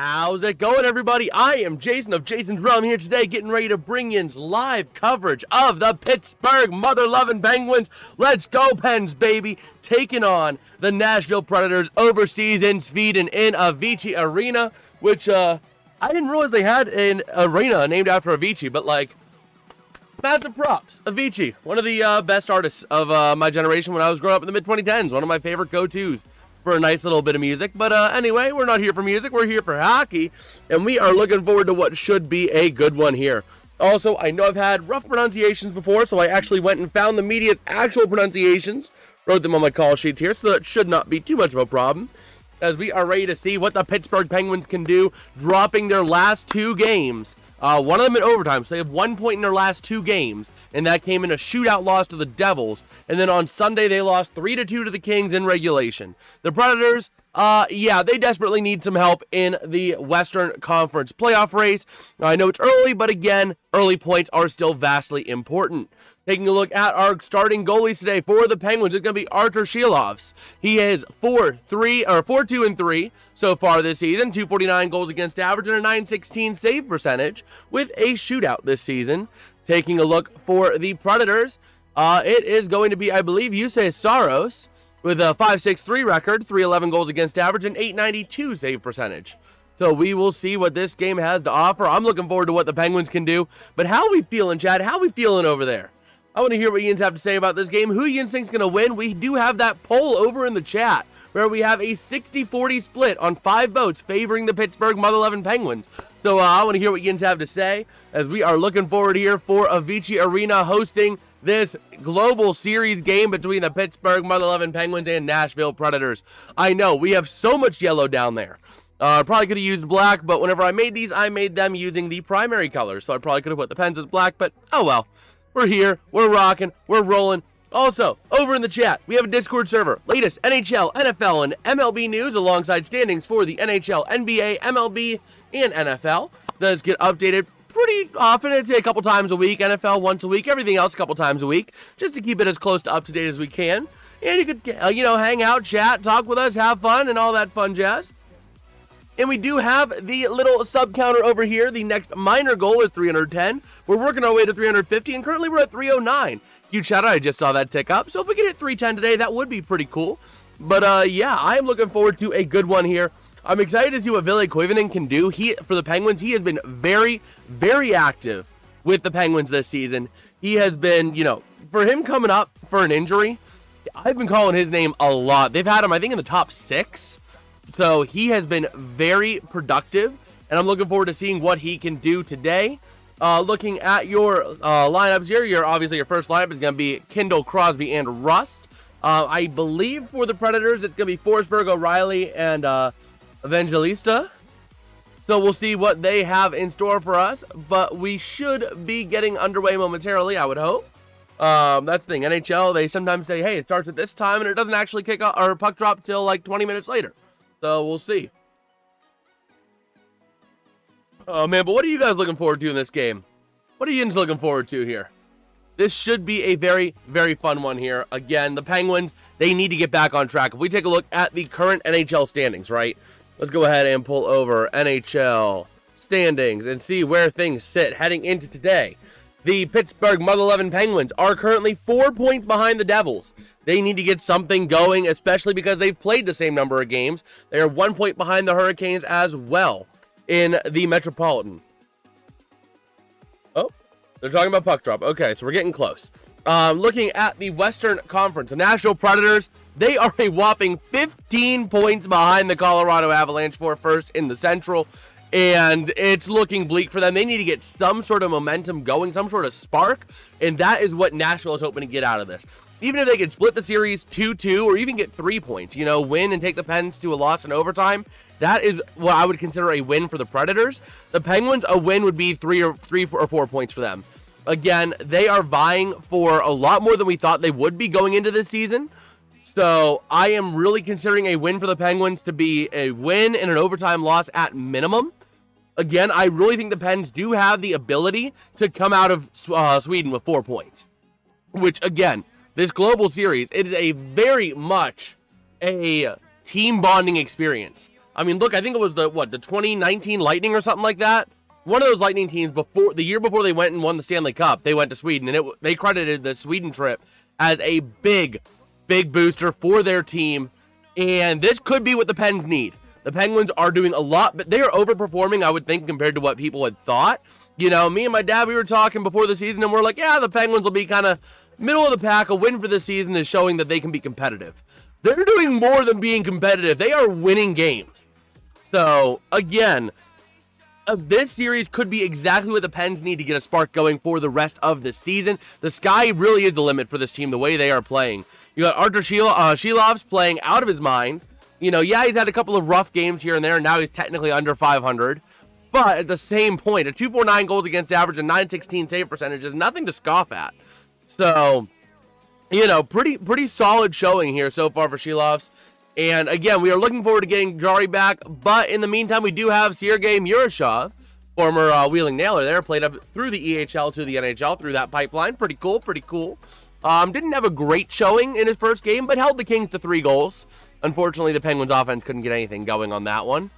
How's it going, everybody? I am Jason of JasonsRealm here today, getting ready to bring in live coverage of the Pittsburgh mother-loving Penguins. Let's go, Pens, baby! Taking on the Nashville Predators overseas in Sweden in Avicii Arena, which, I didn't realize they had an arena named after Avicii, but, massive props. Avicii, one of the best artists of my generation when I was growing up in the mid-2010s, one of my favorite go-tos for a nice little bit of music. But anyway, we're not here for music, we're here for hockey, and we are looking forward to what should be a good one here. Also, I know I've had rough pronunciations before, so I actually went and found the media's actual pronunciations, wrote them on my call sheets here, so that should not be too much of a problem, as we are ready to see what the Pittsburgh Penguins can do, dropping their last two games. One of them in overtime, so they have 1 point in their last two games, and that came in a shootout loss to the Devils. And then on Sunday, they lost 3-2 to the Kings in regulation. The Predators, they desperately need some help in the Western Conference playoff race. I know it's early, but again, early points are still vastly important. Taking a look at our starting goalies today for the Penguins, it's going to be Artur Shilovs. He is 4-2-3 so far this season, 249 goals against average and a .916 save percentage with a shootout this season. Taking a look for the Predators, it is going to be, I believe, Jussi Saros with a .563 record, 311 goals against average and .892 save percentage. So we will see what this game has to offer. I'm looking forward to what the Penguins can do. But how are we feeling, Chad? How are we feeling over there? I want to hear what Ian's have to say about this game. Who Ian thinks going to win? We do have that poll over in the chat where we have a 60-40 split on 5 votes favoring the Pittsburgh mother-loving Penguins. So I want to hear what Ian's have to say as we are looking forward here for Avicii Arena hosting this Global Series game between the Pittsburgh mother-loving Penguins and Nashville Predators. I know, we have so much yellow down there. I probably could have used black, but whenever I made these, I made them using the primary colors. So I probably could have put the Pens as black, but oh well. We're here, we're rocking, we're rolling. Also, over in the chat, we have a Discord server. Latest NHL, NFL, and MLB news alongside standings for the NHL, NBA, MLB, and NFL. Does get updated pretty often. I'd say a couple times a week. NFL once a week. Everything else a couple times a week. Just to keep it as close to up to date as we can. And you could, hang out, chat, talk with us, have fun, and all that fun jazz. And we do have the little sub counter over here. The next minor goal is 310. We're working our way to 350, and currently we're at 309. Huge shout out, I just saw that tick up. So if we can hit 310 today, that would be pretty cool. But I am looking forward to a good one here. I'm excited to see what Ville Koivunen can do. For the Penguins, he has been very, very active with the Penguins this season. He has been, for him coming up for an injury, I've been calling his name a lot. They've had him, I think, in the top 6. So he has been very productive, and I'm looking forward to seeing what he can do today. Looking at your lineups here, obviously your first lineup is going to be Kindle, Crosby, and Rust. I believe for the Predators, it's going to be Forsberg, O'Reilly, and Evangelista. So we'll see what they have in store for us, but we should be getting underway momentarily, I would hope. That's the thing. NHL, they sometimes say, hey, it starts at this time, and it doesn't actually kick off or puck drop till like 20 minutes later. So we'll see. Oh man, but what are you guys looking forward to in this game? What are you looking forward to here? This should be a very, very fun one here. Again, the Penguins, they need to get back on track. If we take a look at the current NHL standings, right? Let's go ahead and pull over NHL standings and see where things sit heading into today. The Pittsburgh mother-loving Penguins are currently 4 points behind the Devils. They need to get something going, especially because they've played the same number of games. They are 1 point behind the Hurricanes as well in the Metropolitan. Oh, they're talking about puck drop. Okay, so we're getting close. Looking at the Western Conference, the Nashville Predators, they are a whopping 15 points behind the Colorado Avalanche for first in the Central. And it's looking bleak for them. They need to get some sort of momentum going, some sort of spark. And that is what Nashville is hoping to get out of this. Even if they could split the series 2-2 or even get 3 points, win and take the Pens to a loss in overtime, that is what I would consider a win for the Predators. The Penguins, a win would be 3 or 4 points for them. Again, they are vying for a lot more than we thought they would be going into this season. So I am really considering a win for the Penguins to be a win and an overtime loss at minimum. Again, I really think the Pens do have the ability to come out of Sweden with 4 points. Which, again, this Global Series, it is a very much a team bonding experience. I mean, look, I think it was the 2019 Lightning or something like that. One of those Lightning teams the year before they went and won the Stanley Cup, they went to Sweden, and they credited the Sweden trip as a big booster for their team. And this could be what the Pens need. The Penguins are doing a lot, but they are overperforming, I would think, compared to what people had thought. You know, me and my dad, we were talking before the season, and we're like, yeah, the Penguins will be kind of middle of the pack. A win for the season is showing that they can be competitive. They're doing more than being competitive. They are winning games. So, again, this series could be exactly what the Pens need to get a spark going for the rest of the season. The sky really is the limit for this team, the way they are playing. You got Artur Shilov's playing out of his mind. You know, yeah, he's had a couple of rough games here and there, and now he's technically under 500. But at the same point, a 249 goals against average and 916 save percentage is nothing to scoff at. So, you know, pretty solid showing here so far for Shilovs. And again, we are looking forward to getting Jari back. But in the meantime, we do have Sergei Murashov, former Wheeling Nailer there, played up through the EHL to the NHL through that pipeline. Pretty cool. Didn't have a great showing in his first game, but held the Kings to 3 goals. Unfortunately, the Penguins offense couldn't get anything going on that one.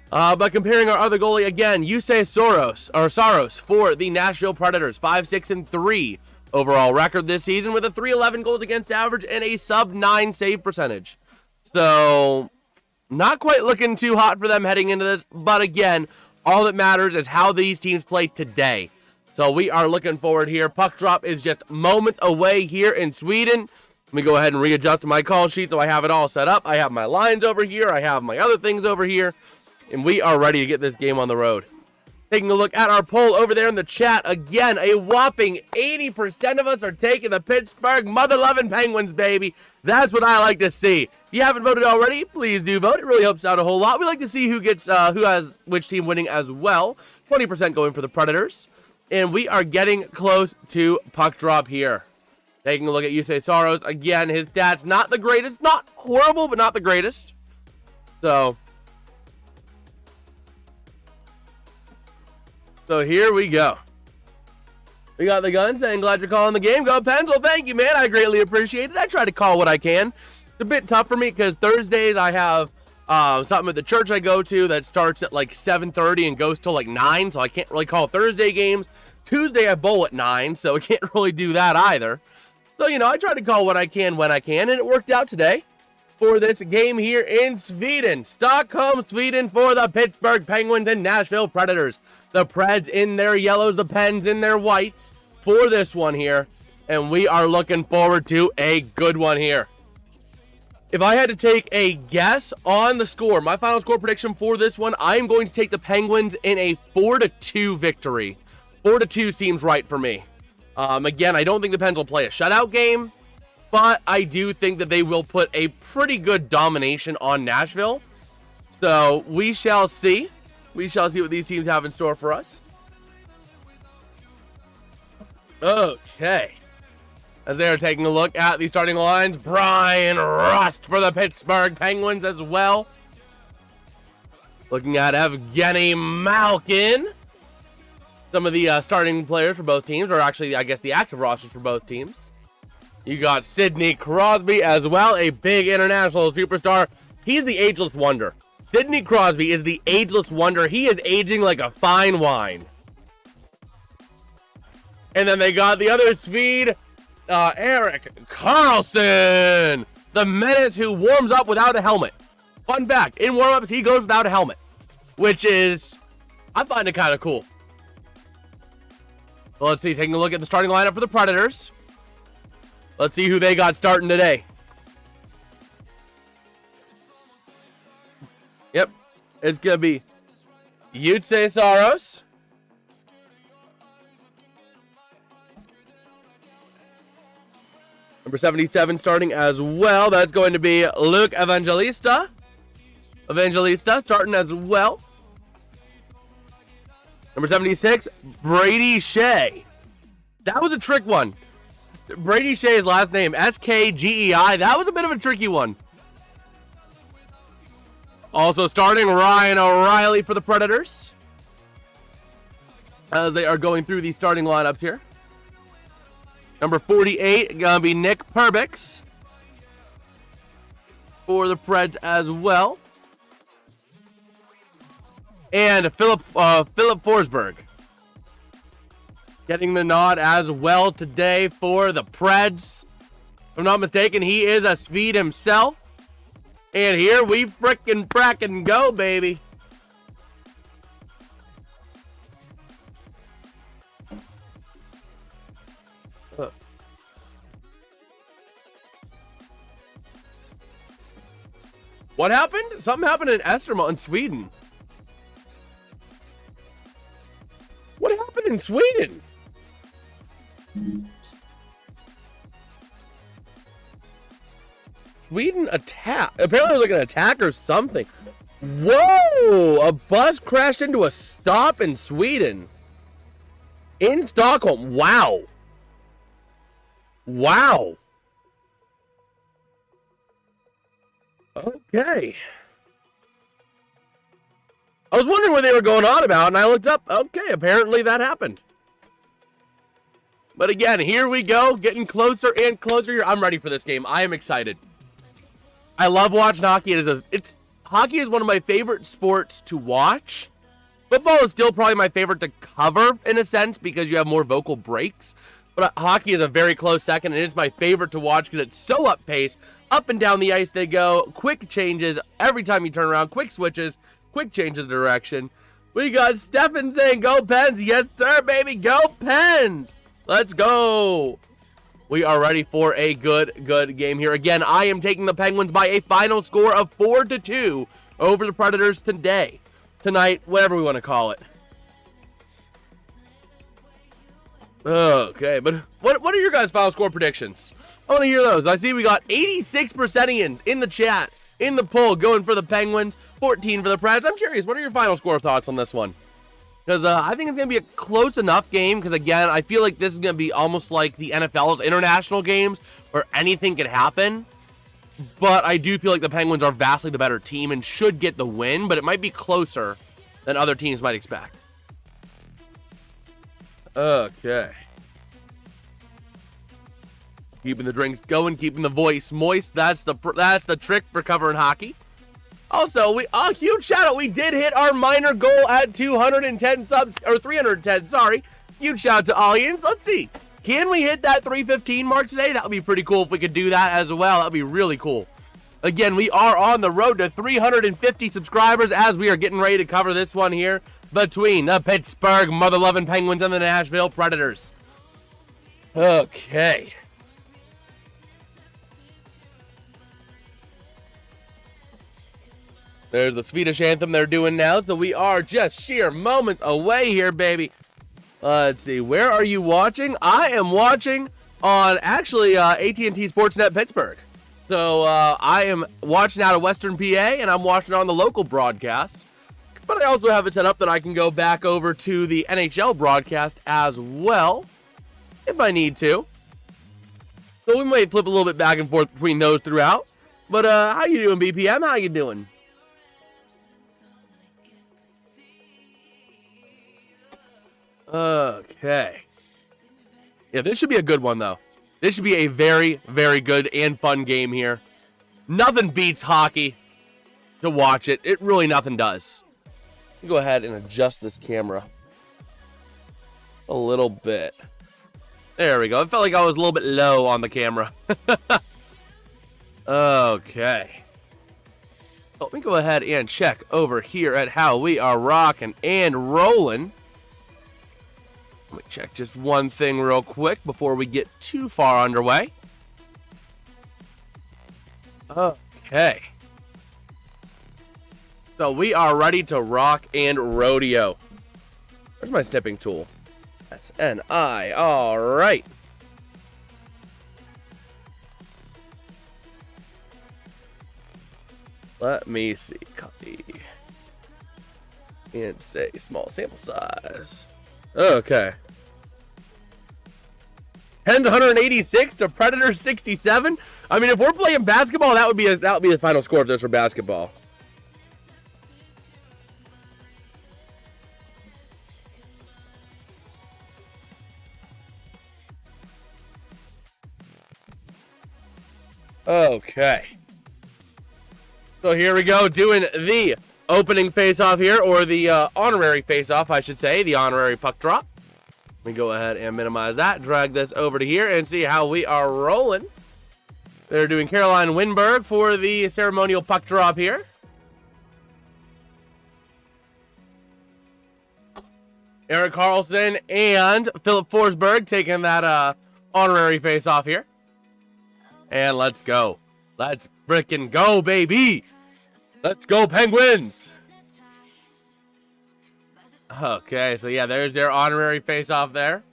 But comparing our other goalie again, Jussi Saros for the Nashville Predators, 5-6-3 overall record this season with a .311 goals against average and a sub-9 save percentage. So, not quite looking too hot for them heading into this, but again, all that matters is how these teams play today. So we are looking forward here. Puck drop is just moments away here in Sweden. Let me go ahead and readjust my call sheet so I have it all set up. I have my lines over here. I have my other things over here. And we are ready to get this game on the road. Taking a look at our poll over there in the chat. Again, a whopping 80% of us are taking the Pittsburgh mother-loving Penguins, baby. That's what I like to see. If you haven't voted already, please do vote. It really helps out a whole lot. We like to see who has which team winning as well. 20% going for the Predators. And we are getting close to puck drop here. Taking a look at Jussi Saros. Again, his stats not the greatest. Not horrible, but not the greatest. So here we go. We got the gun saying, glad you're calling the game. Go Pens. Well, thank you, man. I greatly appreciate it. I try to call what I can. It's a bit tough for me because Thursdays I have something at the church I go to that starts at like 7:30 and goes till like 9, so I can't really call Thursday games. Tuesday I bowl at 9, so I can't really do that either. So, you know, I try to call what I can when I can, and it worked out today for this game here in Sweden. Stockholm, Sweden for the Pittsburgh Penguins and Nashville Predators. The Preds in their yellows, the Pens in their whites for this one here. And we are looking forward to a good one here. If I had to take a guess on the score, my final score prediction for this one, I'm going to take the Penguins in a 4-2 victory. 4-2 seems right for me. Again, I don't think the Pens will play a shutout game, but I do think that they will put a pretty good domination on Nashville. So we shall see. We shall see what these teams have in store for us. Okay. As they are taking a look at the starting lines, Brian Rust for the Pittsburgh Penguins as well. Looking at Evgeny Malkin. Some of the starting players for both teams, or actually, I guess, the active rosters for both teams. You got Sidney Crosby as well, a big international superstar. He's the ageless wonder. Sidney Crosby is the ageless wonder. He is aging like a fine wine. And then they got the other Swede, Erik Karlsson, the menace who warms up without a helmet. Fun fact, in warm-ups, he goes without a helmet, which is, I find it kind of cool. So let's see, taking a look at the starting lineup for the Predators. Let's see who they got starting today. Yep, it's going to be Jussi Saros. Number 77 starting as well. That's going to be Luke Evangelista. Evangelista starting as well. Number 76, Brady Shea. That was a trick one. Brady Shea's last name, S-K-G-E-I. That was a bit of a tricky one. Also starting, Ryan O'Reilly for the Predators. As they are going through the starting lineups here. Number 48, going to be Nick Perbix for the Preds as well. and Philip Forsberg getting the nod as well today for the Preds. If I'm not mistaken, he is a Swede himself. And here we frickin' go, baby. What happened? Something happened in Estermo in Sweden. What happened in Sweden? Sweden attack. Apparently, it was like an attack or something. Whoa! A bus crashed into a stop in Sweden. In Stockholm. Wow. Wow. Okay. I was wondering what they were going on about, and I looked up. Okay, apparently that happened. But again, here we go, getting closer and closer here. I'm ready for this game. I am excited. I love watching hockey. Hockey is one of my favorite sports to watch. Football is still probably my favorite to cover in a sense because you have more vocal breaks. But hockey is a very close second, and it's my favorite to watch because it's so up-paced. Up and down the ice they go. Quick changes every time you turn around. Quick switches. Quick change of direction. We got Stefan saying, go Pens. Yes, sir, baby. Go Pens. Let's go. We are ready for a good game here. Again, I am taking the Penguins by a final score of 4-2 over the Predators today. Tonight, whatever we want to call it. Okay, but what are your guys' final score predictions? I want to hear those. I see we got 86%ians in the chat, in the poll, going for the Penguins, 14 for the Preds. I'm curious, what are your final score thoughts on this one? Because I think it's going to be a close enough game, because again, I feel like this is going to be almost like the NFL's international games, where anything could happen. But I do feel like the Penguins are vastly the better team and should get the win, but it might be closer than other teams might expect. Okay. Keeping the drinks going, keeping the voice moist. That's the trick for covering hockey. Also, huge shout out. We did hit our minor goal at 210 subs, or 310, sorry. Huge shout out to audience. Let's see. Can we hit that 315 mark today? That would be pretty cool if we could do that as well. That would be really cool. Again, we are on the road to 350 subscribers as we are getting ready to cover this one here between the Pittsburgh mother-loving Penguins and the Nashville Predators. Okay. There's the Swedish anthem they're doing now, so we are just sheer moments away here, baby. Let's see, where are you watching? I am watching on, actually, AT&T Sportsnet Pittsburgh. So, I am watching out of Western PA, and I'm watching on the local broadcast. But I also have it set up that I can go back over to the NHL broadcast as well, if I need to. So we might flip a little bit back and forth between those throughout. But, how you doing, BPM? How you doing? Okay. Yeah, this should be a good one, though. This should be a very, very good and fun game here. Nothing beats hockey to watch it. It really nothing does. Let me go ahead and adjust this camera a little bit. There we go. It felt like I was a little bit low on the camera. Okay. Let me go ahead and check over here at how we are rocking and rolling. Let me check just one thing real quick before we get too far underway. Okay. So we are ready to rock and rodeo. Where's my snipping tool? SNI. All right. Let me see. Copy. And say small sample size. Okay. Pens 186 to Predators 67. I mean, if we're playing basketball, that would be the final score if this were basketball. Okay. So here we go, doing the opening face-off here, or the honorary face-off, I should say, the honorary puck drop. Let me go ahead and minimize that, drag this over to here, and see how we are rolling. They're doing Caroline Winberg for the ceremonial puck drop here. Erik Karlsson and Philip Forsberg taking that honorary face-off here. And let's go. Let's frickin' go, baby. Let's go, Penguins. Okay, so yeah, there's their honorary face-off there.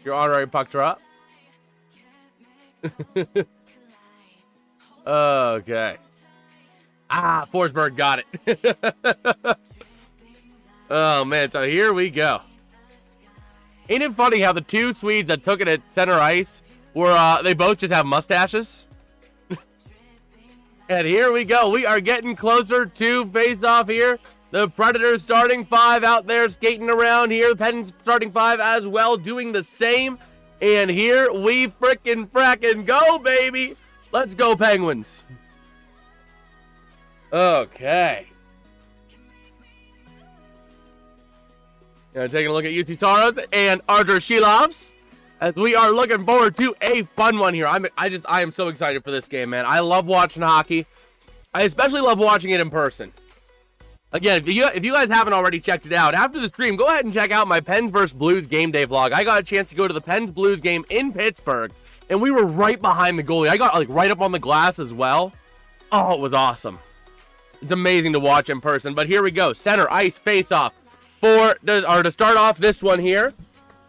Your honorary puck drop. Okay. Forsberg got it. Oh, man, so here we go. Ain't it funny how the two Swedes that took it at center ice were, they both just have mustaches? And here we go. We are getting closer to face-off here. The Predators starting five out there skating around here. The Penguins starting five as well, doing the same. And here we frackin' go, baby. Let's go, Penguins. Okay. Taking a look at UC Saros and Artur Shilovs, as we are looking forward to a fun one here. I am so excited for this game, man. I love watching hockey. I especially love watching it in person. Again, if you guys haven't already checked it out, after the stream, go ahead and check out my Pens vs. Blues game day vlog. I got a chance to go to the Pens Blues game in Pittsburgh, and we were right behind the goalie. I got like right up on the glass as well. Oh, it was awesome. It's amazing to watch in person. But here we go, center ice face-off to start off this one here.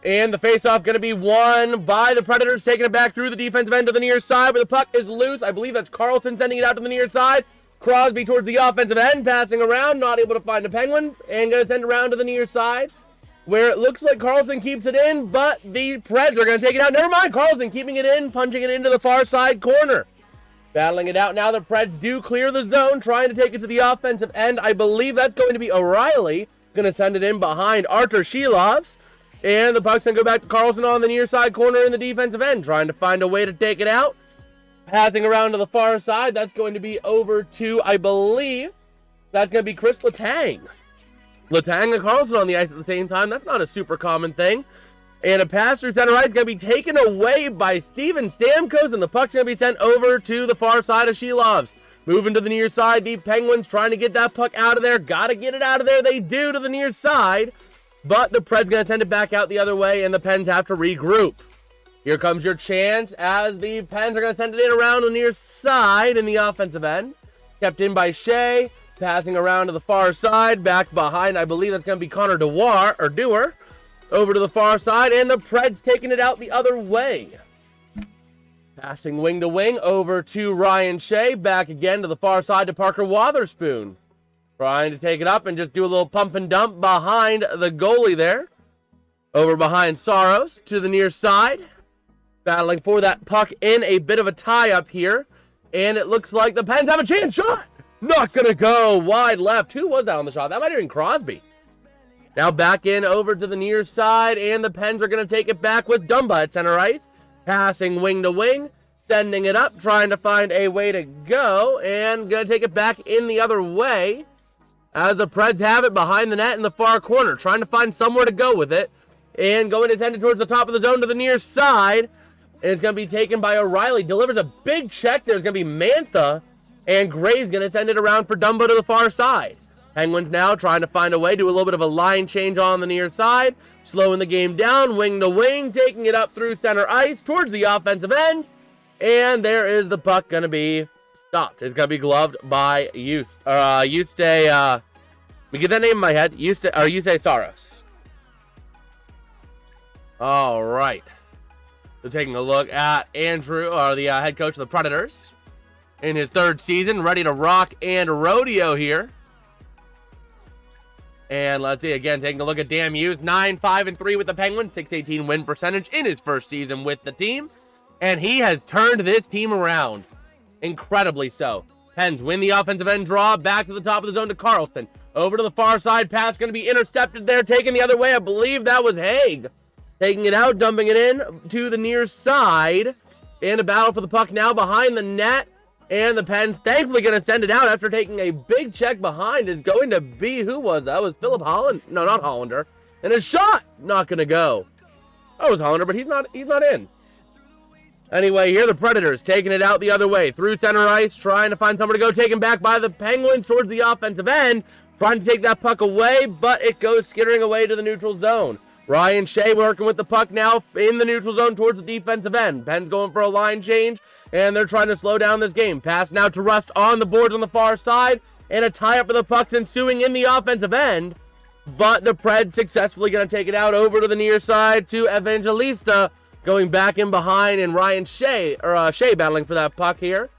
And the face-off going to be won by the Predators, taking it back through the defensive end to the near side, where the puck is loose. I believe that's Karlsson sending it out to the near side. Crosby towards the offensive end, passing around, not able to find a Penguin, and going to send it around to the near side, where it looks like Karlsson keeps it in, but the Preds are going to take it out. Never mind, Karlsson keeping it in, punching it into the far side corner. Battling it out now, the Preds do clear the zone, trying to take it to the offensive end. I believe that's going to be O'Reilly, going to send it in behind Artur Shilovs. And the puck's going to go back to Karlsson on the near side corner in the defensive end, trying to find a way to take it out. Passing around to the far side, that's going to be over to, I believe, that's going to be Chris Letang. Letang and Karlsson on the ice at the same time. That's not a super common thing. And a pass through center ice is going to be taken away by Steven Stamkos, and the puck's going to be sent over to the far side of Shilovs. Moving to the near side, the Penguins trying to get that puck out of there. Got to get it out of there. They do to the near side. But the Preds going to send it back out the other way, and the Pens have to regroup. Here comes your chance as the Pens are going to send it in around the near side in the offensive end. Kept in by Shea. Passing around to the far side. Back behind, I believe that's going to be Connor Dewar. Over to the far side, and the Preds taking it out the other way. Passing wing to wing over to Ryan Shea. Back again to the far side to Parker Wotherspoon. Trying to take it up and just do a little pump and dump behind the goalie there. Over behind Saros to the near side. Battling for that puck in a bit of a tie-up here. And it looks like the Pens have a chance. Shot! Not going to go. Wide left. Who was that on the shot? That might have been Crosby. Now back in over to the near side. And the Pens are going to take it back with Dumba at center ice. Passing wing to wing. Sending it up. Trying to find a way to go. And going to take it back in the other way. As the Preds have it behind the net in the far corner. Trying to find somewhere to go with it. And going to send it towards the top of the zone to the near side. And it's going to be taken by O'Reilly. Delivers a big check. There's going to be Mantha. And Gray's going to send it around for Dumbo to the far side. Penguins now trying to find a way. Do a little bit of a line change on the near side. Slowing the game down. Wing to wing. Taking it up through center ice towards the offensive end. And there is the puck going to be stopped. It's going to be gloved by Yuste. Let me get that name in my head. Yuste Saros. All right. So taking a look at Andrew, the head coach of the Predators, in his third season, ready to rock and rodeo here. And let's see, again, taking a look at Dan Hughes, 9-5-3 with the Penguins, 618 win percentage in his first season with the team. And he has turned this team around, incredibly so. Pens win the offensive end draw, back to the top of the zone to Karlsson. Over to the far side, pass going to be intercepted there, taken the other way. I believe that was Haig. Taking it out, dumping it in to the near side. And a battle for the puck now behind the net. And the Pens thankfully going to send it out after taking a big check behind. Is going to be, who was that? Was Philip Holland? No, not Hollander. And a shot, not going to go. That was Hollander, but he's not in. Anyway, here the Predators taking it out the other way. Through center ice, trying to find somewhere to go. Taken back by the Penguins towards the offensive end. Trying to take that puck away, but it goes skittering away to the neutral zone. Ryan Shea working with the puck now in the neutral zone towards the defensive end. Pens going for a line change, and they're trying to slow down this game. Pass now to Rust on the boards on the far side, and a tie-up for the pucks ensuing in the offensive end. But the Preds successfully going to take it out over to the near side to Evangelista, going back in behind, and Ryan Shea, Shea battling for that puck here.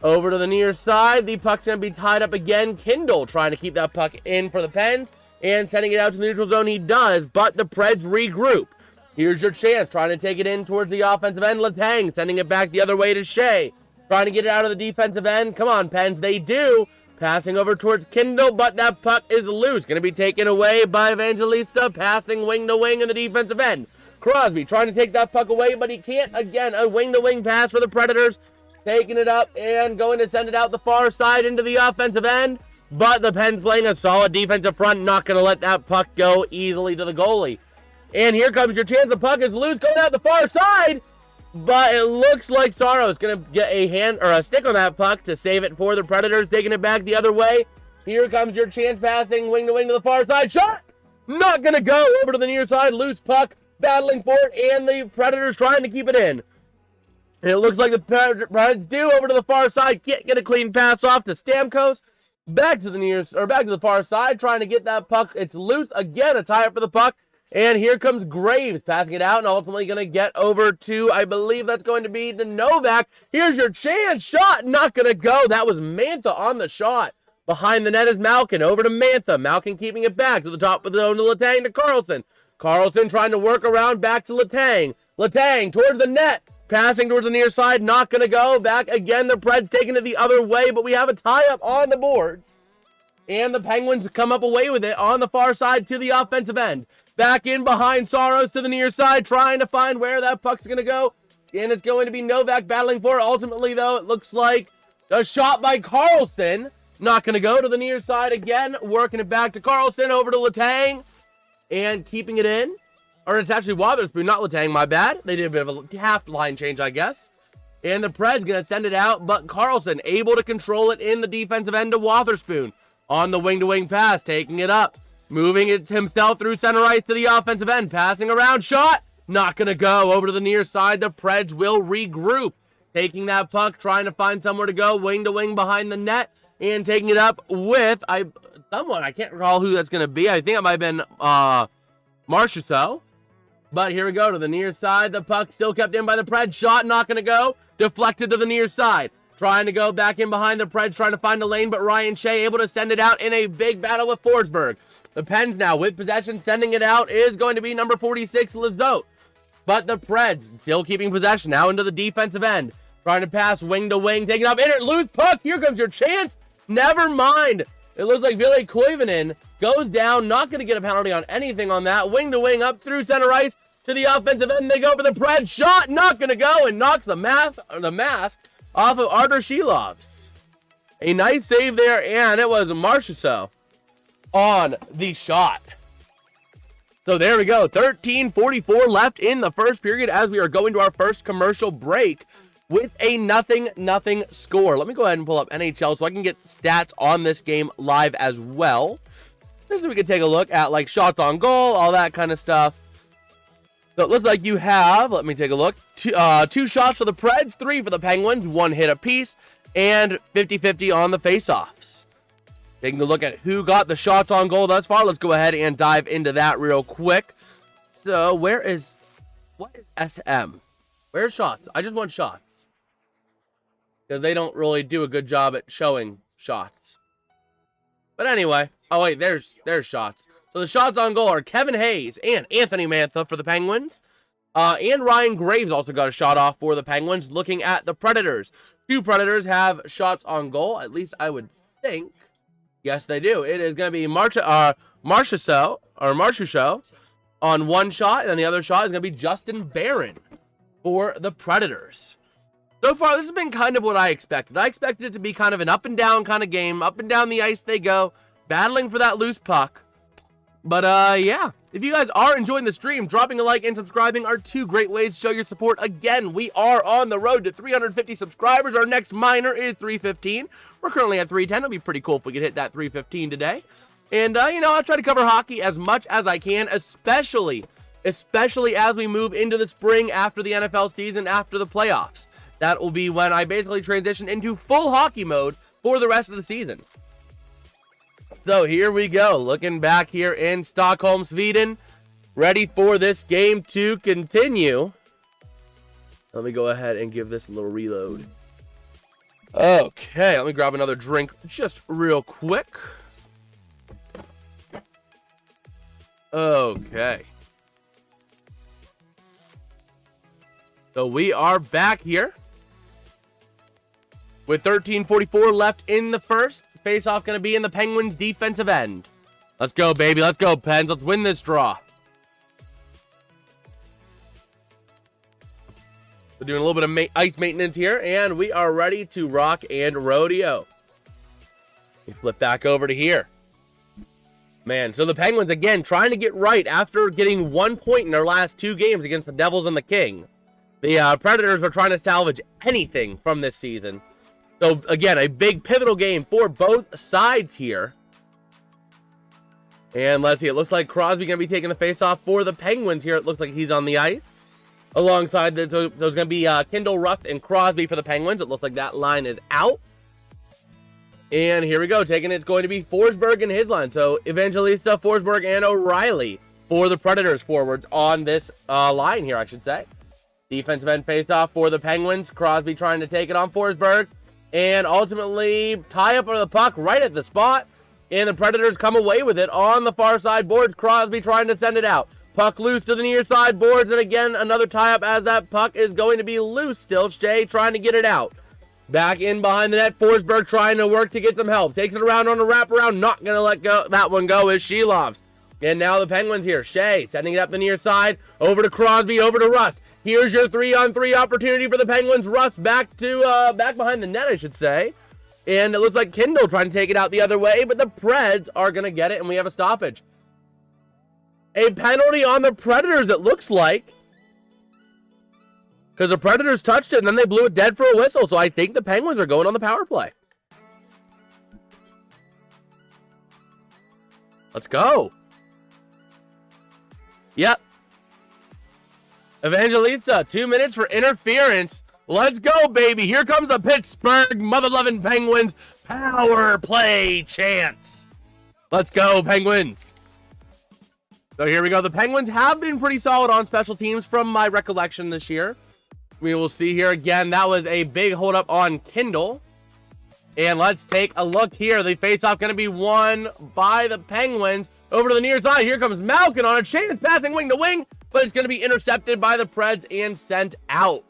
Over to the near side, the puck's going to be tied up again. Kindle trying to keep that puck in for the Pens, and sending it out to the neutral zone he does, but the Preds regroup. Here's your chance, trying to take it in towards the offensive end. Letang sending it back the other way to Shea, trying to get it out of the defensive end. Come on, Pens, they do. Passing over towards Kindle, but that puck is loose. Going to be taken away by Evangelista, passing wing to wing in the defensive end. Crosby trying to take that puck away, but he can't. Again, a wing-to-wing pass for the Predators. Taking it up and going to send it out the far side into the offensive end. But the Pens playing a solid defensive front, not going to let that puck go easily to the goalie. And here comes your chance. The puck is loose, going out the far side. But it looks like Saros is going to get a hand or a stick on that puck to save it for the Predators, taking it back the other way. Here comes your chance, passing wing to the far side. Shot! Not going to go over to the near side. Loose puck, battling for it, and the Predators trying to keep it in. And it looks like the Preds do over to the far side. Can't get a clean pass off to Stamkos. Back to the far side, trying to get that puck. It's loose again, a tie-up for the puck. And here comes Graves, passing it out, and ultimately going to get over to, I believe that's going to be to Novak. Here's your chance. Shot, not going to go. That was Mantha on the shot. Behind the net is Malkin, over to Mantha. Malkin keeping it back to the top of the zone to Letang to Carlson. Carlson trying to work around back to Letang. Letang towards the net. Passing towards the near side, not going to go. Back again, the Preds taking it the other way, but we have a tie-up on the boards. And the Penguins come up away with it on the far side to the offensive end. Back in behind Saros to the near side, trying to find where that puck's going to go. And it's going to be Novak battling for it. Ultimately, though, it looks like a shot by Carlson. Not going to go to the near side again. Working it back to Carlson, over to Letang. And keeping it in. Or it's actually Wotherspoon, not Letang, my bad. They did a bit of a half line change, I guess. And the Preds going to send it out, but Carlson able to control it in the defensive end to Wotherspoon. On the wing-to-wing pass, taking it up. Moving it himself through center ice to the offensive end. Passing around, shot. Not going to go. Over to the near side, the Preds will regroup. Taking that puck, trying to find somewhere to go. Wing-to-wing behind the net. And taking it up with someone. I can't recall who that's going to be. I think it might have been Marchessault. But here we go to the near side. The puck still kept in by the Preds. Shot, not going to go. Deflected to the near side. Trying to go back in behind the Preds, trying to find a lane, but Ryan Shea able to send it out in a big battle with Forsberg. The Pens now with possession, sending it out is going to be number 46, Lizotte. But the Preds still keeping possession now into the defensive end. Trying to pass wing to wing, taking up in it, loose puck. Here comes your chance. Never mind. It looks like Ville Koivunen goes down, not going to get a penalty on anything on that. Wing to wing up through center ice to the offensive end. They go for the Preds. Shot, not going to go, and knocks the mask off of Artur Shilovs. A nice save there, and it was Marchessault on the shot. So there we go. 13:44 left in the first period as we are going to our first commercial break with a 0-0 score. Let me go ahead and pull up NHL so I can get stats on this game live as well. Just so we can take a look at like shots on goal, all that kind of stuff. So it looks like you have, let me take a look, two shots for the Preds, 3 for the Penguins, 1 hit apiece, and 50-50 on the faceoffs. Taking a look at who got the shots on goal thus far, let's go ahead and dive into that real quick. So what is SM? Where's shots? I just want shots. Because they don't really do a good job at showing shots. But anyway, oh wait, there's shots. So the shots on goal are Kevin Hayes and Anthony Mantha for the Penguins. And Ryan Graves also got a shot off for the Penguins. Looking at the Predators. 2 Predators have shots on goal. At least I would think. Yes, they do. It is going to be Marchessault on 1 shot. And the other shot is going to be Justin Barron for the Predators. So far, this has been kind of what I expected. I expected it to be kind of an up and down kind of game. Up and down the ice they go, battling for that loose puck. But, yeah. If you guys are enjoying the stream, dropping a like and subscribing are two great ways to show your support. Again, we are on the road to 350 subscribers. Our next minor is 315. We're currently at 310. It'll be pretty cool if we could hit that 315 today. And, you know, I'll try to cover hockey as much as I can, especially as we move into the spring after the NFL season, after the playoffs. That will be when I basically transition into full hockey mode for the rest of the season. So here we go, looking back here in Stockholm, Sweden, ready for this game to continue. Let me go ahead and give this a little reload. Okay, let me grab another drink just real quick. Okay. So we are back here with 13:44 left in the first. Face-off going to be in the Penguins' defensive end. Let's go, baby. Let's go, Pens. Let's win this draw. We're doing a little bit of ice maintenance here, and we are ready to rock and rodeo. We flip back over to here. Man, so the Penguins, again, trying to get right after getting 1 point in their last 2 games against the Devils and the Kings. The Predators are trying to salvage anything from this season. So, again, a big pivotal game for both sides here. And let's see, it looks like Crosby going to be taking the face-off for the Penguins here. It looks like he's on the ice. Alongside, there's going to be Kindle, Rust, and Crosby for the Penguins. It looks like that line is out. And here we go, taking it's going to be Forsberg in his line. So, Evangelista, Forsberg, and O'Reilly for the Predators forwards on this line here, I should say. Defensive end face-off for the Penguins. Crosby trying to take it on Forsberg. And ultimately, tie up on the puck right at the spot. And the Predators come away with it on the far side boards. Crosby trying to send it out. Puck loose to the near side boards. And again, another tie up as that puck is going to be loose still. Shea trying to get it out. Back in behind the net. Forsberg trying to work to get some help. Takes it around on a wraparound. Not going to let go. That one go is Shelov's. And now the Penguins here. Shea sending it up the near side. Over to Crosby. Over to Rust. Here's your 3-on-3 opportunity for the Penguins. Rust back behind the net, I should say. And it looks like Kindle trying to take it out the other way, but the Preds are going to get it, and we have a stoppage. A penalty on the Predators, it looks like. Because the Predators touched it, and then they blew it dead for a whistle. So I think the Penguins are going on the power play. Let's go. Yep. Evangelista, 2 minutes for interference. Let's go, baby. Here comes the Pittsburgh mother-loving Penguins power play chance. Let's go, Penguins. So here we go. The Penguins have been pretty solid on special teams from my recollection this year. We will see here again. That was a big hold-up on Kindle. And let's take a look here. The face-off going to be won by the Penguins. Over to the near side. Here comes Malkin on a chance, passing wing to wing. But it's going to be intercepted by the Preds and sent out.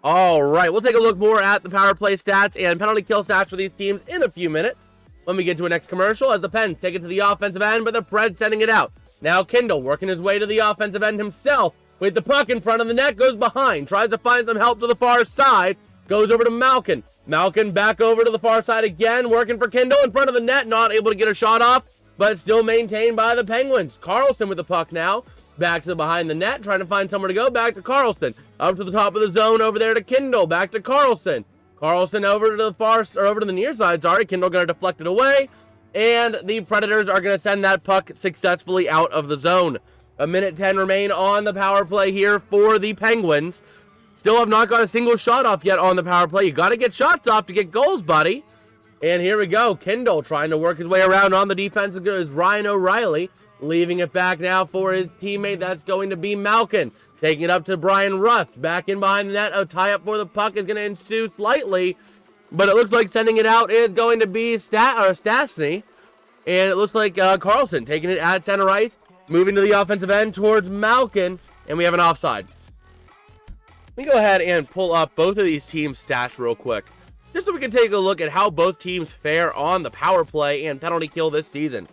All right, we'll take a look more at the power play stats and penalty kill stats for these teams in a few minutes. Let me get to a next commercial as the Pens take it to the offensive end, but the Preds sending it out. Now Kindle working his way to the offensive end himself with the puck in front of the net, goes behind, tries to find some help to the far side, goes over to Malkin. Malkin back over to the far side again, working for Kindle in front of the net, not able to get a shot off, but still maintained by the Penguins. Carlson with the puck now. Back to behind the net, trying to find somewhere to go. Back to Carlson. Up to the top of the zone, over there to Kindle. Back to Carlson. Carlson over to the near side. Sorry, Kindle going to deflect it away. And the Predators are going to send that puck successfully out of the zone. 1:10 remain on the power play here for the Penguins. Still have not got a single shot off yet on the power play. You got to get shots off to get goals, buddy. And here we go. Kindle trying to work his way around on the defense is Ryan O'Reilly. Leaving it back now for his teammate. That's going to be Malkin. Taking it up to Brian Rust. Back in behind the net. A tie-up for the puck is going to ensue slightly. But it looks like sending it out is going to be Stastny. And it looks like Carlson taking it at center ice. Moving to the offensive end towards Malkin. And we have an offside. Let me go ahead and pull up both of these teams' stats real quick. Just so we can take a look at how both teams fare on the power play and penalty kill this season.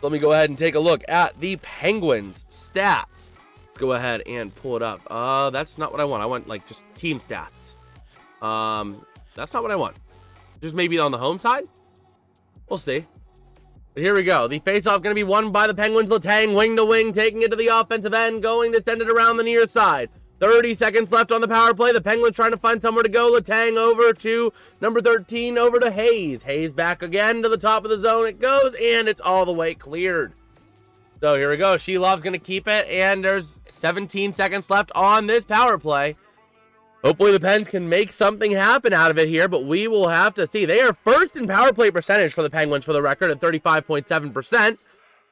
Let me go ahead and take a look at the Penguins stats. Let's go ahead and pull it up. That's not what I want. I want, like, just team stats. That's not what I want. Just maybe on the home side? We'll see. But here we go. The faceoff going to be won by the Penguins. Letang, wing to wing, taking it to the offensive end, going to send it around the near side. 30 seconds left on the power play. The Penguins trying to find somewhere to go. Letang over to number 13, over to Hayes. Hayes back again to the top of the zone. It goes, and it's all the way cleared. So here we go. Shelov's going to keep it, and there's 17 seconds left on this power play. Hopefully the Pens can make something happen out of it here, but we will have to see. They are first in power play percentage for the Penguins for the record at 35.7%.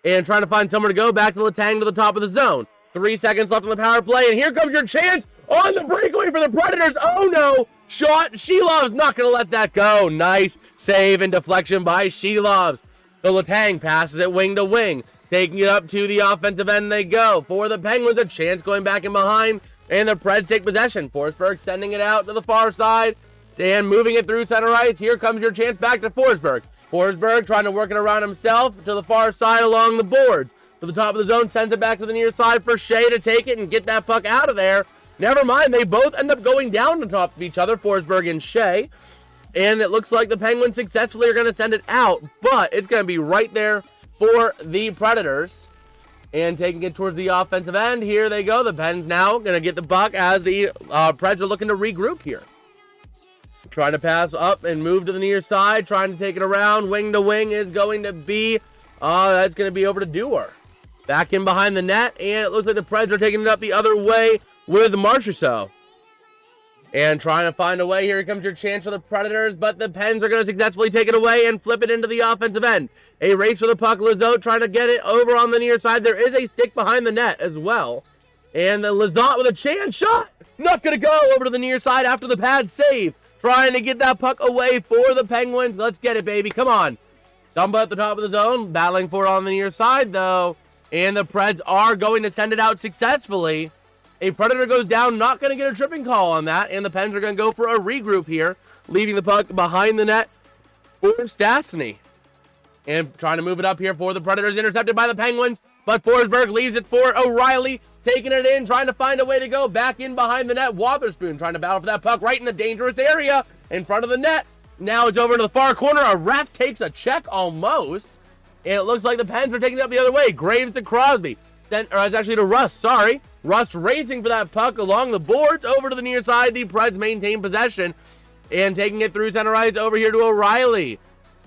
And trying to find somewhere to go back to Letang to the top of the zone. 3 seconds left on the power play, and here comes your chance on the breakaway for the Predators. Oh no! Shot. Shelov's not going to let that go. Nice save and deflection by Shelov's. The Letang passes it wing to wing. Taking it up to the offensive end they go. For the Penguins, a chance going back in behind. And the Preds take possession. Forsberg sending it out to the far side. And moving it through center ice. Here comes your chance back to Forsberg. Forsberg trying to work it around himself to the far side along the boards. To the top of the zone, sends it back to the near side for Shea to take it and get that puck out of there. Never mind, they both end up going down on top of each other, Forsberg and Shea. And it looks like the Penguins successfully are going to send it out. But it's going to be right there for the Predators. And taking it towards the offensive end. Here they go. The Pens now going to get the puck as the Preds are looking to regroup here. Trying to pass up and move to the near side. Trying to take it around. Wing to wing is going to be, that's going to be over to Dewar. Back in behind the net. And it looks like the Preds are taking it up the other way with Marchessault. And trying to find a way. Here comes your chance for the Predators. But the Pens are going to successfully take it away and flip it into the offensive end. A race for the puck. Lizotte trying to get it over on the near side. There is a stick behind the net as well. And the Lizotte with a chance shot. Not going to go over to the near side after the pad save. Trying to get that puck away for the Penguins. Let's get it, baby. Come on. Dumba at the top of the zone. Battling for it on the near side, though. And the Preds are going to send it out successfully. A Predator goes down, not going to get a tripping call on that, and the Pens are going to go for a regroup here, leaving the puck behind the net for Stastny. And trying to move it up here for the Predators, intercepted by the Penguins, but Forsberg leaves it for O'Reilly, taking it in, trying to find a way to go back in behind the net. Wotherspoon trying to battle for that puck right in the dangerous area in front of the net. Now it's over to the far corner. A ref takes a check almost, and it looks like the Pens are taking it up the other way. Graves to Crosby. It's actually to Rust, sorry. Rust racing for that puck along the boards over to the near side. The Preds maintain possession and taking it through center ice over here to O'Reilly.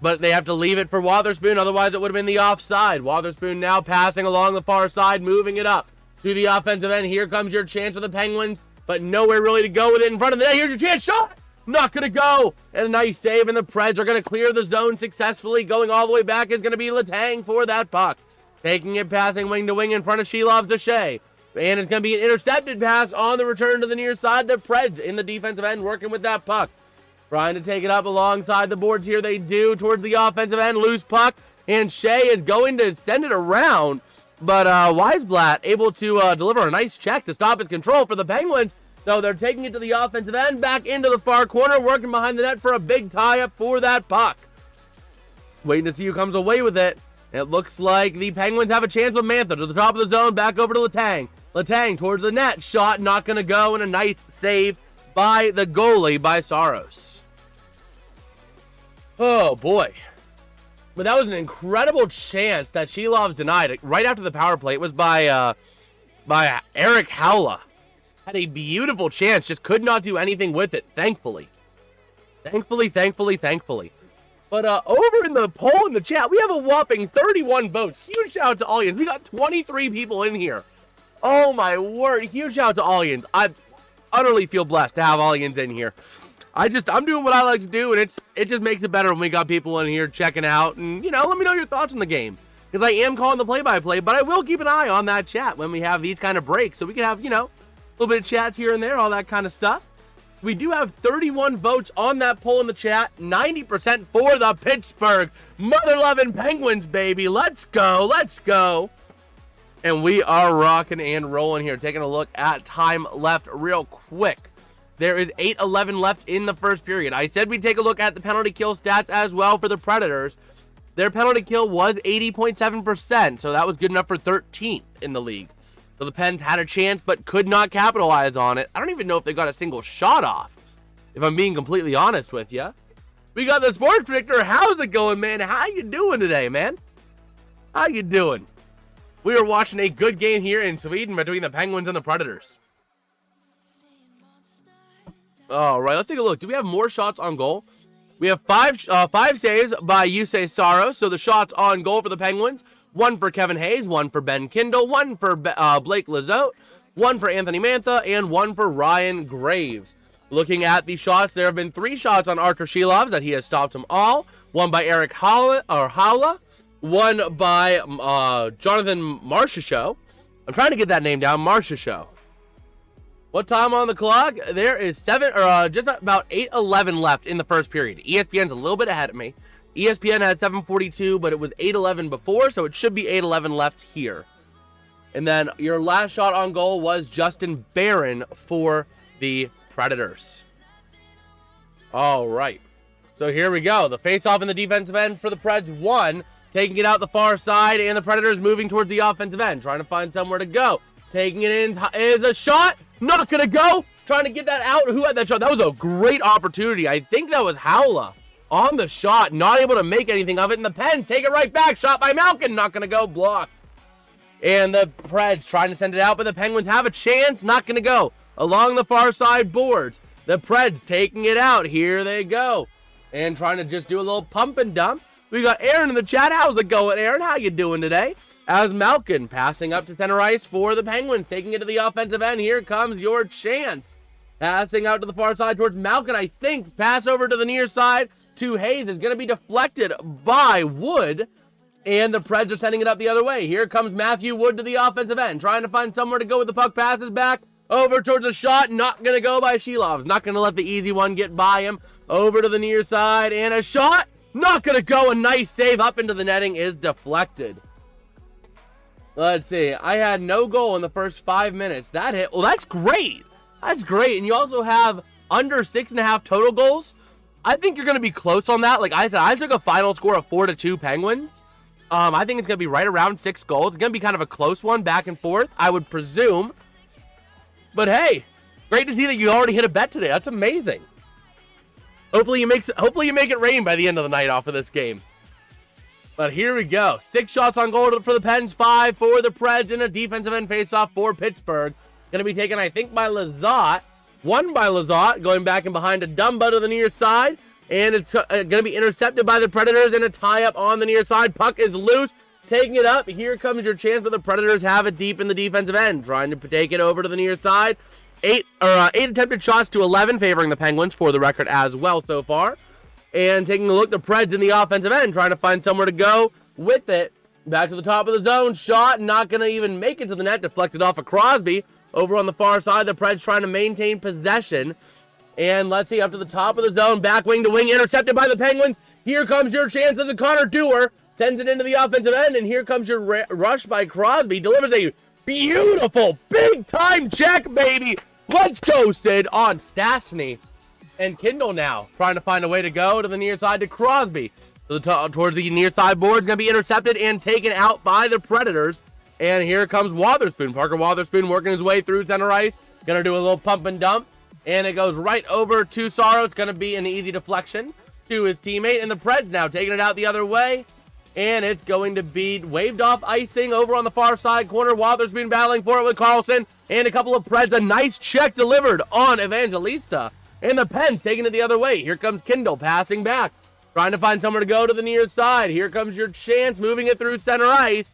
But they have to leave it for Wotherspoon, otherwise it would have been the offside. Wotherspoon now passing along the far side, moving it up to the offensive end. Here comes your chance for the Penguins, but nowhere really to go with it in front of the net. Here's your chance, shot! Not going to go! And a nice save, and the Preds are going to clear the zone successfully. Going all the way back is going to be Letang for that puck. Taking it, passing wing to wing in front of Shelov to Shea. And it's going to be an intercepted pass on the return to the near side. The Preds in the defensive end working with that puck. Trying to take it up alongside the boards here. They do towards the offensive end. Loose puck. And Shea is going to send it around. But Weisblatt able to deliver a nice check to stop his control for the Penguins. So they're taking it to the offensive end. Back into the far corner. Working behind the net for a big tie-up for that puck. Waiting to see who comes away with it. It looks like the Penguins have a chance with Mantha to the top of the zone. Back over to Letang. Letang towards the net. Shot not going to go. And a nice save by the goalie, by Saros. Oh, boy. But that was an incredible chance that Shelov's denied. Right after the power play, it was by Eric Howla. Had a beautiful chance. Just could not do anything with it, thankfully. Thankfully. But over in the poll in the chat, we have a whopping 31 votes. Huge shout out to Allians. We got 23 people in here. Oh my word. Huge shout out to Allians. I utterly feel blessed to have Allians in here. I'm doing what I like to do, and it just makes it better when we got people in here checking out. And, let me know your thoughts on the game. Because I am calling the play-by-play, but I will keep an eye on that chat when we have these kind of breaks. So we can have, a little bit of chats here and there, all that kind of stuff. We do have 31 votes on that poll in the chat. 90% for the Pittsburgh mother-loving Penguins, baby. Let's go. And we are rocking and rolling here. Taking a look at time left real quick. There is 8:11 left in the first period. I said we'd take a look at the penalty kill stats as well for the Predators. Their penalty kill was 80.7%, so that was good enough for 13th in the league. So the Pens had a chance but could not capitalize on it. I don't even know if they got a single shot off. if I'm being completely honest with you. We got the sports predictor. How's it going, man? How you doing today, man? How you doing? We are watching a good game here in Sweden between the Penguins and the Predators. All right, let's take a look. Do we have more shots on goal? We have five saves by Jussi Saros. So the shots on goal for the Penguins: one for Kevin Hayes, one for Ben Kindle, one for Blake Lizotte, one for Anthony Mantha, and one for Ryan Graves. Looking at the shots, there have been 3 shots on Artur Shilovs that he has stopped them all. One by Eric Haula, one by Jonathan Marchessault. I'm trying to get that name down, Marchessault. What time on the clock? There is just about 8:11 left in the first period. ESPN's a little bit ahead of me. ESPN has 7:42, but it was 8:11 before, so it should be 8:11 left here. And then your last shot on goal was Justin Barron for the Predators. All right. So here we go. The face-off in the defensive end for the Preds won, taking it out the far side, and the Predators moving towards the offensive end, trying to find somewhere to go. Taking it in is a shot. Not going to go. Trying to get that out. Who had that shot? That was a great opportunity. I think that was Haula on the shot. Not able to make anything of it. And the Pen take it right back. Shot by Malkin. Not going to go. Blocked. And the Preds trying to send it out, but the Penguins have a chance. Not going to go. Along the far side boards. The Preds taking it out. Here they go. And trying to just do a little pump and dump. We got Aaron in the chat. How's it going, Aaron? How you doing today? As Malkin passing up to center ice for the Penguins. Taking it to the offensive end. Here comes your chance. Passing out to the far side towards Malkin. I think pass over to the near side to Hayes. Is going to be deflected by Wood. And the Preds are sending it up the other way. Here comes Matthew Wood to the offensive end. Trying to find somewhere to go with the puck. Passes back over towards the shot. Not going to go by Shilovs. Not going to let the easy one get by him. Over to the near side. And a shot. Not going to go. A nice save up into the netting is deflected. Let's see. I had no goal in the first 5 minutes. That hit. Well, that's great. That's great. And you also have under 6.5 total goals. I think you're going to be close on that. Like I said, I took a final score of 4-2 Penguins. I think it's going to be right around 6 goals. It's going to be kind of a close one, back and forth, I would presume. But hey, great to see that you already hit a bet today. That's amazing. Hopefully you make it rain by the end of the night off of this game. But here we go. 6 shots on goal for the Pens, 5 for the Preds, in a defensive end faceoff for Pittsburgh. Going to be taken, I think, by Lizotte. 1 by Lizotte, going back and behind a Dumba to the near side. And it's going to be intercepted by the Predators in a tie-up on the near side. Puck is loose. Taking it up. Here comes your chance, but the Predators have it deep in the defensive end. Trying to take it over to the near side. 8 attempted shots to 11, favoring the Penguins for the record as well so far. And taking a look, the Preds in the offensive end, trying to find somewhere to go with it. Back to the top of the zone. Shot, not going to even make it to the net. Deflected off of Crosby. Over on the far side, the Preds trying to maintain possession. And let's see, up to the top of the zone. Back wing to wing, intercepted by the Penguins. Here comes your chance as a Connor Dewar. Sends it into the offensive end. And here comes your rush by Crosby. Delivers a beautiful big-time check, baby. Let's go, Sid, on Stastny. And Kindle now trying to find a way to go to the near side to Crosby. Towards the near side board. Is going to be intercepted and taken out by the Predators. And here comes Wotherspoon. Parker Wotherspoon working his way through center ice. Going to do a little pump and dump. And it goes right over to Saros. It's going to be an easy deflection to his teammate. And the Preds now taking it out the other way. And it's going to be waved off icing over on the far side corner. Wotherspoon battling for it with Carlson. And a couple of Preds. A nice check delivered on Evangelista. And the Pens taking it the other way. Here comes Kindle passing back. Trying to find somewhere to go to the near side. Here comes your chance. Moving it through center ice.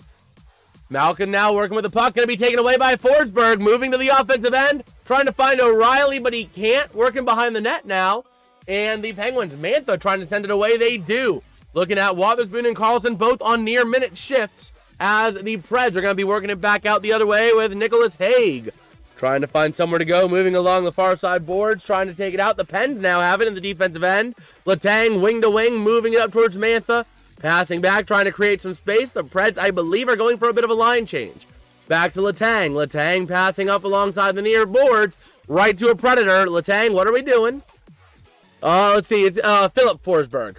Malkin now working with the puck. Going to be taken away by Forsberg. Moving to the offensive end. Trying to find O'Reilly, but he can't. Working behind the net now. And the Penguins, Mantha trying to send it away. They do. Looking at Wotherspoon and Carlson both on near minute shifts. As the Preds are going to be working it back out the other way with Nicholas Haig. Trying to find somewhere to go, moving along the far side boards, trying to take it out. The Pens now have it in the defensive end. Letang, wing to wing, moving it up towards Mantha. Passing back, trying to create some space. The Preds, I believe, are going for a bit of a line change. Back to Letang. Letang passing up alongside the near boards. Right to a Predator. Letang, what are we doing? Let's see, it's Philip Forsberg.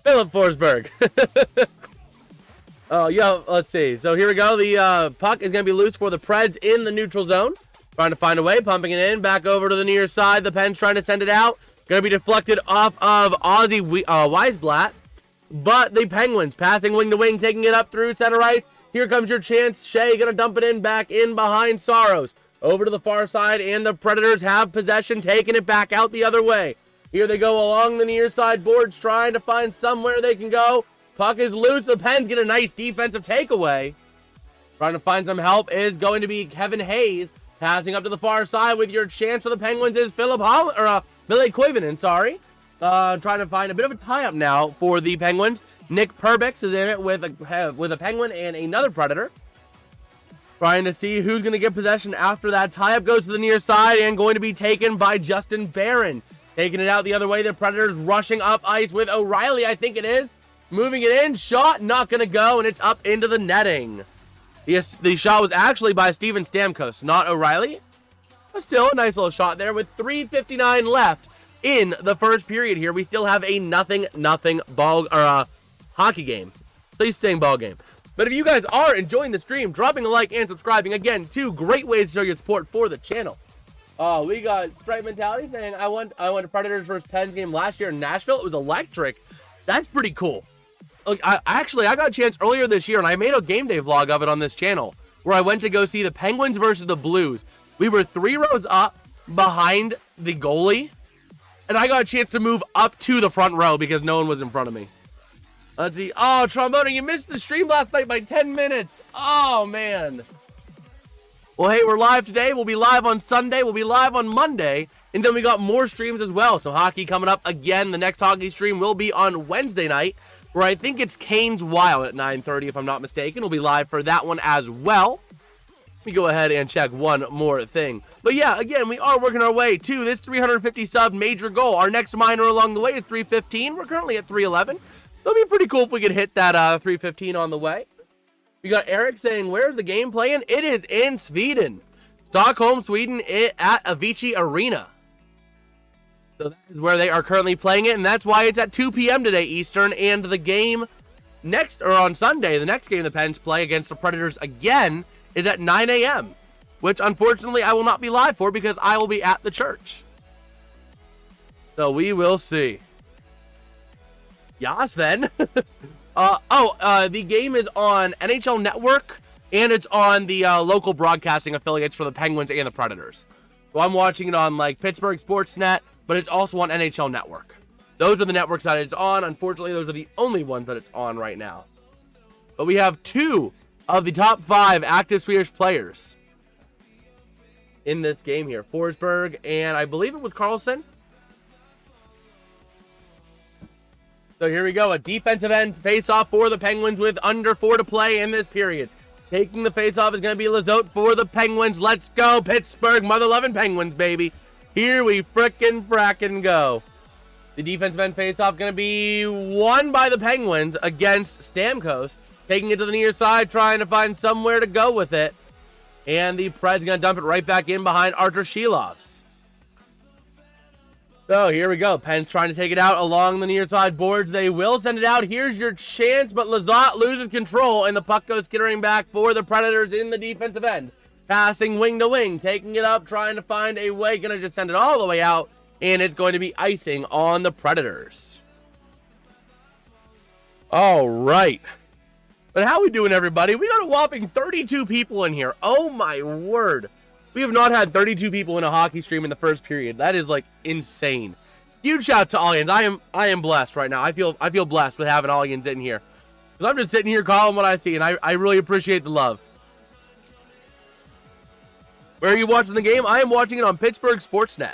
Philip Forsberg. Let's see. So here we go. The puck is going to be loose for the Preds in the neutral zone. Trying to find a way, pumping it in, back over to the near side. The Pens trying to send it out. Going to be deflected off of Ozzy Weisblatt. But the Penguins passing wing to wing, taking it up through center ice. Here comes your chance. Shea going to dump it in, back in behind Saros. Over to the far side, and the Predators have possession, taking it back out the other way. Here they go along the near side boards, trying to find somewhere they can go. Puck is loose. The Pens get a nice defensive takeaway. Trying to find some help is going to be Kevin Hayes. Passing up to the far side with your chance for the Penguins is Billy Koivunen, sorry. Trying to find a bit of a tie-up now for the Penguins. Nick Perbix is in it with a Penguin and another Predator. Trying to see who's going to get possession after that. Tie-up goes to the near side and going to be taken by Justin Barron. Taking it out the other way. The Predators rushing up ice with O'Reilly, I think it is. Moving it in. Shot not going to go, and it's up into the netting. Yes, the shot was actually by Steven Stamkos, not O'Reilly. But still, a nice little shot there with 3:59 left in the first period here. We still have a nothing hockey game. Please saying ball game. But if you guys are enjoying the stream, dropping a like and subscribing, again, 2 great ways to show your support for the channel. We got Stripe Mentality saying, I went to Predators vs. Pens game last year in Nashville. It was electric. That's pretty cool. Look, I got a chance earlier this year, and I made a game day vlog of it on this channel, where I went to go see the Penguins versus the Blues. We were 3 rows up behind the goalie, and I got a chance to move up to the front row because no one was in front of me. Let's see. Oh, Trombone, you missed the stream last night by 10 minutes. Oh, man. Well, hey, we're live today. We'll be live on Sunday. We'll be live on Monday. And then we got more streams as well. So hockey coming up again. The next hockey stream will be on Wednesday night, where I think it's Canes Wild at 9:30, if I'm not mistaken. We'll be live for that one as well. Let me go ahead and check one more thing. But yeah, again, we are working our way to this 350 sub major goal. Our next minor along the way is 315. We're currently at 311. It'll be pretty cool if we could hit that 315 on the way. We got Eric saying, where's the game playing? It is in Sweden. Stockholm, Sweden, at Avicii Arena. So that is where they are currently playing it, and that's why it's at 2 p.m. today Eastern. And the game on Sunday, the next game the Pens play against the Predators again is at 9 a.m., which unfortunately I will not be live for because I will be at the church. So we will see. Yes, then. The game is on NHL Network, and it's on the local broadcasting affiliates for the Penguins and the Predators. So I'm watching it on like Pittsburgh Sportsnet, but it's also on NHL Network. Those are the networks that it's on. Unfortunately, those are the only ones that it's on right now. But we have 2 of the top 5 active Swedish players in this game here. Forsberg, and I believe it was Karlsson. So here we go, a defensive end face-off for the Penguins with under 4 to play in this period. Taking the face-off is going to be Lizotte for the Penguins. Let's go, Pittsburgh, mother-loving Penguins, baby. Here we frackin' go. The defensive end face-off going to be won by the Penguins against Stamkos. Taking it to the near side, trying to find somewhere to go with it. And the Preds going to dump it right back in behind Artur Shilovs. So here we go. Pens trying to take it out along the near side boards. They will send it out. Here's your chance, but Lizotte loses control, and the puck goes skittering back for the Predators in the defensive end. Passing wing to wing, taking it up, trying to find a way. Going to just send it all the way out, and it's going to be icing on the Predators. All right. But how we doing, everybody? We got a whopping 32 people in here. Oh, my word. We have not had 32 people in a hockey stream in the first period. That is like insane. Huge shout out to Allians. I am blessed right now. I feel blessed with having Allians in here. Because I'm just sitting here calling what I see, and I really appreciate the love. Where are you watching the game? I am watching it on Pittsburgh Sportsnet.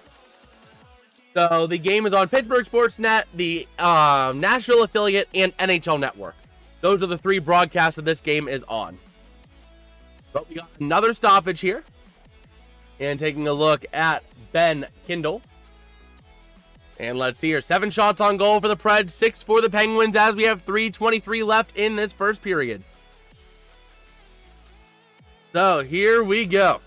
So the game is on Pittsburgh Sportsnet, the Nashville affiliate, and NHL Network. Those are the 3 broadcasts that this game is on. But we got another stoppage here. And taking a look at Ben Kindle. And let's see here. 7 shots on goal for the Preds, 6 for the Penguins as we have 3:23 left in this first period. So here we go.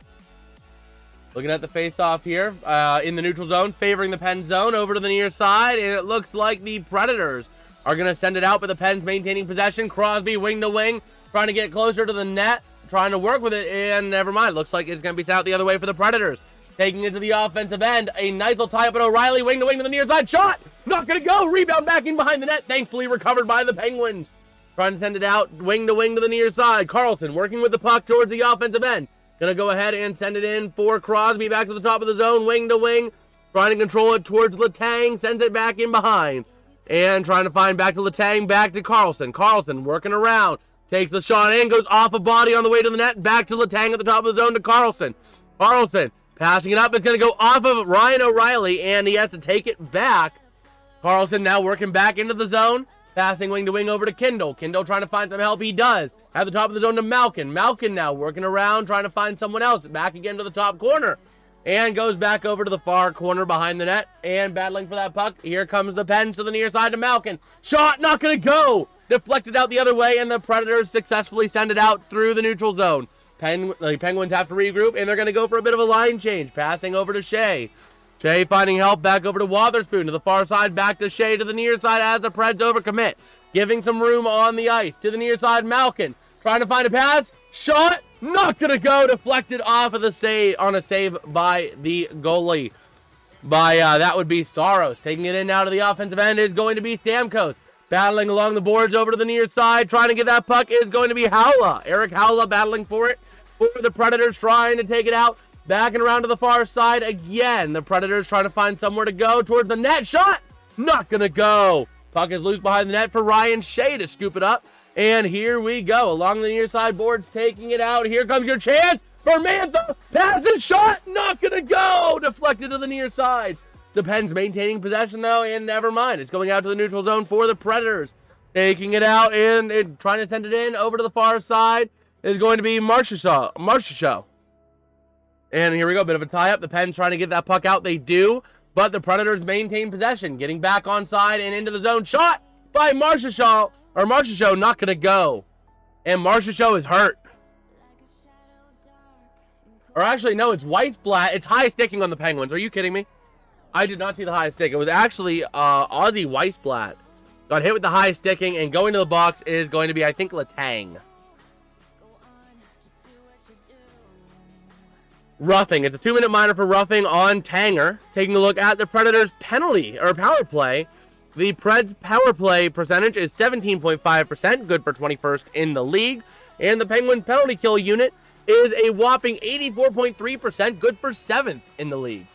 Looking at the face-off here in the neutral zone, favoring the Pens zone over to the near side. And it looks like the Predators are going to send it out, but the Pens maintaining possession. Crosby wing to wing, trying to get closer to the net. trying to work with it, and never mind. Looks like it's going to be sent out the other way for the Predators. Taking it to the offensive end. A nice little tie up, but O'Reilly wing to the near side. Shot! Not going to go. Rebound back in behind the net. Thankfully recovered by the Penguins. Trying to send it out wing to the near side. Carlson working with the puck towards the offensive end. Going to go ahead and send it in for Crosby back to the top of the zone. Wing to wing. Trying to control it towards Letang. Sends it back in behind. And trying to find back to Letang. Back to Carlson. Carlson working around. Takes the shot in. Goes off a body on the way to the net. Back to Letang at the top of the zone to Carlson. Carlson passing it up. It's going to go off of Ryan O'Reilly. And he has to take it back. Carlson now working back into the zone. Passing wing to wing over to Kindle. Kindle trying to find some help. He does. At the top of the zone to Malkin. Malkin now working around, trying to find someone else. Back again to the top corner. And goes back over to the far corner behind the net. And battling for that puck. Here comes the Pens to the near side to Malkin. Shot not going to go. Deflected out the other way. And the Predators successfully send it out through the neutral zone. The Penguins have to regroup. And they're going to go for a bit of a line change. Passing over to Shea. Shea finding help back over to Wotherspoon to the far side, back to Shea to the near side as the Preds overcommit. Giving some room on the ice to the near side, Malkin trying to find a pass. Shot, not going to go. Deflected off of the save on a save by the goalie. That would be Saros. Taking it in now to the offensive end is going to be Stamkos. Battling along the boards over to the near side, trying to get that puck is going to be Haula. Eric Haula battling for it for the Predators, trying to take it out. Back and around to the far side again. The Predators trying to find somewhere to go towards the net. Shot! Not going to go. Puck is loose behind the net for Ryan Shea to scoop it up. And here we go. Along the near side boards, taking it out. Here comes your chance for Mantha. Pass and shot! Not going to go. Deflected to the near side. The Pens maintaining possession, though, and never mind. It's going out to the neutral zone for the Predators. Taking it out and trying to send it in over to the far side is going to be Marchessault. And here we go, bit of a tie-up. The Pens trying to get that puck out. They do, but the Predators maintain possession. Getting back on side and into the zone. Shot by Marchessault. Not going to go. And Marchessault is hurt. Or actually, no, it's Weissblatt. It's high sticking on the Penguins. Are you kidding me? I did not see the high stick. It was actually Ozzy Weissblatt. Got hit with the high sticking, and going to the box is going to be, I think, Letang. Roughing. It's a 2-minute minor for roughing on Tanger. Taking a look at the Predators' penalty or power play. The Preds' power play percentage is 17.5%, good for 21st in the league. And the Penguins' penalty kill unit is a whopping 84.3%, good for 7th in the league.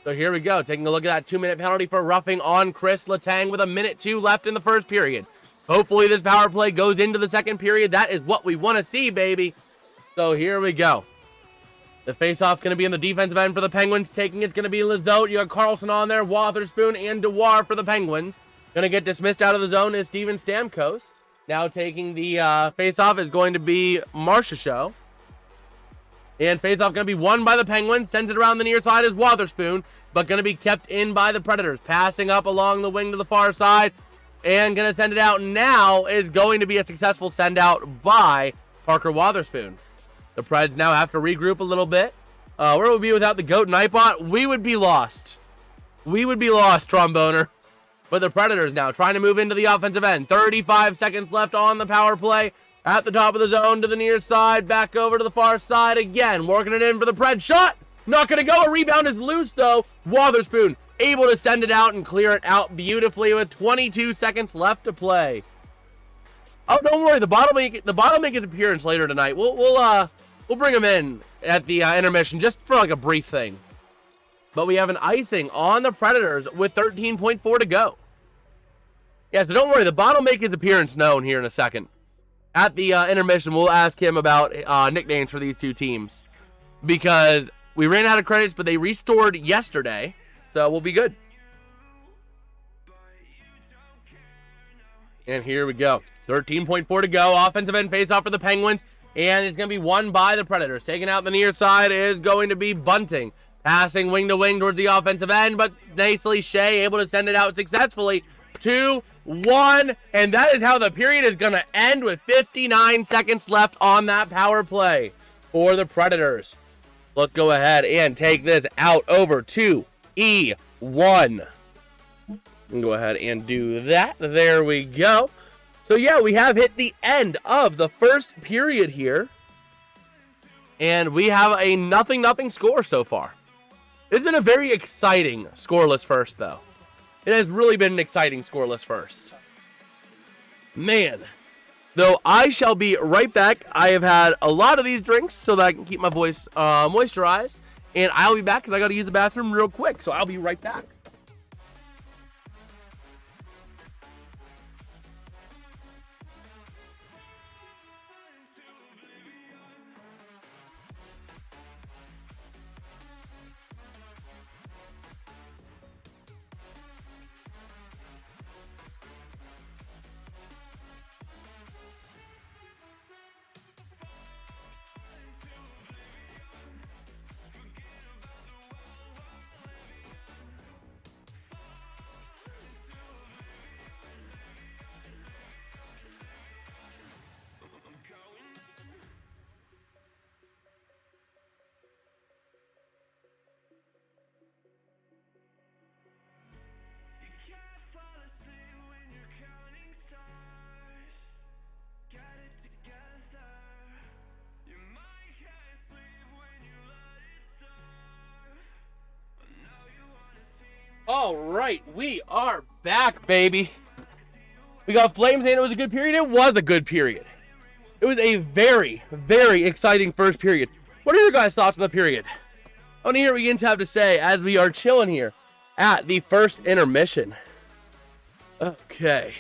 So here we go. Taking a look at that 2-minute penalty for roughing on Chris Letang with 1:02 left in the first period. Hopefully this power play goes into the second period. That is what we want to see, baby. So here we go. The faceoff going to be in the defensive end for the Penguins. Taking it's going to be Lizotte. You got Carlson on there, Wotherspoon, and Dewar for the Penguins. Going to get dismissed out of the zone is Steven Stamkos. Now taking the faceoff is going to be Marchessault. And faceoff going to be won by the Penguins. Sends it around the near side is Wotherspoon, but going to be kept in by the Predators. Passing up along the wing to the far side. And going to send it out now is going to be a successful send out by Parker Wotherspoon. The Preds now have to regroup a little bit. Where would we be without the GOAT Nightbot? We would be lost. We would be lost, Tromboner. But the Predators now trying to move into the offensive end. 35 seconds left on the power play. At the top of the zone to the near side. Back over to the far side again. Working it in for the Preds. Shot! Not going to go. A rebound is loose, though. Wotherspoon able to send it out and clear it out beautifully with 22 seconds left to play. Oh, don't worry. The bottle make his appearance later tonight. We'll bring him in at the intermission just for like a brief thing. But we have an icing on the Predators with 13.4 to go. Yeah, so don't worry. The bottle make his appearance known here in a second. At the intermission, we'll ask him about nicknames for these two teams. Because we ran out of credits, but they restored yesterday. So we'll be good. And here we go. 13.4 to go. Offensive end face-off for the Penguins. And it's going to be won by the Predators. Taking out the near side is going to be Bunting. Passing wing to wing towards the offensive end. But nicely Shea able to send it out successfully. 2-1. And that is how the period is going to end with 59 seconds left on that power play for the Predators. Let's go ahead and take this out over to E1. Go ahead and do that. There we go. So yeah, we have hit the end of the first period here. And we have a 0-0 score so far. It's been a very exciting scoreless first, though. It has really been an exciting scoreless first. Man. Though I shall be right back. I have had a lot of these drinks so that I can keep my voice moisturized. And I'll be back because I got to use the bathroom real quick. So I'll be right back. All right, we are back, baby. We got Flames saying it was a good period. It was a good period. It was a very, very exciting first period. What are your guys' thoughts on the period? I want to hear what you have to say as we are chilling here at the first intermission. Okay.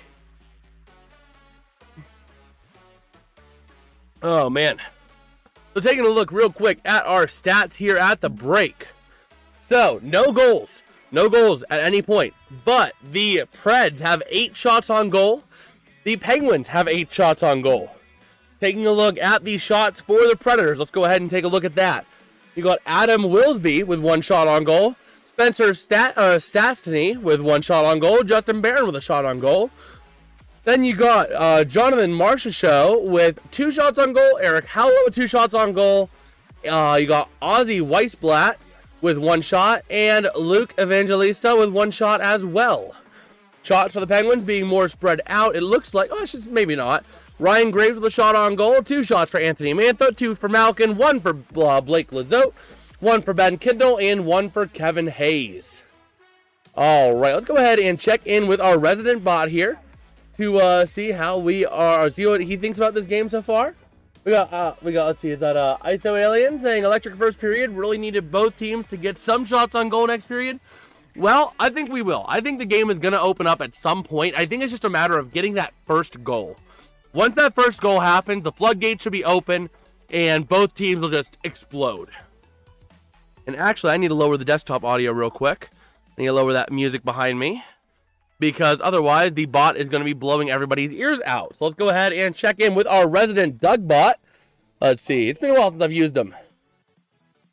Oh, man. So taking a look real quick at our stats here at the break. So, no goals. No goals at any point, but the Preds have 8 shots on goal. The Penguins have 8 shots on goal. Taking a look at the shots for the Predators, let's go ahead and take a look at that. You got Adam Wilsby with 1 shot on goal. Spencer Stastny with 1 shot on goal. Justin Barron with a shot on goal. Then you got Jonathan Marchessault with 2 shots on goal. Eric Howlett with 2 shots on goal. You got Ozzy Weissblatt with 1 shot, and Luke Evangelista with 1 shot as well. Shots for the Penguins being more spread out. It looks like, maybe not. Ryan Graves with a shot on goal. 2 shots for Anthony Mantha, 2 for Malkin, 1 for Blake Lizotte, 1 for Ben Kindle, and 1 for Kevin Hayes. All right, let's go ahead and check in with our resident bot here to see how we are, see what he thinks about this game so far. We got, let's see, is that ISO Alien saying electric first period, really needed both teams to get some shots on goal next period? Well, I think we will. I think the game is going to open up at some point. I think it's just a matter of getting that first goal. Once that first goal happens, the floodgates should be open, and both teams will just explode. And actually, I need to lower the desktop audio real quick. I need to lower that music behind me, because otherwise the bot is going to be blowing everybody's ears out. So let's go ahead and check in with our resident Doug bot. Let's see. It's been a while since I've used them.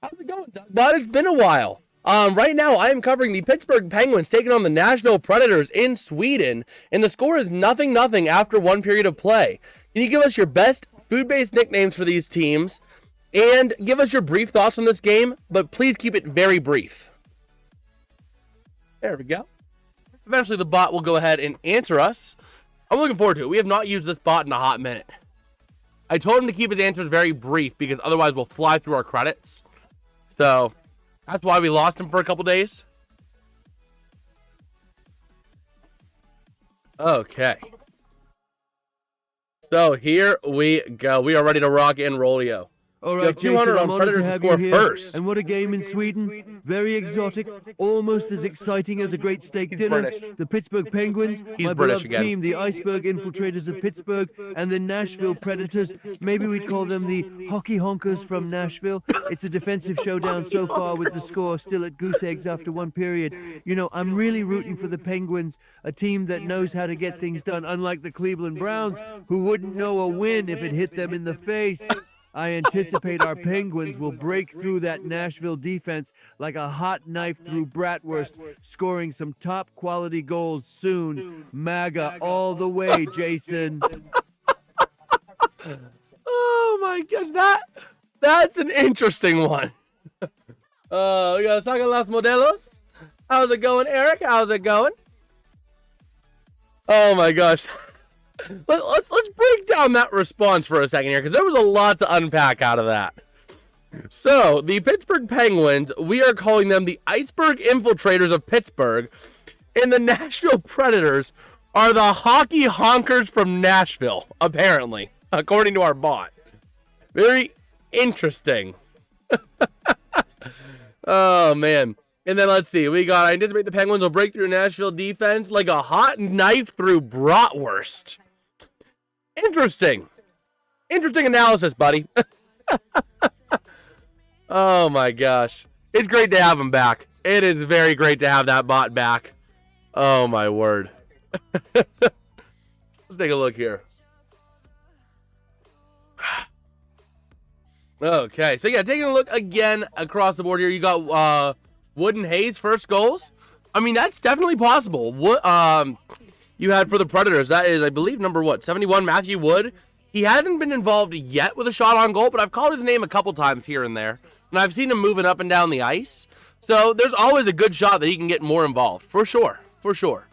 How's it going, Doug bot? It's been a while. Right now, I am covering the Pittsburgh Penguins taking on the Nashville Predators in Sweden, and the score is 0-0 after 1 period of play. Can you give us your best food-based nicknames for these teams, and give us your brief thoughts on this game, but please keep it very brief. There we go. Eventually, the bot will go ahead and answer us. I'm looking forward to it. We have not used this bot in a hot minute. I told him to keep his answers very brief because otherwise we'll fly through our credits. So, that's why we lost him for a couple days. Okay. So, here we go. We are ready to rock and roll, yo. All right, Jason, I'm honored to have you here. First. And what a game in Sweden. Very exotic, almost as exciting as a great steak dinner. British. The Pittsburgh Penguins, my beloved team, the Iceberg Infiltrators of Pittsburgh, and the Nashville Predators. Maybe we'd call them the Hockey Honkers from Nashville. It's a defensive showdown so far with the score still at goose eggs after 1 period. You know, I'm really rooting for the Penguins, a team that knows how to get things done, unlike the Cleveland Browns, who wouldn't know a win if it hit them in the face. I anticipate our Penguins will break through that Nashville defense like a hot knife through bratwurst, scoring some top-quality goals soon. MAGA all the way, Jason. Oh my gosh, that's an interesting one. We got Saga Las Modelos. How's it going, Eric? How's it going? Oh my gosh. Let's break down that response for a second here, because there was a lot to unpack out of that. So, the Pittsburgh Penguins, we are calling them the iceberg infiltrators of Pittsburgh, and the Nashville Predators are the hockey honkers from Nashville, apparently, according to our bot. Very interesting. Oh, man. And then let's see. I anticipate the Penguins will break through Nashville defense like a hot knife through bratwurst. Interesting. Interesting analysis, buddy. Oh, my gosh. It's great to have him back. It is very great to have that bot back. Oh, my word. Let's take a look here. Okay, so yeah, taking a look again across the board here, you got Wood and Hayes first goals. I mean, that's definitely possible. What you had for the Predators, that is, I believe, number 71, Matthew Wood. He hasn't been involved yet with a shot on goal, but I've called his name a couple times here and there, and I've seen him moving up and down the ice. So there's always a good shot that he can get more involved, for sure, for sure.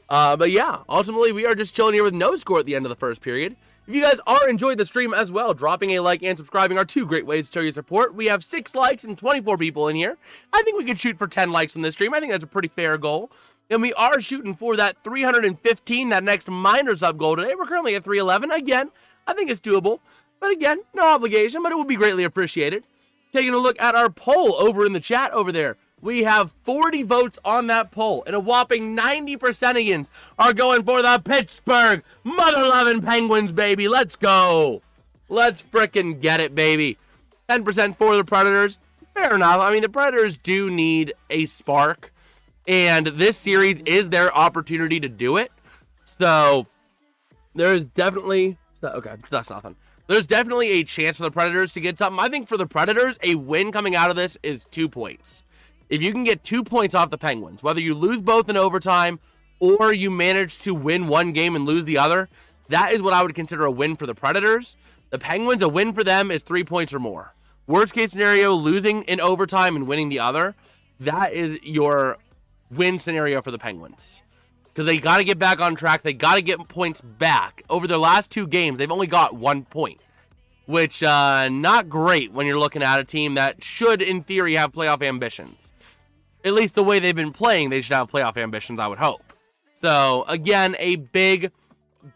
But yeah, ultimately, we are just chilling here with no score at the end of the first period. If you guys are enjoying the stream as well, dropping a like and subscribing are two great ways to show your support. We have 6 likes and 24 people in here. I think we could shoot for 10 likes in this stream. I think that's a pretty fair goal. And we are shooting for that 315, that next minor sub goal today. We're currently at 311. Again, I think it's doable. But again, no obligation, but it will be greatly appreciated. Taking a look at our poll over in the chat over there. We have 40 votes on that poll, and a whopping 90% are going for the Pittsburgh mother-loving Penguins, baby. Let's go. Let's frickin' get it, baby. 10% for the Predators. Fair enough. I mean, the Predators do need a spark, and this series is their opportunity to do it. So, there's definitely... Okay, that's nothing. There's definitely a chance for the Predators to get something. I think for the Predators, a win coming out of this is 2 points. If you can get 2 points off the Penguins, whether you lose both in overtime or you manage to win one game and lose the other, that is what I would consider a win for the Predators. The Penguins, a win for them is 3 points or more. Worst case scenario, losing in overtime and winning the other, that is your win scenario for the Penguins. Because they got to get back on track. They got to get points back. Over their last 2 games, they've only got 1 point. Which, not great when you're looking at a team that should, in theory, have playoff ambitions. At least the way they've been playing, they should have playoff ambitions, I would hope. So, again, a big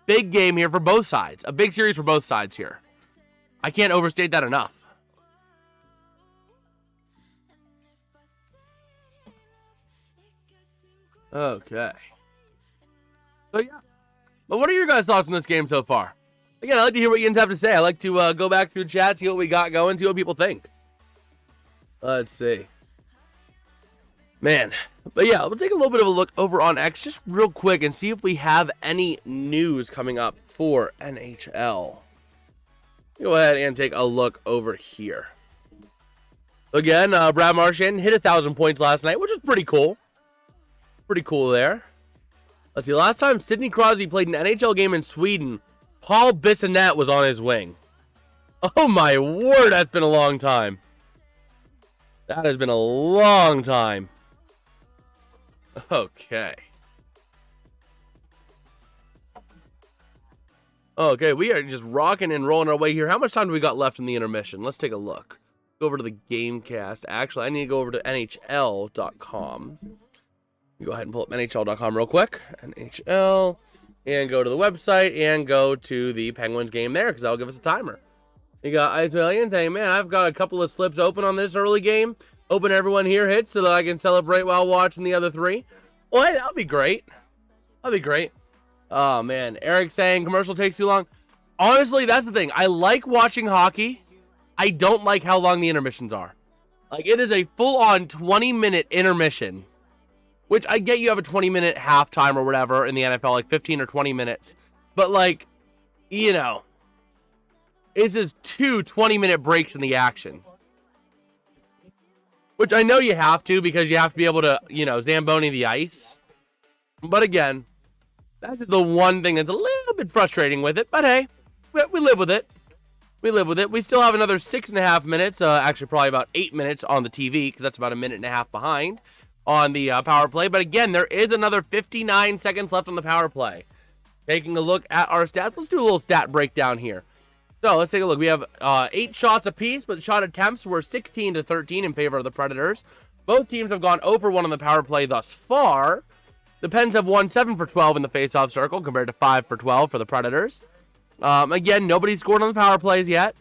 game here for both sides. A big series for both sides here. I can't overstate that enough. Okay. So, yeah. But what are your guys' thoughts on this game so far? Again, I like to hear what you guys have to say. I like to go back through the chat, see what we got going, see what people think. Let's see. Man, but yeah, let's take a little bit of a look over on X just real quick and see if we have any news coming up for NHL. Go ahead and take a look over here. Again, Brad Marchand hit 1,000 points last night, which is pretty cool. Pretty cool there. Let's see, last time Sidney Crosby played an NHL game in Sweden, Paul Bissonnette was on his wing. Oh my word, that's been a long time. That has been a long time. Okay. Okay, we are just rocking and rolling our way here. How much time do we got left in the intermission? Let's take a look. Go over to the Gamecast. Actually, I need to go over to NHL.com. Go ahead and pull up NHL.com real quick. NHL. And go to the website and go to the Penguins game there because that'll give us a timer. You got Isaiah saying, man, I've got a couple of slips open on this early game. Hoping everyone here hits so that I can celebrate while watching the other 3. Well, hey, that'll be great. That'll be great. Oh, man. Eric saying commercial takes too long. Honestly, that's the thing. I like watching hockey. I don't like how long the intermissions are. Like, it is a full-on 20-minute intermission. Which I get you have a 20-minute halftime or whatever in the NFL, like 15 or 20 minutes. But, like, you know, it's just 2 20-minute breaks in the action. Which I know you have to because you have to be able to, you know, Zamboni the ice. But again, that's the one thing that's a little bit frustrating with it. But hey, we live with it. We live with it. We still have another 6.5 minutes. Actually, probably about 8 minutes on the TV because that's about a minute and a half behind on the power play. But again, there is another 59 seconds left on the power play. Taking a look at our stats. Let's do a little stat breakdown here. So let's take a look. We have 8 shots apiece, but shot attempts were 16-13 in favor of the Predators. Both teams have gone 0 for 1 on the power play thus far. The Pens have won 7 for 12 in the faceoff circle compared to 5 for 12 for the Predators. Again, nobody's scored on the power plays yet.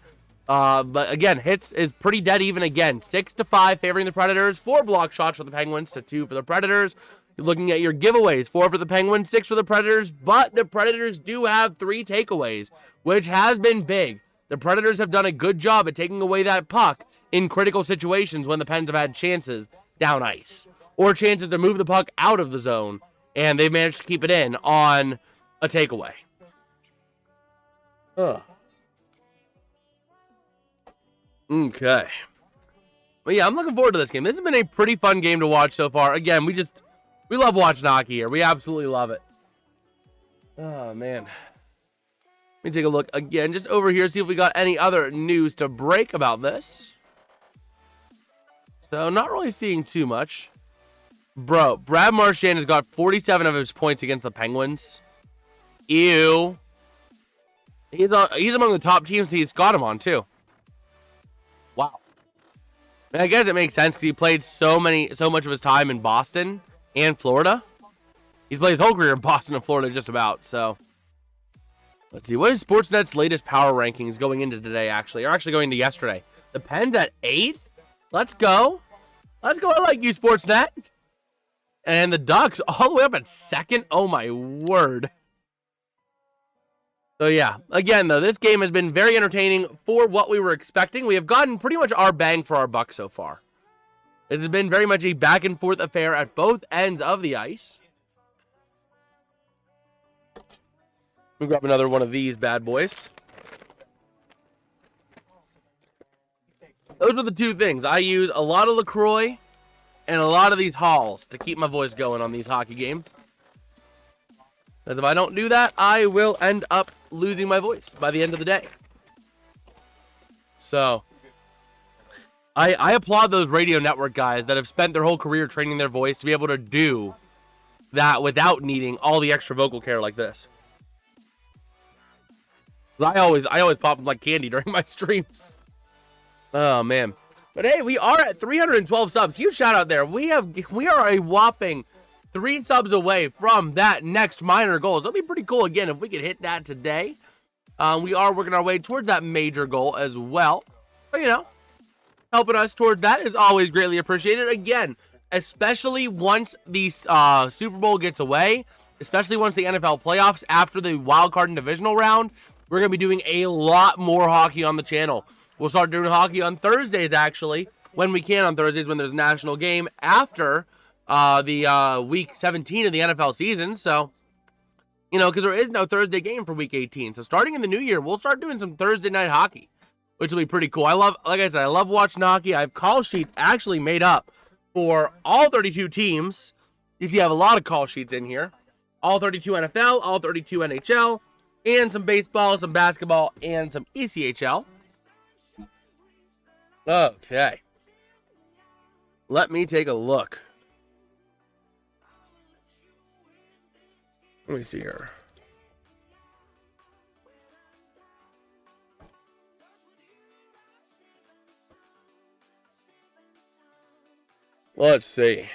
But again, hits is pretty dead even again. 6-5 favoring the Predators. 4 block shots for the Penguins to 2 for the Predators. You're looking at your giveaways. 4 for the Penguins, 6 for the Predators. But the Predators do have 3 takeaways, which has been big. The Predators have done a good job at taking away that puck in critical situations when the Pens have had chances down ice. Or chances to move the puck out of the zone. And they've managed to keep it in on a takeaway. Okay. But yeah, I'm looking forward to this game. This has been a pretty fun game to watch so far. Again, we love watching hockey here. We absolutely love it. Oh, man. Let me take a look again, just over here, see if we got any other news to break about this. So, not really seeing too much. Bro, Brad Marchand has got 47 of his points against the Penguins. Ew. He's among the top teams he's got him on, too. Wow. And I guess it makes sense because he played so much of his time in Boston and Florida. He's played his whole career in Boston and Florida just about, so. Let's see. What is Sportsnet's latest power rankings going into today, actually? Or actually going into yesterday. The Pens at 8? Let's go. Let's go. I like you, Sportsnet. And the Ducks all the way up at 2nd. Oh, my word. So, yeah. Again, though, this game has been very entertaining for what we were expecting. We have gotten pretty much our bang for our buck so far. This has been very much a back-and-forth affair at both ends of the ice. We'll grab another one of these bad boys. Those are the 2 things. I use a lot of LaCroix and a lot of these Halls to keep my voice going on these hockey games. Because if I don't do that, I will end up losing my voice by the end of the day. So, I applaud those radio network guys that have spent their whole career training their voice to be able to do that without needing all the extra vocal care like this. I always pop them like candy during my streams. Oh, man. But hey, we are at 312 subs. Huge shout out there. We are a whopping 3 subs away from that next minor goal. So that'll be pretty cool again if we could hit that today. We are working our way towards that major goal as well. But, you know, helping us towards that is always greatly appreciated. Again, especially once the Super Bowl gets away, especially once the NFL playoffs after the wild card and divisional round, we're going to be doing a lot more hockey on the channel. We'll start doing hockey on Thursdays, actually, when we can on Thursdays when there's a national game after the Week 17 of the NFL season. So, you know, because there is no Thursday game for Week 18. So starting in the new year, we'll start doing some Thursday night hockey, which will be pretty cool. Like I said, I love watching hockey. I have call sheets actually made up for all 32 teams. You see I have a lot of call sheets in here. All 32 NFL, all 32 NHL, and some baseball, some basketball, and some ECHL. Okay. Let me take a look. Let me see here. Let's see.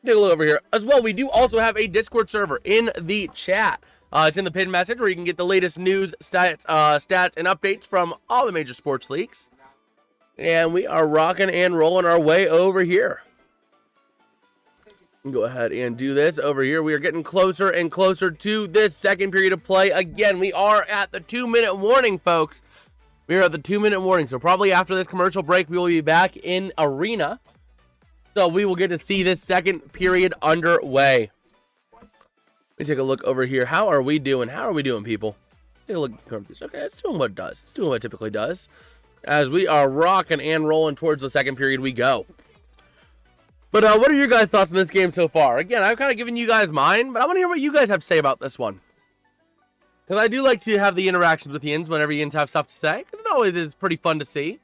Take a look over here. As well, we do also have a Discord server in the chat. It's in the pinned message where you can get the latest news, stats, and updates from all the major sports leagues. And we are rocking and rolling our way over here. Go ahead and do this over here. We are getting closer and closer to this second period of play. Again, we are at the 2-minute warning, folks. We are at the 2-minute warning. So probably after this commercial break, we will be back in arena. So we will get to see this second period underway. Let me take a look over here. How are we doing? How are we doing, people? Take a look. Okay, it's doing what it does. It's doing what it typically does. As we are rocking and rolling towards the second period, we go. But what are your guys' thoughts on this game so far? Again, I've kind of given you guys mine, but I want to hear what you guys have to say about this one. Because I do like to have the interactions with Yins whenever Yins have stuff to say. Because it always is pretty fun to see.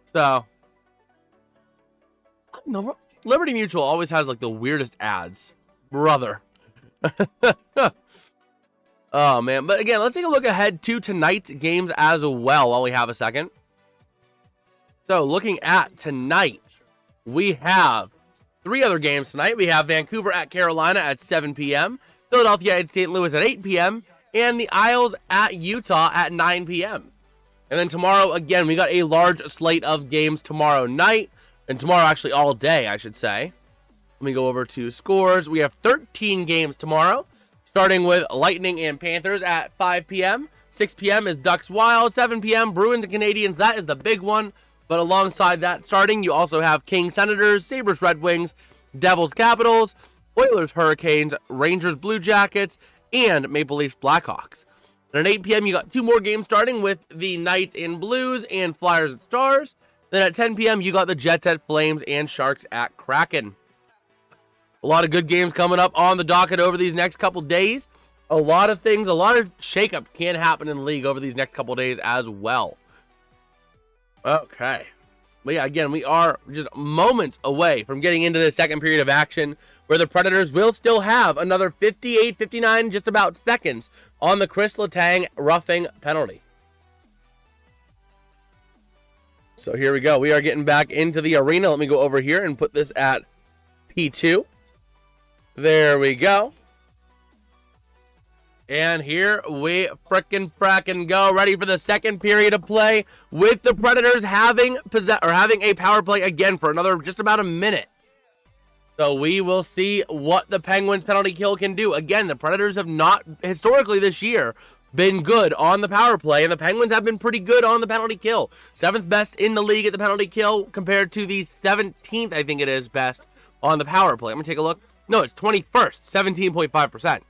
So. No, Liberty Mutual always has like the weirdest ads. Brother. Oh, man. But again, let's take a look ahead to tonight's games as well while we have a second. So looking at tonight, we have 3 other games tonight. We have Vancouver at Carolina at 7 p.m., Philadelphia at St. Louis at 8 p.m., and the Isles at Utah at 9 p.m. And then tomorrow, again, we got a large slate of games tomorrow night, and tomorrow actually all day, I should say. Let me go over to scores. We have 13 games tomorrow, starting with Lightning and Panthers at 5 p.m. 6 p.m. is Ducks Wild. 7 p.m. Bruins and Canadiens. That is the big one. But alongside that starting, you also have Kings Senators, Sabres Red Wings, Devils Capitals, Oilers Hurricanes, Rangers Blue Jackets, and Maple Leafs Blackhawks. And at 8 p.m., you got 2 more games starting with the Knights and Blues and Flyers and Stars. Then at 10 p.m., you got the Jets at Flames and Sharks at Kraken. A lot of good games coming up on the docket over these next couple days. A lot of things, a lot of shakeup can happen in the league over these next couple days as well. Okay. But yeah, again, we are just moments away from getting into the second period of action where the Predators will still have another 58, 59, just about seconds on the Chris Letang roughing penalty. So here we go. We are getting back into the arena. Let me go over here and put this at P2. There we go. And here we frickin' go, ready for the second period of play with the Predators having a power play again for another just about a minute. So we will see what the Penguins penalty kill can do. Again, the Predators have not historically this year been good on the power play, and the Penguins have been pretty good on the penalty kill. 7th best in the league at the penalty kill compared to the 17th, I think it is, best on the power play. I'm going to take a look. No, it's 21st, 17.5%.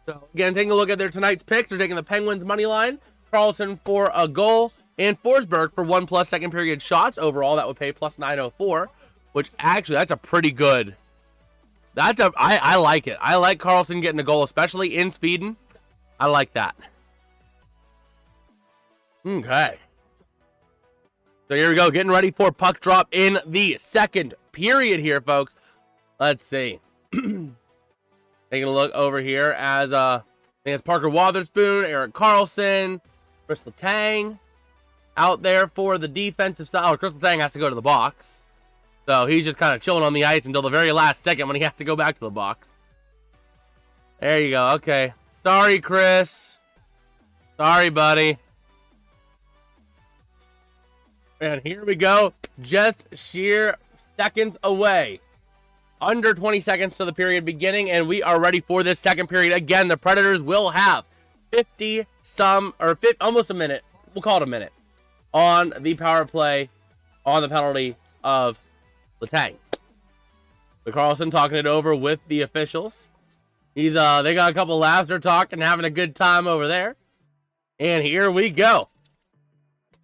So, again, taking a look at their tonight's picks. They're taking the Penguins money line, Carlson for a goal, and Forsberg for 1+ second period shots. Overall, that would pay plus 904, which actually, that's a pretty good. I like it. I like Carlson getting a goal, especially in Sweden. I like that. Okay. So here we go, getting ready for puck drop in the second period here, folks. Let's see. Taking a look over here as I think it's Parker Wotherspoon, Erik Karlsson, Chris Letang out there for the defensive side. Oh, Chris Letang has to go to the box. So he's just kind of chilling on the ice until the very last second when he has to go back to the box. There you go. Okay. Sorry, Chris. Sorry, buddy. And here we go. Just sheer seconds away. Under 20 seconds to the period beginning, and we are ready for this second period. Again, the Predators will have almost a minute. We'll call it a minute on the power play on the penalty of Letang. The Carlson talking it over with the officials. They got a couple laughs. They're talking, having a good time over there. And here we go.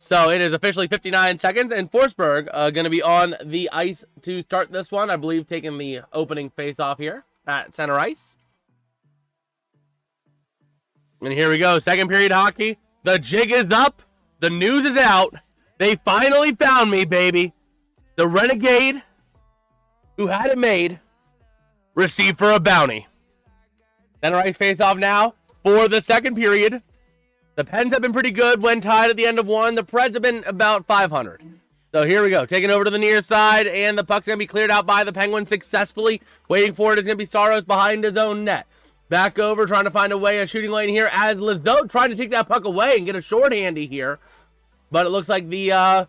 So it is officially 59 seconds, and Forsberg going to be on the ice to start this one. I believe taking the opening face-off here at center ice. And here we go, second period hockey. The jig is up. The news is out. They finally found me, baby. The renegade who had it made received for a bounty. Center ice face-off now for the second period. The Pens have been pretty good when tied at the end of one. The Preds have been about 500. So here we go. Taking over to the near side, and the puck's going to be cleared out by the Penguins successfully. Waiting for it is going to be Saros behind his own net. Back over, trying to find a shooting lane here as Lizotte trying to take that puck away and get a shorthandy here. But it looks like the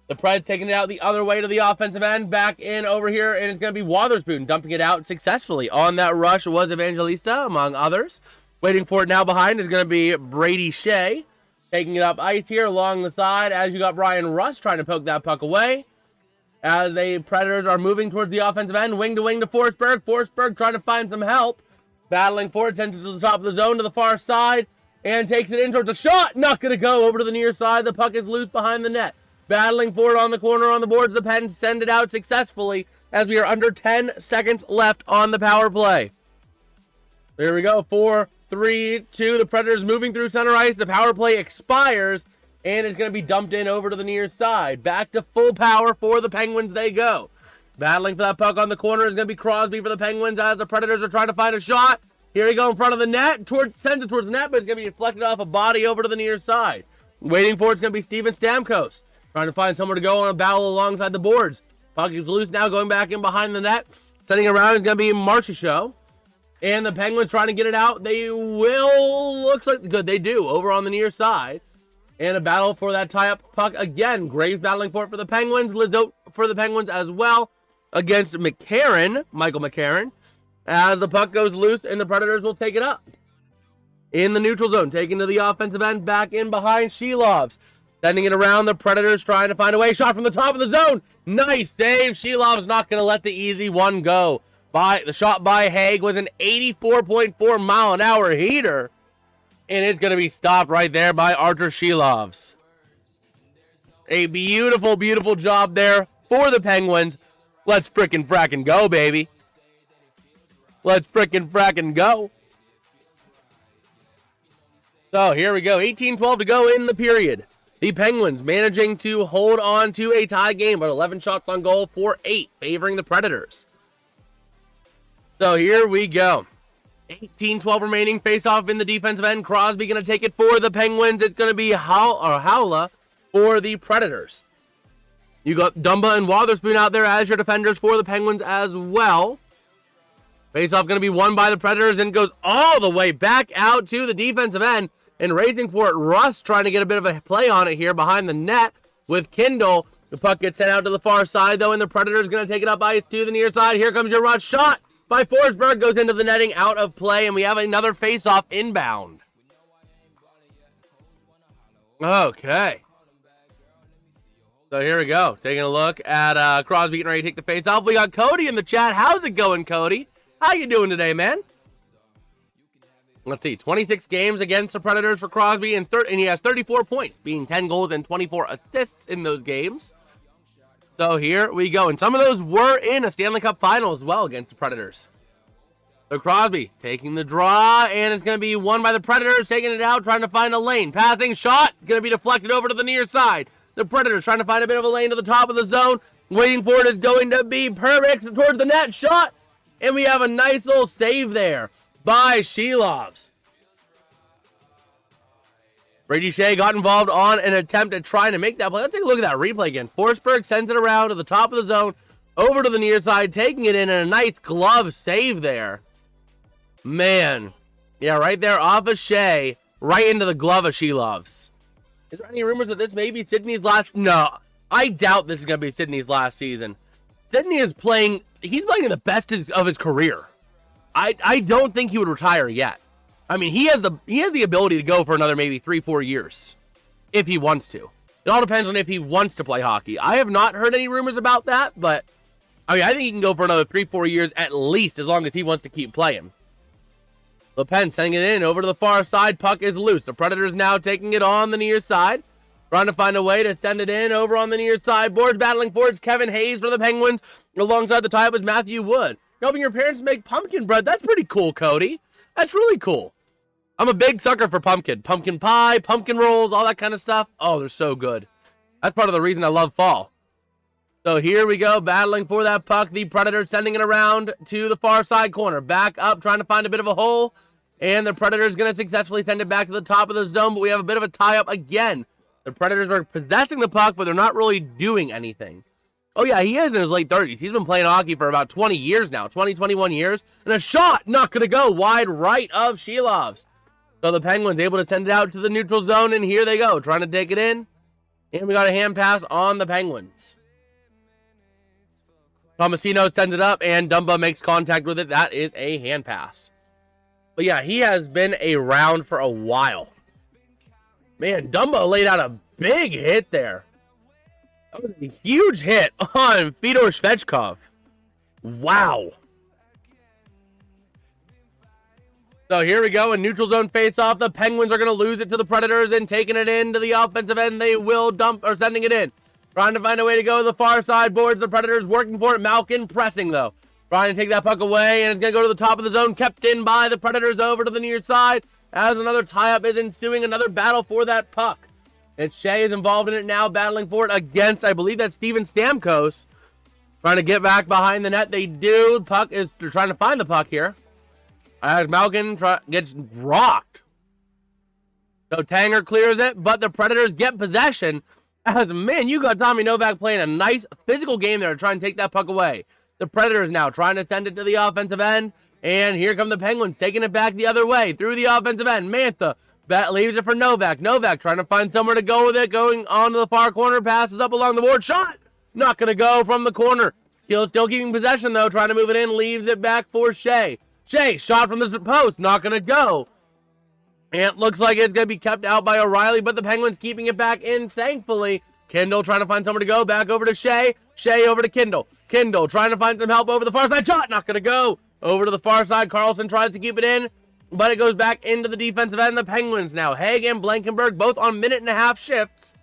Preds taking it out the other way to the offensive end. Back in over here, and it's going to be Wotherspoon dumping it out successfully. On that rush was Evangelista, among others. Waiting for it now behind is going to be Brady Shea. Taking it up ice here along the side as you got Brian Rust trying to poke that puck away. As the Predators are moving towards the offensive end. Wing to Forsberg. Forsberg trying to find some help. Battling for it. Sends it to the top of the zone to the far side. And takes it in towards the shot. Not going to go over to the near side. The puck is loose behind the net. Battling for it on the corner on the boards. The Pens send it out successfully as we are under 10 seconds left on the power play. There we go. 4, 3, 2. The Predators moving through center ice. The power play expires, and it's going to be dumped in over to the near side. Back to full power for the Penguins they go. Battling for that puck on the corner is going to be Crosby for the Penguins as the Predators are trying to find a shot. Here we go in front of the net. Sends it towards the net, but it's going to be deflected off a body over to the near side. Waiting for it's going to be Steven Stamkos. Trying to find somewhere to go on a battle alongside the boards. Puck is loose now, going back in behind the net. Sending it around is going to be Marchessault. And the Penguins trying to get it out. They will. Looks like good. They do. Over on the near side. And a battle for that tie-up puck again. Graves battling for it for the Penguins. Lizotte for the Penguins as well. Against Michael McCarron. As the puck goes loose and the Predators will take it up. In the neutral zone. Taken to the offensive end. Back in behind Shilovs. Sending it around. The Predators trying to find a way. Shot from the top of the zone. Nice save. Shilovs not going to let the easy one go. The shot by Haig was an 84.4 mile an hour heater. And it's going to be stopped right there by Artur Shilovs. A beautiful, beautiful job there for the Penguins. Let's frickin' frackin' go, baby. Let's frickin' frackin' go. So here we go. 18-12 to go in the period. The Penguins managing to hold on to a tie game, but 11 shots on goal for 8, favoring the Predators. So here we go. 18-12 remaining. Face-off in the defensive end. Crosby going to take it for the Penguins. It's going to be Haula for the Predators. You got Dumba and Wotherspoon out there as your defenders for the Penguins as well. Face-off going to be won by the Predators and goes all the way back out to the defensive end. And racing for it, Russ trying to get a bit of a play on it here behind the net with Kindle. The puck gets sent out to the far side, though, and the Predators going to take it up ice to the near side. Here comes your Russ. Shot by Forsberg. Goes into the netting, out of play, and we have another face-off inbound. Okay. So here we go. Taking a look at Crosby getting ready to take the face-off. We got Cody in the chat. How's it going, Cody? How you doing today, man? Let's see. 26 games against the Predators for Crosby, and he has 34 points, being 10 goals and 24 assists in those games. So here we go. And some of those were in a Stanley Cup final as well against the Predators. So Crosby taking the draw, and it's going to be won by the Predators, taking it out, trying to find a lane. Passing shot, going to be deflected over to the near side. The Predators trying to find a bit of a lane to the top of the zone. Waiting for it is going to be perfect towards the net. Shot. And we have a nice little save there by Shilovs. Brady Shea got involved on an attempt at trying to make that play. Let's take a look at that replay again. Forsberg sends it around to the top of the zone, over to the near side, taking it in, and a nice glove save there. Man. Yeah, right there off of Shea, right into the glove of Shilovs. Is there any rumors that this may be Sidney's last? No, I doubt this is going to be Sidney's last season. Sidney is playing, he's playing the best of his career. I don't think he would retire yet. I mean, he has the ability to go for another maybe 3-4 years if he wants to. It all depends on if he wants to play hockey. I have not heard any rumors about that, but I mean, I think he can go for another 3-4 years at least, as long as he wants to keep playing. Le Pen sending it in over to the far side. Puck is loose. The Predators now taking it on the near side, trying to find a way to send it in over on the near side. Boards battling for it's Kevin Hayes for the Penguins. Alongside the tie-up is Matthew Wood. Helping your parents make pumpkin bread. That's pretty cool, Cody. That's really cool. I'm a big sucker for pumpkin. Pumpkin pie, pumpkin rolls, all that kind of stuff. Oh, they're so good. That's part of the reason I love fall. So here we go, battling for that puck. The Predators sending it around to the far side corner. Back up, trying to find a bit of a hole. And the Predators going to successfully send it back to the top of the zone. But we have a bit of a tie-up again. The Predators are possessing the puck, but they're not really doing anything. Oh, yeah, he is in his late 30s. He's been playing hockey for about 20 years now. 20, 21 years. And a shot, not going to go. Wide right of Shilovs. So the Penguins able to send it out to the neutral zone, and here they go, trying to take it in. And we got a hand pass on the Penguins. Tomasino sends it up, and Dumba makes contact with it. That is a hand pass. But yeah, he has been around for a while. Man, Dumba laid out a big hit there. That was a huge hit on Fedor Svechkov. Wow. So here we go, in neutral zone face-off. The Penguins are going to lose it to the Predators and taking it into the offensive end. They will dump, or sending it in. Trying to find a way to go to the far side boards. The Predators working for it. Malkin pressing, though. Trying to take that puck away, and it's going to go to the top of the zone. Kept in by the Predators over to the near side. As another tie-up is ensuing, another battle for that puck. And Shea is involved in it now, battling for it against, I believe that's Steven Stamkos. Trying to get back behind the net. They do. They're trying to find the puck here. as Malkin gets rocked. So Tanger clears it, but the Predators get possession. As, man, you got Tommy Novak playing a nice physical game there to try and take that puck away. The Predators now trying to send it to the offensive end. And here come the Penguins taking it back the other way through the offensive end. Mantha leaves it for Novak. Novak trying to find somewhere to go with it. Going on to the far corner. Passes up along the board. Shot! Not going to go from the corner. Still keeping possession, though. Trying to move it in. Leaves it back for Shea. Shea, shot from the post. Not going to go. And it looks like it's going to be kept out by O'Reilly, but the Penguins keeping it back in, thankfully. Kindle trying to find somewhere to go. Back over to Shea. Shea over to Kindle. Kindle trying to find some help over the far side. Shot, not going to go. Over to the far side. Carlson tries to keep it in, but it goes back into the defensive end. The Penguins now. Haig and Blankenberg both on minute-and-a-half shifts.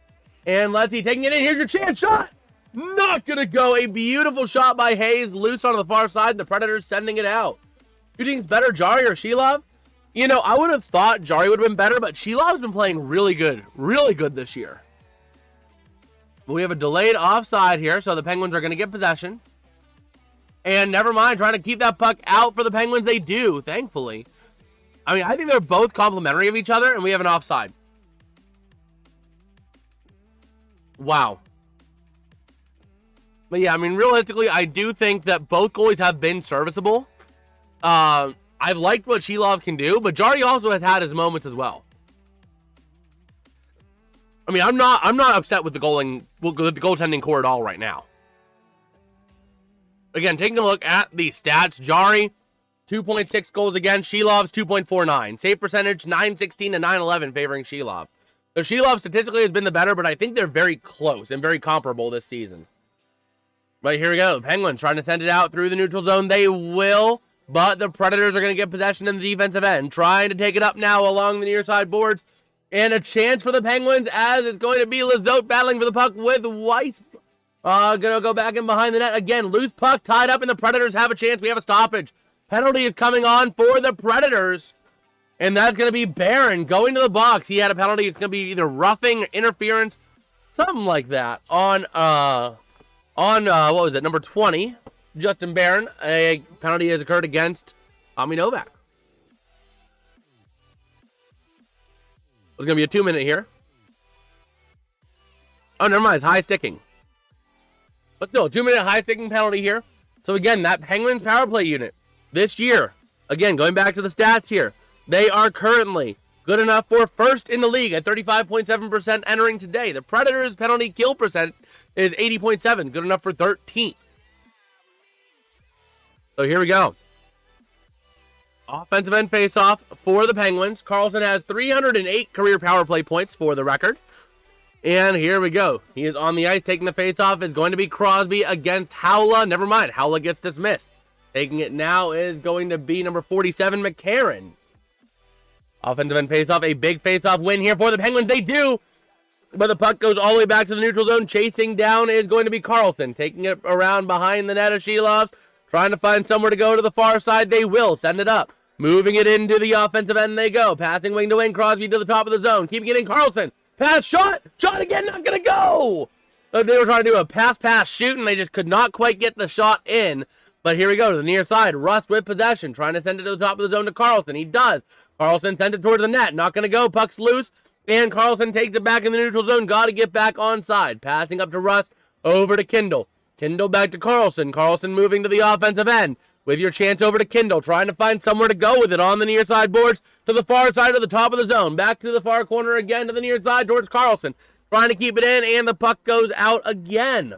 And let's see, taking it in. Here's your chance. Shot. Not going to go. A beautiful shot by Hayes. Loose on the far side. The Predators sending it out. Who do you think's better, Jari or Sheilov? You know, I would have thought Jari would have been better, but Sheilov's been playing really good this year. We have a delayed offside here, so the Penguins are going to get possession. And never mind, trying to keep that puck out for the Penguins. They do, thankfully. I mean, I think they're both complementary of each other, and we have an offside. Wow. But yeah, I mean, realistically, I do think that both goalies have been serviceable. I've liked what Sheilov can do, but Jari also has had his moments as well. I mean, I'm not upset with the goaltending core at all right now. Again, taking a look at the stats, Jari, 2.6 goals against, Sheilov's 2.49. Save percentage, 916 to 911 favoring Sheilov. So Sheilov statistically has been the better, but I think they're very close and very comparable this season. But here we go. The Penguins trying to send it out through the neutral zone. They will, but the Predators are going to get possession in the defensive end. Trying to take it up now along the near side boards. And a chance for the Penguins as it's going to be Lizotte battling for the puck with Weiss. Going to go back in behind the net again. Loose puck tied up and the Predators have a chance. We have a stoppage. Penalty is coming on for the Predators. And that's going to be Barron going to the box. He had a penalty. It's going to be either roughing, interference, something like that. On what was it, number 20, Justin Barron. A penalty has occurred against Tommy Novak. It's going to be a 2-minute here. Oh, never mind. It's high sticking. But still, 2-minute high sticking penalty here. So again, that Penguins power play unit this year, again, going back to the stats here, they are currently good enough for first in the league at 35.7% entering today. The Predators' penalty kill percent is 80.7, good enough for 13th. So here we go. Offensive end faceoff for the Penguins. Carlson has 308 career power play points for the record. And here we go. He is on the ice taking the faceoff. Is going to be Crosby against Howla. Never mind. Howla gets dismissed. Taking it now is going to be number 47, McCarron. Offensive end faceoff. A big faceoff win here for the Penguins. They do. But the puck goes all the way back to the neutral zone. Chasing down is going to be Carlson. Taking it around behind the net of Sheilov's. Trying to find somewhere to go to the far side. They will send it up. Moving it into the offensive end they go. Passing wing to wing. Crosby to the top of the zone. Keeping it in Carlson. Pass, shot. Shot again. Not going to go. They were trying to do a pass, shoot, and they just could not quite get the shot in. But here we go to the near side. Rust with possession. Trying to send it to the top of the zone to Carlson. He does. Carlson sent it towards the net. Not going to go. Puck's loose. And Carlson takes it back in the neutral zone. Got to get back onside. Passing up to Rust. Over to Kindle. Kindle back to Carlson. Carlson moving to the offensive end. With your chance over to Kindle, trying to find somewhere to go with it on the near side boards to the far side of the top of the zone. Back to the far corner again to the near side towards Carlson. Trying to keep it in, and the puck goes out again.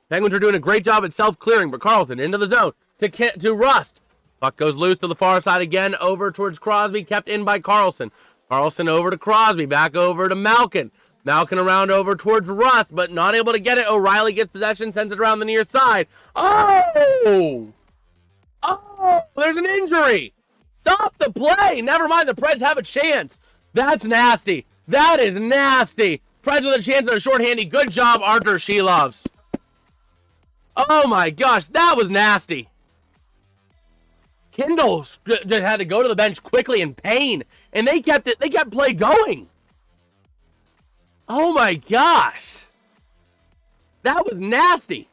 Penguins are doing a great job at self-clearing, but Carlson into the zone to Rust. Puck goes loose to the far side again, over towards Crosby, kept in by Carlson. Carlson over to Crosby, back over to Malkin. Malkin around over towards Rust, but not able to get it. O'Reilly gets possession, sends it around the near side. Oh, there's an injury. Stop the play. Never mind, the Preds have a chance. That's nasty. That is nasty. Preds with a chance at a shorthanded. Good job, Arthur Sheilovs. Oh my gosh, that was nasty. Kindle just had to go to the bench quickly in pain, and they kept play going. Oh my gosh. That was nasty.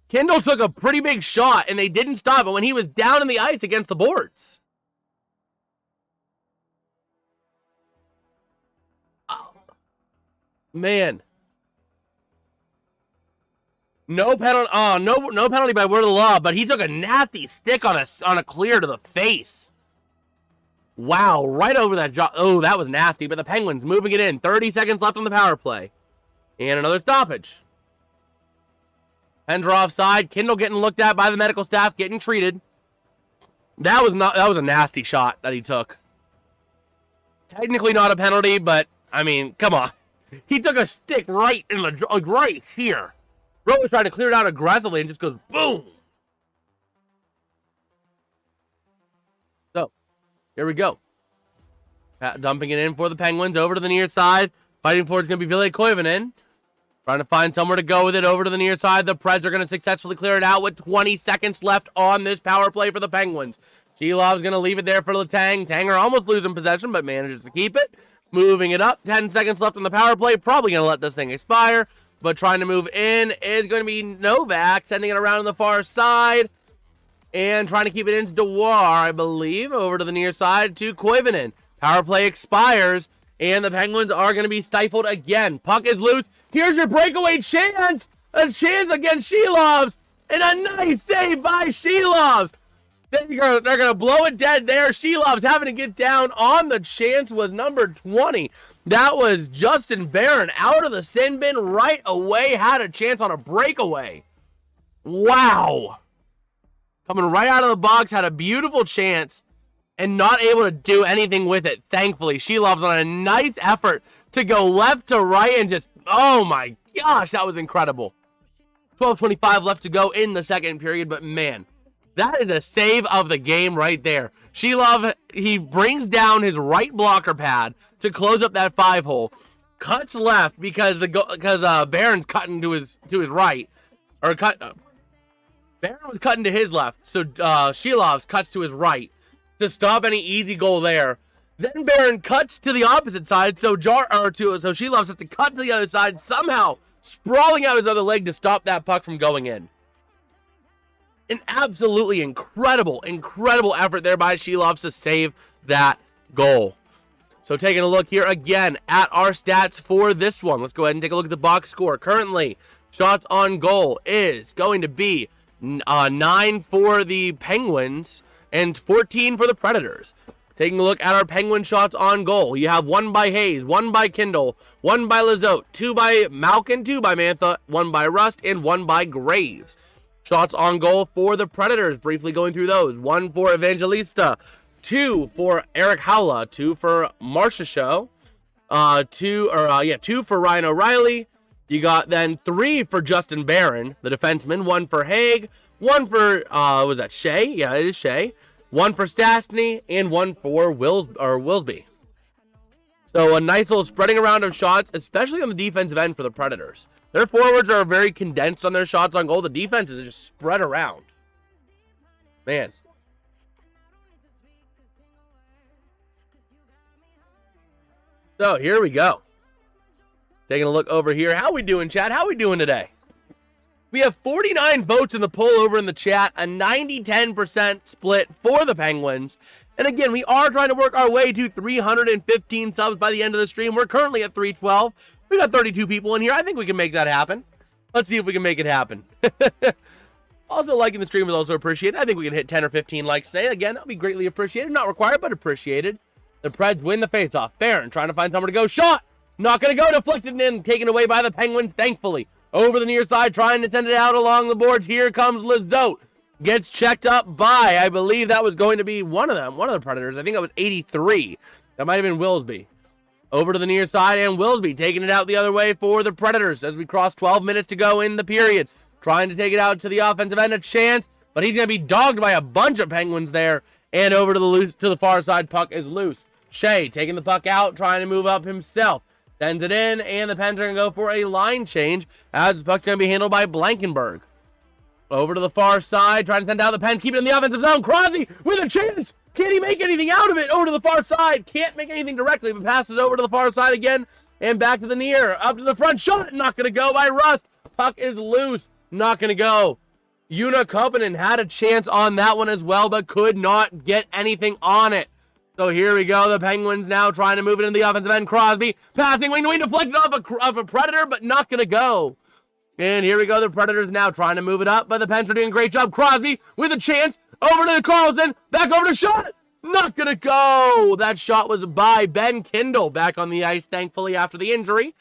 Kindle took a pretty big shot, and they didn't stop it when he was down in the ice against the boards. Oh, man. No penalty. Oh, no penalty by word of the law, but he took a nasty stick on a clear to the face. Wow, right over that jaw. Oh, that was nasty, but the Penguins moving it in. 30 seconds left on the power play. And another stoppage. Pens are offside. Kindle getting looked at by the medical staff, getting treated. That was a nasty shot that he took. Technically not a penalty, but I mean, come on. He took a stick right in the right here. Bro was trying to clear it out aggressively and just goes boom. So, here we go. Dumping it in for the Penguins over to the near side. Fighting for it's going to be Ville Koivunen. Trying to find somewhere to go with it over to the near side. The Preds are going to successfully clear it out with 20 seconds left on this power play for the Penguins. Shilov's going to leave it there for Letang. Tanger almost losing possession, but manages to keep it. Moving it up. 10 seconds left on the power play. Probably going to let this thing expire. But trying to move in is going to be Novak, sending it around on the far side. And trying to keep it into Dewar, I believe, over to the near side to Koivunen. Power play expires, and the Penguins are going to be stifled again. Puck is loose. Here's your breakaway chance. A chance against Shilovs. And a nice save by Shilovs. They're going to blow it dead there. Shilovs having to get down on the chance was number 20. That was Justin Barron out of the sin bin right away. Had a chance on a breakaway. Wow. Coming right out of the box. Had a beautiful chance. And not able to do anything with it, thankfully. Shilov's on a nice effort to go left to right and just, oh my gosh, that was incredible. 12:25 left to go in the second period, but man, that is a save of the game right there. Shilov, he brings down his right blocker pad to close up that 5-hole, cuts left because Barron's cutting to his right, or Barron was cutting to his left, so Shilov's cuts to his right to stop any easy goal there. Then Barron cuts to the opposite side, so Shilovs has to cut to the other side, somehow sprawling out his other leg to stop that puck from going in. An absolutely incredible effort there by Shilovs to save that goal. So taking a look here again at our stats for this one. Let's go ahead and take a look at the box score. Currently, shots on goal is going to be 9 for the Penguins and 14 for the Predators. Taking a look at our Penguin shots on goal. You have 1 by Hayes, 1 by Kindle, 1 by Lizotte, 2 by Malkin, 2 by Mantha, 1 by Rust, and 1 by Graves. Shots on goal for the Predators. Briefly going through those. 1 for Evangelista, 2 for Eric Howla, 2 for Marchessault, 2 for Ryan O'Reilly. You got then 3 for Justin Barron, the defenseman, 1 for Haig, 1 for, was that Shea? Yeah, it is Shea. 1 for Stastny, and 1 for Wilsby. So a nice little spreading around of shots, especially on the defensive end for the Predators. Their forwards are very condensed on their shots on goal. The defense is just spread around. Man. So here we go. Taking a look over here. How we doing, chat? How we doing today? We have 49 votes in the poll over in the chat, a 90-10% split for the Penguins. And again, we are trying to work our way to 315 subs by the end of the stream. We're currently at 312. We got 32 people in here. I think we can make that happen. Let's see if we can make it happen. Also, liking the stream is also appreciated. I think we can hit 10 or 15 likes today. Again, that'll be greatly appreciated. Not required, but appreciated. The Preds win the faceoff. Barron trying to find somewhere to go. Shot! Not going to go. Deflected and taken away by the Penguins, thankfully. Over the near side, trying to send it out along the boards. Here comes Lizotte. Gets checked up by, I believe that was going to be one of the Predators. I think that was 83. That might have been Wilsby. Over to the near side, and Wilsby taking it out the other way for the Predators as we cross 12 minutes to go in the period. Trying to take it out to the offensive end, a chance, but he's going to be dogged by a bunch of Penguins there. And over to the far side, puck is loose. Shea taking the puck out, trying to move up himself. Sends it in, and the Pens are going to go for a line change as the puck's going to be handled by Blankenberg. Over to the far side, trying to send out the Pens, keep it in the offensive zone. Crosby with a chance. Can he make anything out of it? Over to the far side. Can't make anything directly, but passes over to the far side again, and back to the near. Up to the front, shot. Not going to go by Rust. Puck is loose. Not going to go. Unakopanen had a chance on that one as well, but could not get anything on it. So here we go. The Penguins now trying to move it into the offensive end. Crosby passing wing to wing, deflected off a Predator, but not going to go. And here we go. The Predators now trying to move it up, but the Pens are doing a great job. Crosby with a chance. Over to the Carlson. Back over to shot. Not going to go. That shot was by Ben Kindle back on the ice, thankfully, after the injury.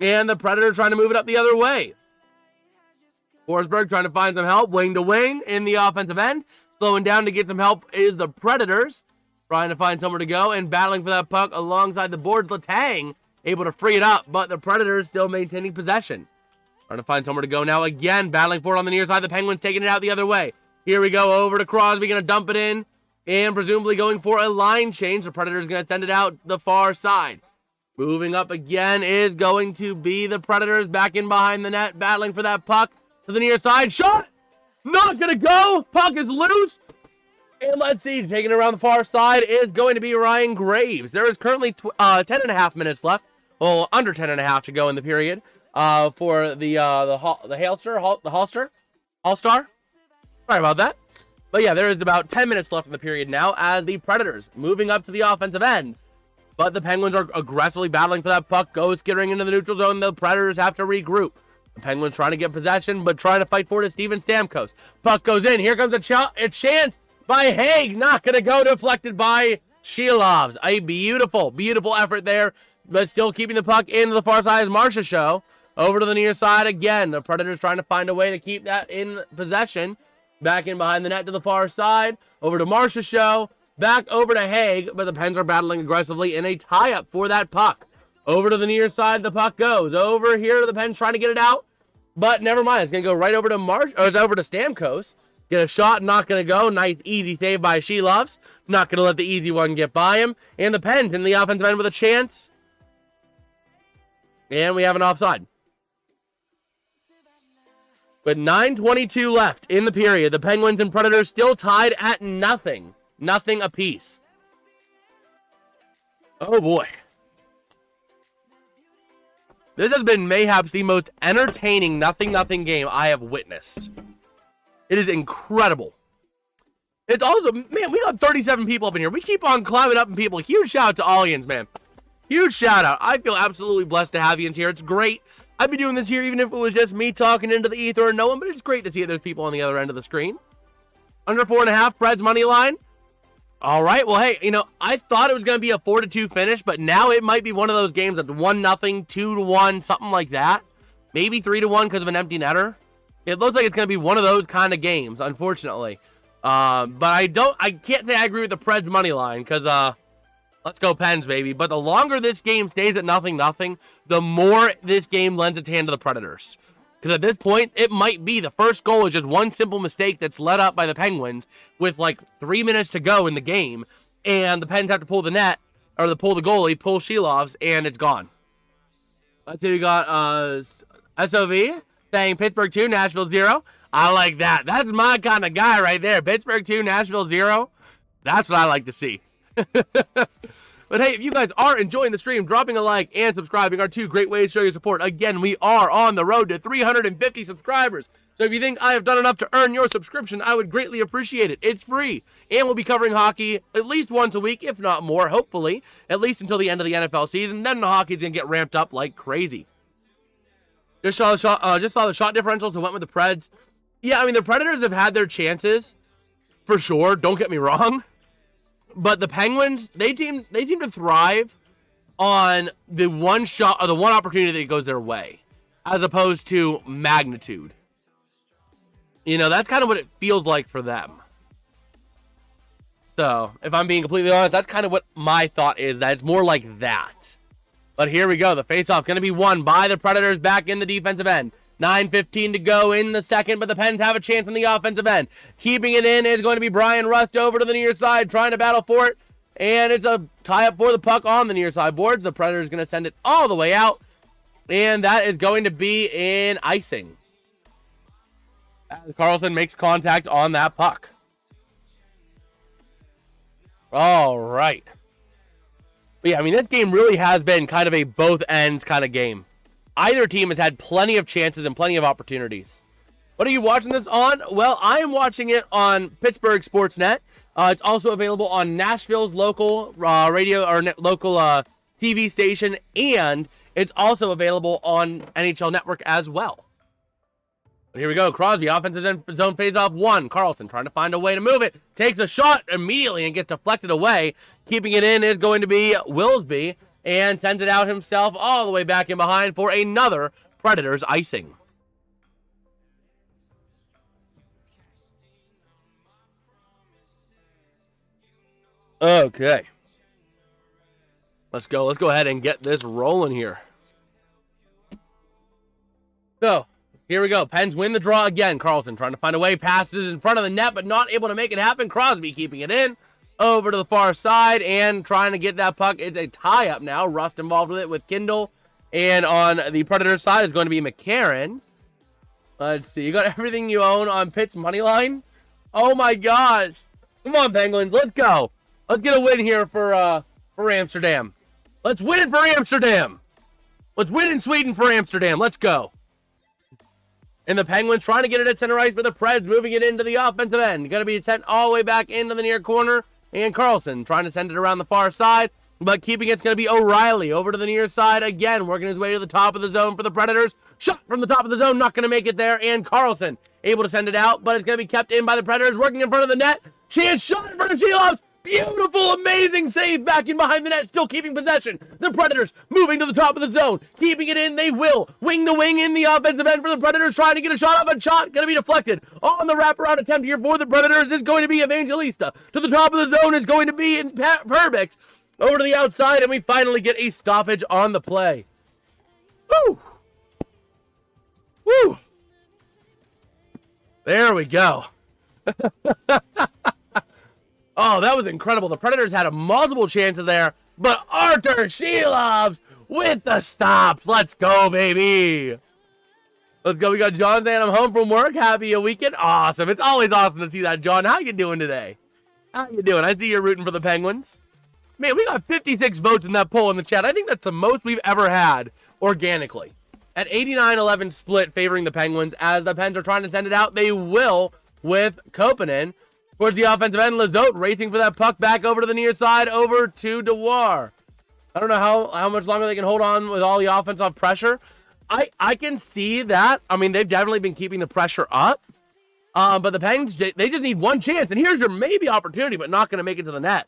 And the Predators trying to move it up the other way. Forsberg trying to find some help. Wing to wing in the offensive end. Slowing down to get some help is the Predators. Trying to find somewhere to go and battling for that puck alongside the boards. Letang able to free it up, but the Predators still maintaining possession. Trying to find somewhere to go now again. Battling for it on the near side. The Penguins taking it out the other way. Here we go over to Crosby. Going to dump it in. And presumably going for a line change. The Predators going to send it out the far side. Moving up again is going to be the Predators back in behind the net. Battling for that puck to the near side. Shot! Not going to go. Puck is loose. And let's see. Taking it around the far side is going to be Ryan Graves. There is currently 10.5 minutes left. Well, under 10.5 to go in the period. For the All-Star. Sorry about that. But yeah, there is about 10 minutes left in the period now as the Predators moving up to the offensive end. But the Penguins are aggressively battling for that puck. Goes skittering into the neutral zone. The Predators have to regroup. The Penguins trying to get possession, but trying to fight for it is Steven Stamkos. Puck goes in. Here comes a chance by Haig. Not going to go. Deflected by Shilovs. A beautiful, beautiful effort there. But still keeping the puck into the far side as Marcia Show. Over to the near side again. The Predators trying to find a way to keep that in possession. Back in behind the net to the far side. Over to Marcia Show. Back over to Haig. But the Pens are battling aggressively in a tie-up for that puck. Over to the near side. The puck goes. Over here to the Pens trying to get it out. But never mind. It's going to go right over to over to Stamkos. Get a shot. Not going to go. Nice easy save by Shilovs. Not going to let the easy one get by him. And the Pens in the offensive end with a chance. And we have an offside. With 9:22 left in the period, the Penguins and Predators still tied at nothing. Nothing apiece. Oh boy. This has been mayhaps the most entertaining nothing game I have witnessed. It is incredible. It's also, man, we got 37 people up in here. We keep on climbing up in people. Huge shout out to Allians, man. Huge shout out. I feel absolutely blessed to have you in here. It's great. I'd be doing this here even if it was just me talking into the ether or no one, but it's great to see that there's people on the other end of the screen. Under 4.5, Preds money line. All right, well, hey, I thought it was going to be a 4-2 finish, but now it might be one of those games that's 1-0, 2-1, something like that. Maybe 3-1 because of an empty netter. It looks like it's going to be one of those kind of games, unfortunately. But I can't say I agree with the Preds money line because, let's go Pens, baby. But the longer this game stays at 0-0, the more this game lends its hand to the Predators. Because at this point, it might be the first goal is just one simple mistake that's led up by the Penguins with like 3 minutes to go in the game. And the Pens have to pull the net, or pull the goalie, pull Shilovs, and it's gone. Let's see, we got SOV saying Pittsburgh 2, Nashville 0. I like that. That's my kind of guy right there. Pittsburgh 2, Nashville 0. That's what I like to see. But hey, if you guys are enjoying the stream, dropping a like and subscribing are two great ways to show your support. Again, we are on the road to 350 subscribers. So if you think I have done enough to earn your subscription, I would greatly appreciate it. It's free. And we'll be covering hockey at least once a week, if not more, hopefully. At least until the end of the NFL season. Then the hockey's going to get ramped up like crazy. Just saw the shot differentials and went with the Preds. Yeah, I mean, the Predators have had their chances, for sure. Don't get me wrong. But the Penguins, they seem to thrive on the one shot or the one opportunity that goes their way, as opposed to magnitude. That's kind of what it feels like for them. So, if I'm being completely honest, that's kind of what my thought is, that it's more like that. But here we go. The faceoff going to be won by the Predators back in the defensive end. 9:15 to go in the second, but the Pens have a chance on the offensive end. Keeping it in is going to be Brian Rust over to the near side, trying to battle for it. And it's a tie-up for the puck on the near side boards. The Predators going to send it all the way out. And that is going to be in icing. As Carlson makes contact on that puck. All right. But yeah, I mean, this game really has been kind of a both ends kind of game. Either team has had plenty of chances and plenty of opportunities. What are you watching this on? Well, I am watching it on Pittsburgh Sportsnet. It's also available on Nashville's local radio or local TV station, and it's also available on NHL Network as well. Here we go. Crosby, offensive zone face-off 1. Carlson trying to find a way to move it. Takes a shot immediately and gets deflected away. Keeping it in is going to be Wilsby, and sends it out himself all the way back in behind for another Predators icing. Okay. Let's go. Let's go ahead and get this rolling here. So, here we go. Pens win the draw again. Carlson trying to find a way. Passes in front of the net, but not able to make it happen. Crosby keeping it in. Over to the far side and trying to get that puck. It's a tie-up now. Rust involved with it with Kindle. And on the Predators side is going to be McCarron. Let's see. You got everything you own on Pitt's money line? Oh, my gosh. Come on, Penguins. Let's go. Let's get a win here for Amsterdam. Let's win it for Amsterdam. Let's win in Sweden for Amsterdam. Let's go. And the Penguins trying to get it at center ice, but the Preds moving it into the offensive end. Going to be sent all the way back into the near corner. And Carlson trying to send it around the far side, but keeping it's going to be O'Reilly over to the near side again, working his way to the top of the zone for the Predators. Shot from the top of the zone, not going to make it there. And Carlson able to send it out, but it's going to be kept in by the Predators, working in front of the net. Chance shot in front of Shilovs. Beautiful, amazing save back in behind the net, still keeping possession. The Predators moving to the top of the zone, keeping it in. They will wing to wing in the offensive end for the Predators, trying to get a shot off. A shot going to be deflected on the wraparound attempt here for the Predators is going to be Evangelista. To the top of the zone is going to be in Perbix. Over to the outside, and we finally get a stoppage on the play. Woo! Woo! There we go. Oh, that was incredible. The Predators had multiple chances there, but Artur Shilovs with the stops. Let's go, baby. Let's go. We got John saying, I'm home from work. Happy a weekend. Awesome. It's always awesome to see that, John. How you doing today? How you doing? I see you're rooting for the Penguins. Man, we got 56 votes in that poll in the chat. I think that's the most we've ever had organically. At 89-11 split favoring the Penguins. As the Pens are trying to send it out, they will with Kopanen. Towards the offensive end, Lizotte racing for that puck back over to the near side, over to Dewar. I don't know how much longer they can hold on with all the offensive pressure. I can see that. I mean, they've definitely been keeping the pressure up. But the Penguins, they just need one chance. And here's your maybe opportunity, but not going to make it to the net.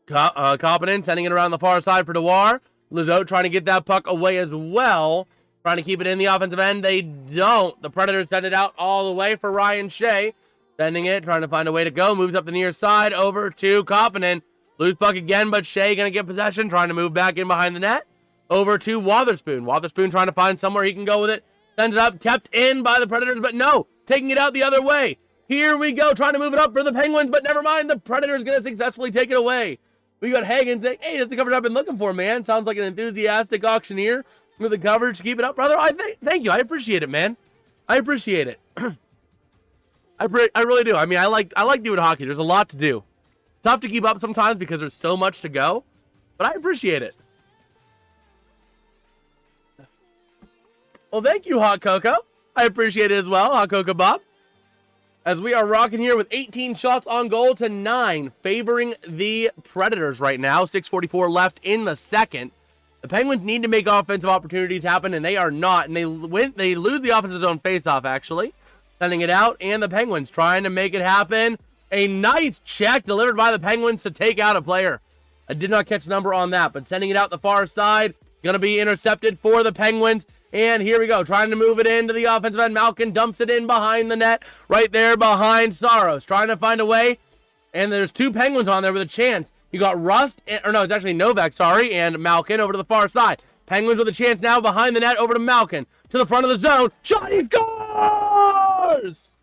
Kopanen sending it around the far side for Dewar. Lizotte trying to get that puck away as well. Trying to keep it in the offensive end. They don't. The Predators send it out all the way for Ryan Shea. Sending it, trying to find a way to go. Moves up the near side over to Kopanen. Loose puck again, but Shea going to get possession. Trying to move back in behind the net. Over to Wotherspoon. Wotherspoon trying to find somewhere he can go with it. Sends it up, kept in by the Predators, but no. Taking it out the other way. Here we go, trying to move it up for the Penguins, but never mind. The Predators going to successfully take it away. We got Hagen saying, hey, that's the coverage I've been looking for, man. Sounds like an enthusiastic auctioneer with the coverage. Keep it up, brother. Thank you. I appreciate it, man. I appreciate it. I really do. I mean, I like doing hockey. There's a lot to do. Tough to keep up sometimes because there's so much to go, but I appreciate it. Well, thank you, Hot Cocoa. I appreciate it as well, Hot Cocoa Bob. As we are rocking here with 18 shots on goal to 9, favoring the Predators right now. 6:44 left in the second. The Penguins need to make offensive opportunities happen, and they are not. And they lose the offensive zone faceoff, actually. Sending it out, and the Penguins trying to make it happen. A nice check delivered by the Penguins to take out a player. I did not catch the number on that, but sending it out the far side. Going to be intercepted for the Penguins. And here we go, trying to move it into the offensive end. Malkin dumps it in behind the net, right there behind Saros. Trying to find a way, and there's two Penguins on there with a chance. You got Rust, or no, it's actually Novak, sorry, and Malkin over to the far side. Penguins with a chance now behind the net, over to Malkin. To the front of the zone. Shot, he scores!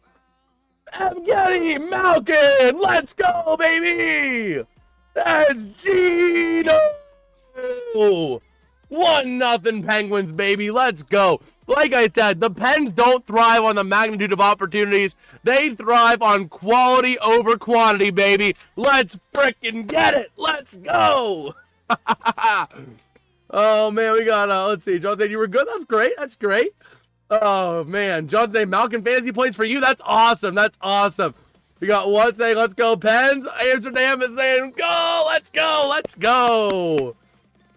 Evgeny Malkin! Let's go, baby! That's Gino! 1-0 Penguins, baby. Let's go. Like I said, the Pens don't thrive on the magnitude of opportunities. They thrive on quality over quantity, baby. Let's frickin' get it. Let's go. Oh, man, we got, let's see. John said you were good. That's great. That's great. Oh, man. John saying Malkin fantasy points for you. That's awesome. That's awesome. We got one saying, let's go, Pens. Amsterdam is saying, go, let's go, let's go.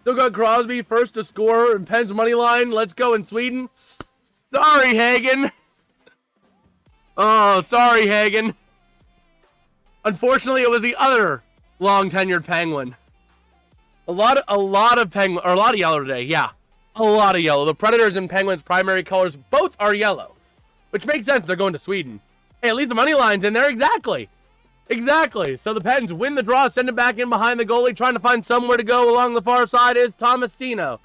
Still got Crosby first to score in Pens money line. Let's go in Sweden. Sorry, Hagen. Oh, sorry, Hagen. Unfortunately, it was the other long-tenured Penguin. A lot of yellow today. Yeah, a lot of yellow. The Predators and Penguins' primary colors both are yellow, which makes sense. They're going to Sweden. Hey, at least the money line's in there. Exactly. So the Pens win the draw, send it back in behind the goalie, trying to find somewhere to go along the far side is Tomasino.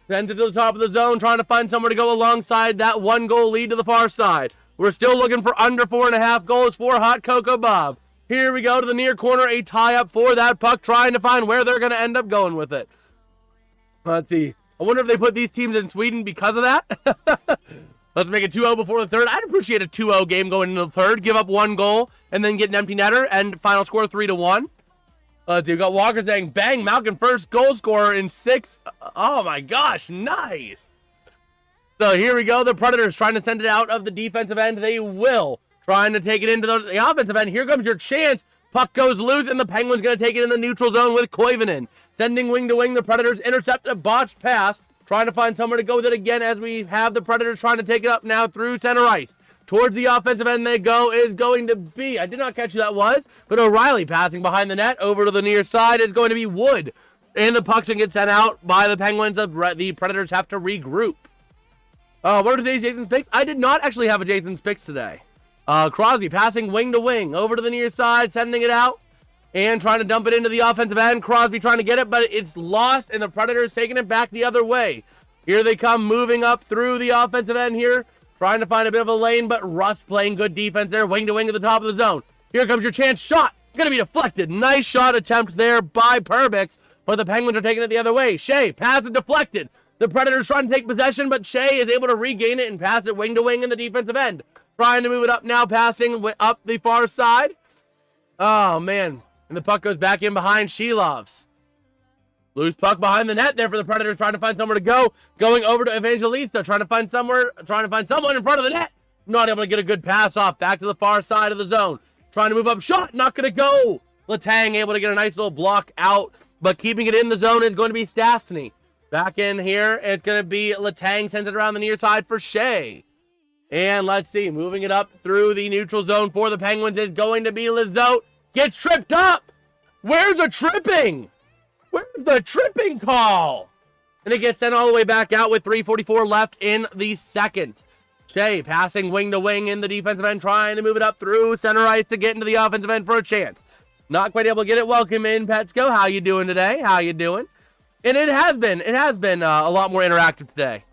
Sends it to the top of the zone, trying to find somewhere to go alongside that 1-goal lead to the far side. We're still looking for under 4.5 goals for Hot Cocoa Bob. Here we go to the near corner, a tie-up for that puck, trying to find where they're going to end up going with it. Let's see. I wonder if they put these teams in Sweden because of that. Let's make it 2-0 before the third. I'd appreciate a 2-0 game going into the third. Give up 1 goal and then get an empty netter and final score 3-1. Let's see. We got Walker saying, bang, Malkin first goal scorer in 6. Oh my gosh, nice. So here we go. The Predators trying to send it out of the defensive end. They will. Trying to take it into the offensive end. Here comes your chance. Puck goes loose, and the Penguins going to take it in the neutral zone with Koivunen. Sending wing to wing. The Predators intercept a botched pass. Trying to find somewhere to go with it again as we have the Predators trying to take it up now through center ice. Towards the offensive end they go is going to be, I did not catch who that was, but O'Reilly passing behind the net. Over to the near side is going to be Wood. And the puck's going to get sent out by the Penguins. The Predators have to regroup. What are today's Jason's picks? I did not actually have a Jason's picks today. Crosby passing wing to wing. Over to the near side, sending it out. And trying to dump it into the offensive end. Crosby trying to get it, but it's lost, and the Predators taking it back the other way. Here they come, moving up through the offensive end here. Trying to find a bit of a lane, but Russ playing good defense there. Wing to wing at the top of the zone. Here comes your chance. Shot. Going to be deflected. Nice shot attempt there by Perbix, but the Penguins are taking it the other way. Shea, pass it deflected. The Predators trying to take possession, but Shea is able to regain it and pass it wing to wing in the defensive end. Trying to move it up now, passing up the far side. Oh, man. And the puck goes back in behind Shelovs. Loose puck behind the net there for the Predators, trying to find somewhere to go. Going over to Evangelista, trying to find someone in front of the net. Not able to get a good pass off. Back to the far side of the zone. Trying to move up. Shot, not going to go. Letang able to get a nice little block out, but keeping it in the zone is going to be Stastny. Back in here, it's going to be Letang, sends it around the near side for Shea. And let's see, moving it up through the neutral zone for the Penguins is going to be Lizotte. Gets tripped up. Where's the tripping? Where's the tripping call? And it gets sent all the way back out with 3:44 left in the second. Shea passing wing to wing in the defensive end, trying to move it up through center ice to get into the offensive end for a chance. Not quite able to get it. Welcome in, Petsko. How you doing today? How you doing? And it has been a lot more interactive today,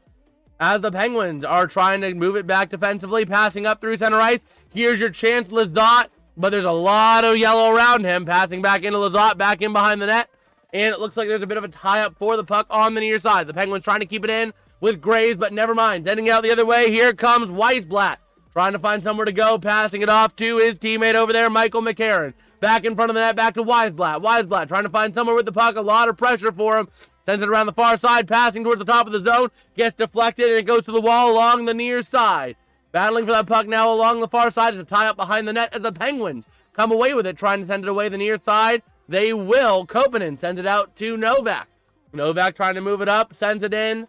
as the Penguins are trying to move it back defensively, passing up through center ice. Here's your chance, Lizotte, but there's a lot of yellow around him. Passing back into Lizotte, back in behind the net, and it looks like there's a bit of a tie-up for the puck on the near side. The Penguins trying to keep it in with Graves, but never mind. Sending it out the other way. Here comes Weisblatt, trying to find somewhere to go, passing it off to his teammate over there, Michael McCarron. Back in front of the net, back to Weisblatt. Weisblatt trying to find somewhere with the puck. A lot of pressure for him. Sends it around the far side, passing towards the top of the zone. Gets deflected, and it goes to the wall along the near side. Battling for that puck now along the far side to tie up behind the net as the Penguins come away with it, trying to send it away the near side. They will. Kopanen sends it out to Novak. Novak trying to move it up, sends it in,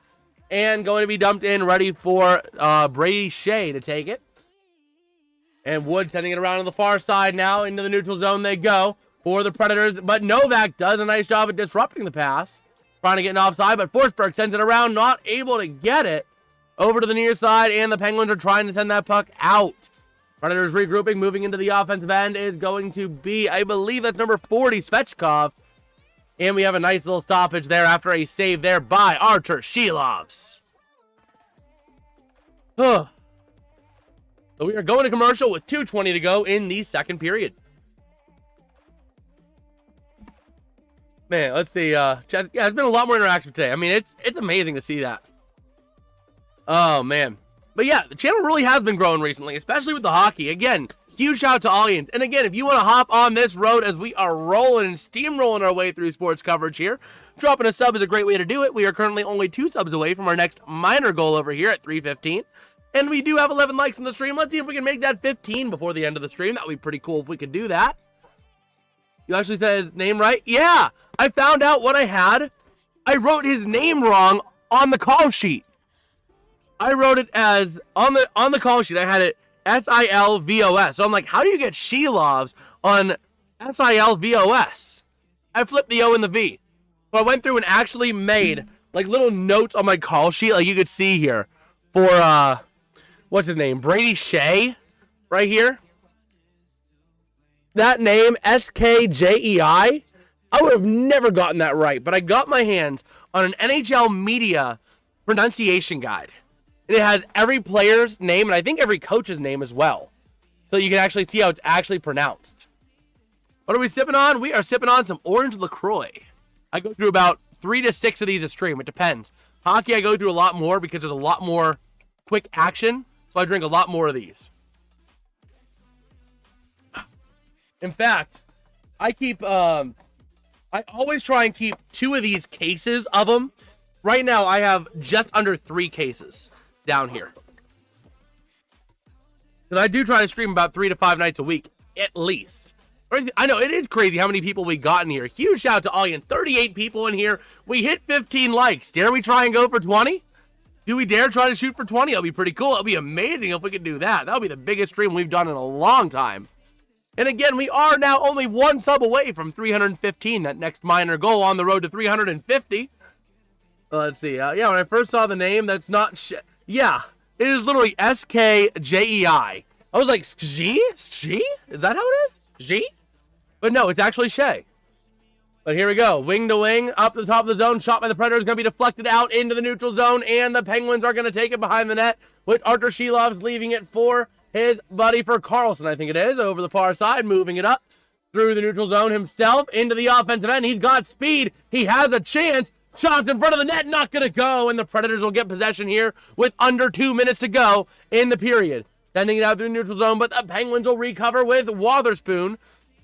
and going to be dumped in, ready for Brady Shea to take it. And Wood sending it around to the far side now. Into the neutral zone they go for the Predators. But Novak does a nice job at disrupting the pass. Trying to get an offside, but Forsberg sends it around. Not able to get it. Over to the near side, and the Penguins are trying to send that puck out. Predators regrouping, moving into the offensive end is going to be, I believe that's number 40, Svechkov. And we have a nice little stoppage there after a save there by Artur Shelovs. So we are going to commercial with 2:20 to go in the second period. Man, let's see. Yeah, it's been a lot more interactive today. I mean, it's amazing to see that. Oh, man. But yeah, the channel really has been growing recently, especially with the hockey. Again, huge shout out to audience. And again, if you want to hop on this road as we are rolling and steamrolling our way through sports coverage here, dropping a sub is a great way to do it. We are currently only 2 subs away from our next minor goal over here at 315. And we do have 11 likes on the stream. Let's see if we can make that 15 before the end of the stream. That would be pretty cool if we could do that. You actually said his name right? Yeah, I found out what I had. I wrote his name wrong on the call sheet. I wrote it as, on the call sheet, I had it Silvos. So I'm like, how do you get Shelovs on Silvos? I flipped the O and the V. So I went through and actually made, like, little notes on my call sheet, like you could see here, for, what's his name? Brady Shea, right here. That name, S-K-J-E-I, I would have never gotten that right, but I got my hands on an NHL media pronunciation guide. And it has every player's name, and I think every coach's name as well. So you can actually see how it's actually pronounced. What are we sipping on? We are sipping on some orange LaCroix. I go through about 3 to 6 of these a stream. It depends. Hockey, I go through a lot more because there's a lot more quick action. So I drink a lot more of these. In fact, I always try and keep 2 of these cases of them. Right now, I have just under 3 cases down here. Because I do try to stream about 3 to 5 nights a week, at least. I know, it is crazy how many people we got in here. Huge shout out to all you. 38 people in here. We hit 15 likes. Dare we try and go for 20? Do we dare try to shoot for 20? That'll be pretty cool. It'll be amazing if we could do that. That'll be the biggest stream we've done in a long time. And again, we are now only 1 sub away from 315. That next minor goal on the road to 350. Let's see. Yeah, when I first saw the name, that's not... Yeah, it is literally S-K-J-E-I. I was like, G? Is that how it is? G? But no, it's actually Shea. But here we go. Wing to wing, up the top of the zone. Shot by the Predators, going to be deflected out into the neutral zone. And the Penguins are going to take it behind the net, with Artur Shelovs leaving it for his buddy for Carlson, I think it is, over the far side, moving it up through the neutral zone himself into the offensive end. He's got speed. He has a chance. Shots in front of the net, not going to go. And the Predators will get possession here with under 2 minutes to go in the period. Sending it out through the neutral zone, but the Penguins will recover with Wotherspoon.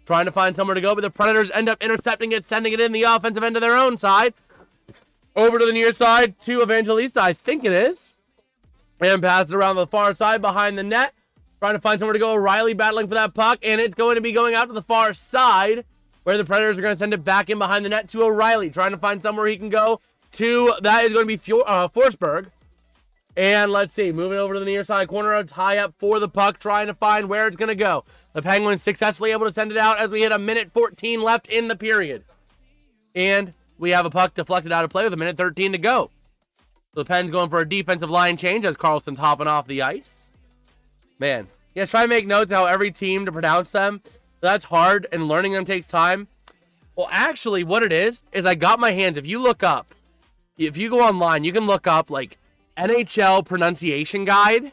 Trying to find somewhere to go, but the Predators end up intercepting it, sending it in the offensive end to their own side. Over to the near side to Evangelista, I think it is. And passes around the far side behind the net. Trying to find somewhere to go. O'Reilly battling for that puck, and it's going to be going out to the far side, where the Predators are going to send it back in behind the net to O'Reilly. Trying to find somewhere he can go to, that is going to be Forsberg. And let's see, moving over to the near side corner, a tie up for the puck, trying to find where it's going to go. The Penguins successfully able to send it out as we hit 1:14 left in the period. And we have a puck deflected out of play with 1:13 to go. So the Pens going for a defensive line change as Carlson's hopping off the ice. Man, yeah, try to make notes how every team to pronounce them. That's hard, and learning them takes time. Well, actually, what it is I got my hands, if you go online, you can look up, like, NHL pronunciation guide,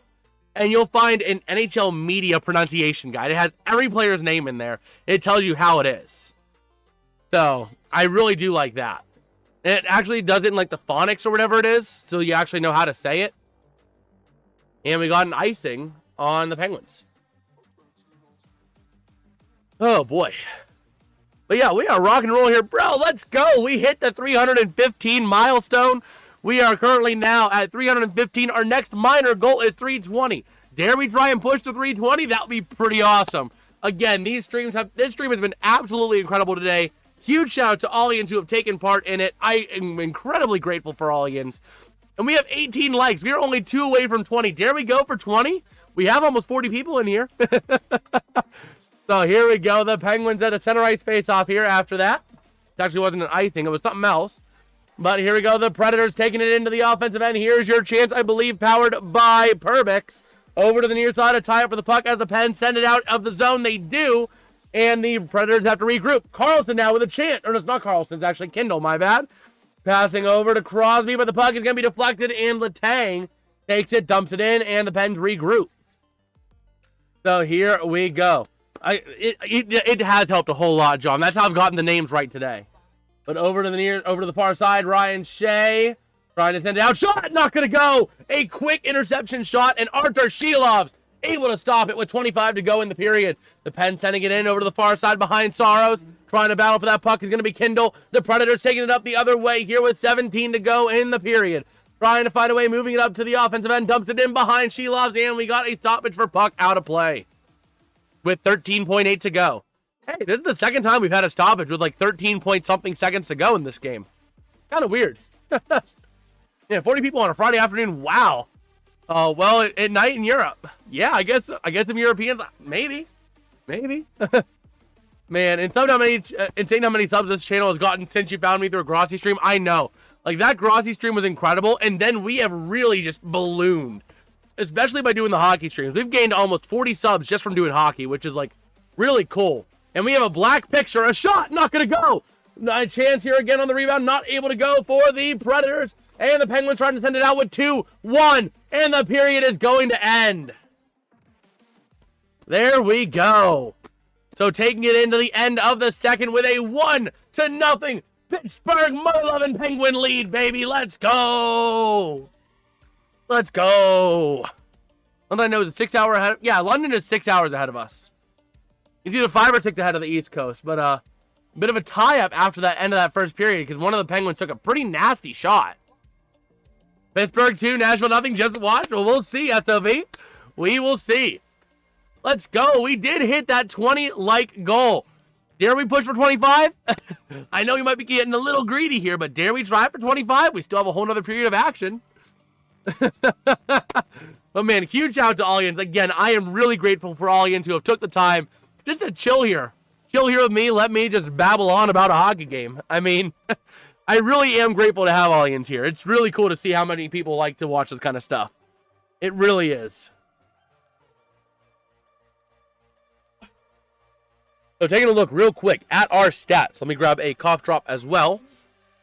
and you'll find an NHL media pronunciation guide. It has every player's name in there. It tells you how it is. So, I really do like that. And it actually does it in, like, the phonics or whatever it is, so you actually know how to say it. And we got an icing on the Penguins. Oh, boy. But yeah, we are rock and roll here. Bro, let's go. We hit the 315 milestone. We are currently now at 315. Our next minor goal is 320. Dare we try and push to 320? That would be pretty awesome. Again, this stream has been absolutely incredible today. Huge shout out to Allians who have taken part in it. I am incredibly grateful for Allians. And we have 18 likes. We are only 2 away from 20. Dare we go for 20? We have almost 40 people in here. So here we go. The Penguins at a center ice face-off here after that. It actually wasn't an icing. It was something else. But here we go. The Predators taking it into the offensive end. Here's your chance, I believe, powered by Perbix. Over to the near side, a tie-up for the puck as the Pens send it out of the zone. They do. And the Predators have to regroup. Carlson now with a chance. Or no, it's not Carlson. It's actually Kindle, my bad. Passing over to Crosby, but the puck is going to be deflected. And Letang takes it, dumps it in, and the Pens regroup. So here we go. It has helped a whole lot, John. That's how I've gotten the names right today. But over to the far side, Ryan Shea trying to send it out. Shot, not going to go. A quick interception shot, and Artur Shelovs able to stop it with 25 to go in the period. The Pens sending it in over to the far side behind Saros. Trying to battle for that puck is going to be Kindle. The Predators taking it up the other way here with 17 to go in the period. Trying to find a way, moving it up to the offensive end, dumps it in behind Shelovs, and we got a stoppage for puck out of play with 13.8 to go. Hey, this is the second time we've had a stoppage with like 13 point something seconds to go in this game. Kind of weird. Yeah, 40 people on a Friday afternoon. Wow. Well, at night in Europe. Yeah, I guess some Europeans, maybe. Man, insane how many subs this channel has gotten since you found me through a Grossi stream. I know. Like, that Grossi stream was incredible, and then we have really just ballooned, especially by doing the hockey streams. We've gained almost 40 subs just from doing hockey, which is, like, really cool. And we have a black picture, a shot, not going to go. A chance here again on the rebound, not able to go for the Predators. And the Penguins trying to send it out with 2-1, and the period is going to end. There we go. So taking it into the end of the second with a 1-0 Pittsburgh mother-loving Penguin lead, baby. Let's go. Let's go. London, I know, is 6 hours ahead. Yeah, London is 6 hours ahead of us. He's either 5 or 6 ahead of the East Coast. But a bit of a tie-up after that end of that first period because one of the Penguins took a pretty nasty shot. Pittsburgh 2, Nashville nothing. Just watch. Well, we'll see, SOV. We will see. Let's go. We did hit that 20-like goal. Dare we push for 25? I know we might be getting a little greedy here, but dare we try for 25? We still have a whole other period of action. But man, huge shout out to Allians. Again, I am really grateful for Allians who have took the time just to chill here. Chill here with me. Let me just babble on about a hockey game. I mean, I really am grateful to have Allians here. It's really cool to see how many people like to watch this kind of stuff. It really is. So taking a look real quick at our stats. Let me grab a cough drop as well.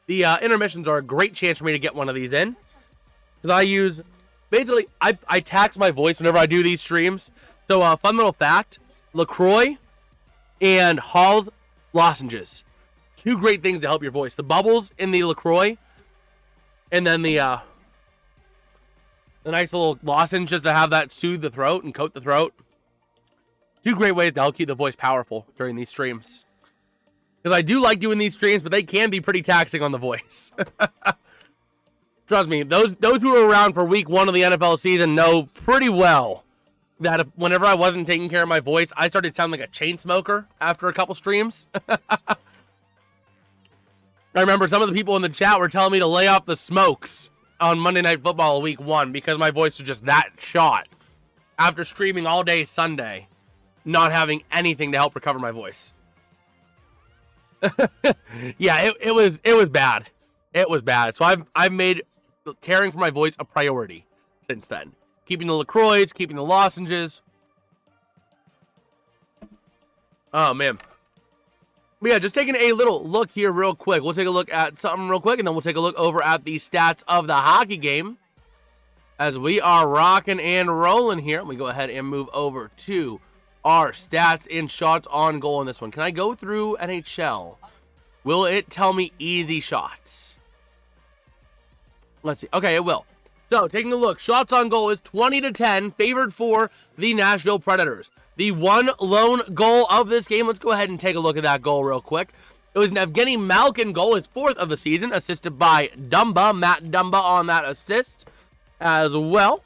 The intermissions are a great chance for me to get one of these in. Because I use, basically, I tax my voice whenever I do these streams. So fun little fact, LaCroix and Hall's lozenges. 2 great things to help your voice. The bubbles in the LaCroix. And then the nice little lozenge just to have that soothe the throat and coat the throat. 2 great ways to help keep the voice powerful during these streams. Because I do like doing these streams, but they can be pretty taxing on the voice. Trust me, those who were around for week 1 of the NFL season know pretty well that whenever I wasn't taking care of my voice, I started sounding like a chain smoker after a couple streams. I remember some of the people in the chat were telling me to lay off the smokes on Monday Night Football week 1 because my voice was just that shot after streaming all day Sunday. Not having anything to help recover my voice. Yeah, it was bad. It was bad. So I've made caring for my voice a priority since then. Keeping the LaCroix, keeping the lozenges. Oh man. But yeah, just taking a little look here real quick. We'll take a look at something real quick, and then we'll take a look over at the stats of the hockey game. As we are rocking and rolling here, let me go ahead and move over to our stats and shots on goal in this one. Can I go through NHL? Will it tell me easy shots? Let's see. Okay, it will. So, taking a look, shots on goal is 20-10, favored for the Nashville Predators. The one lone goal of this game, let's go ahead and take a look at that goal real quick. It was an Evgeny Malkin goal, his 4th of the season, assisted by Dumba, Matt Dumba on that assist as well.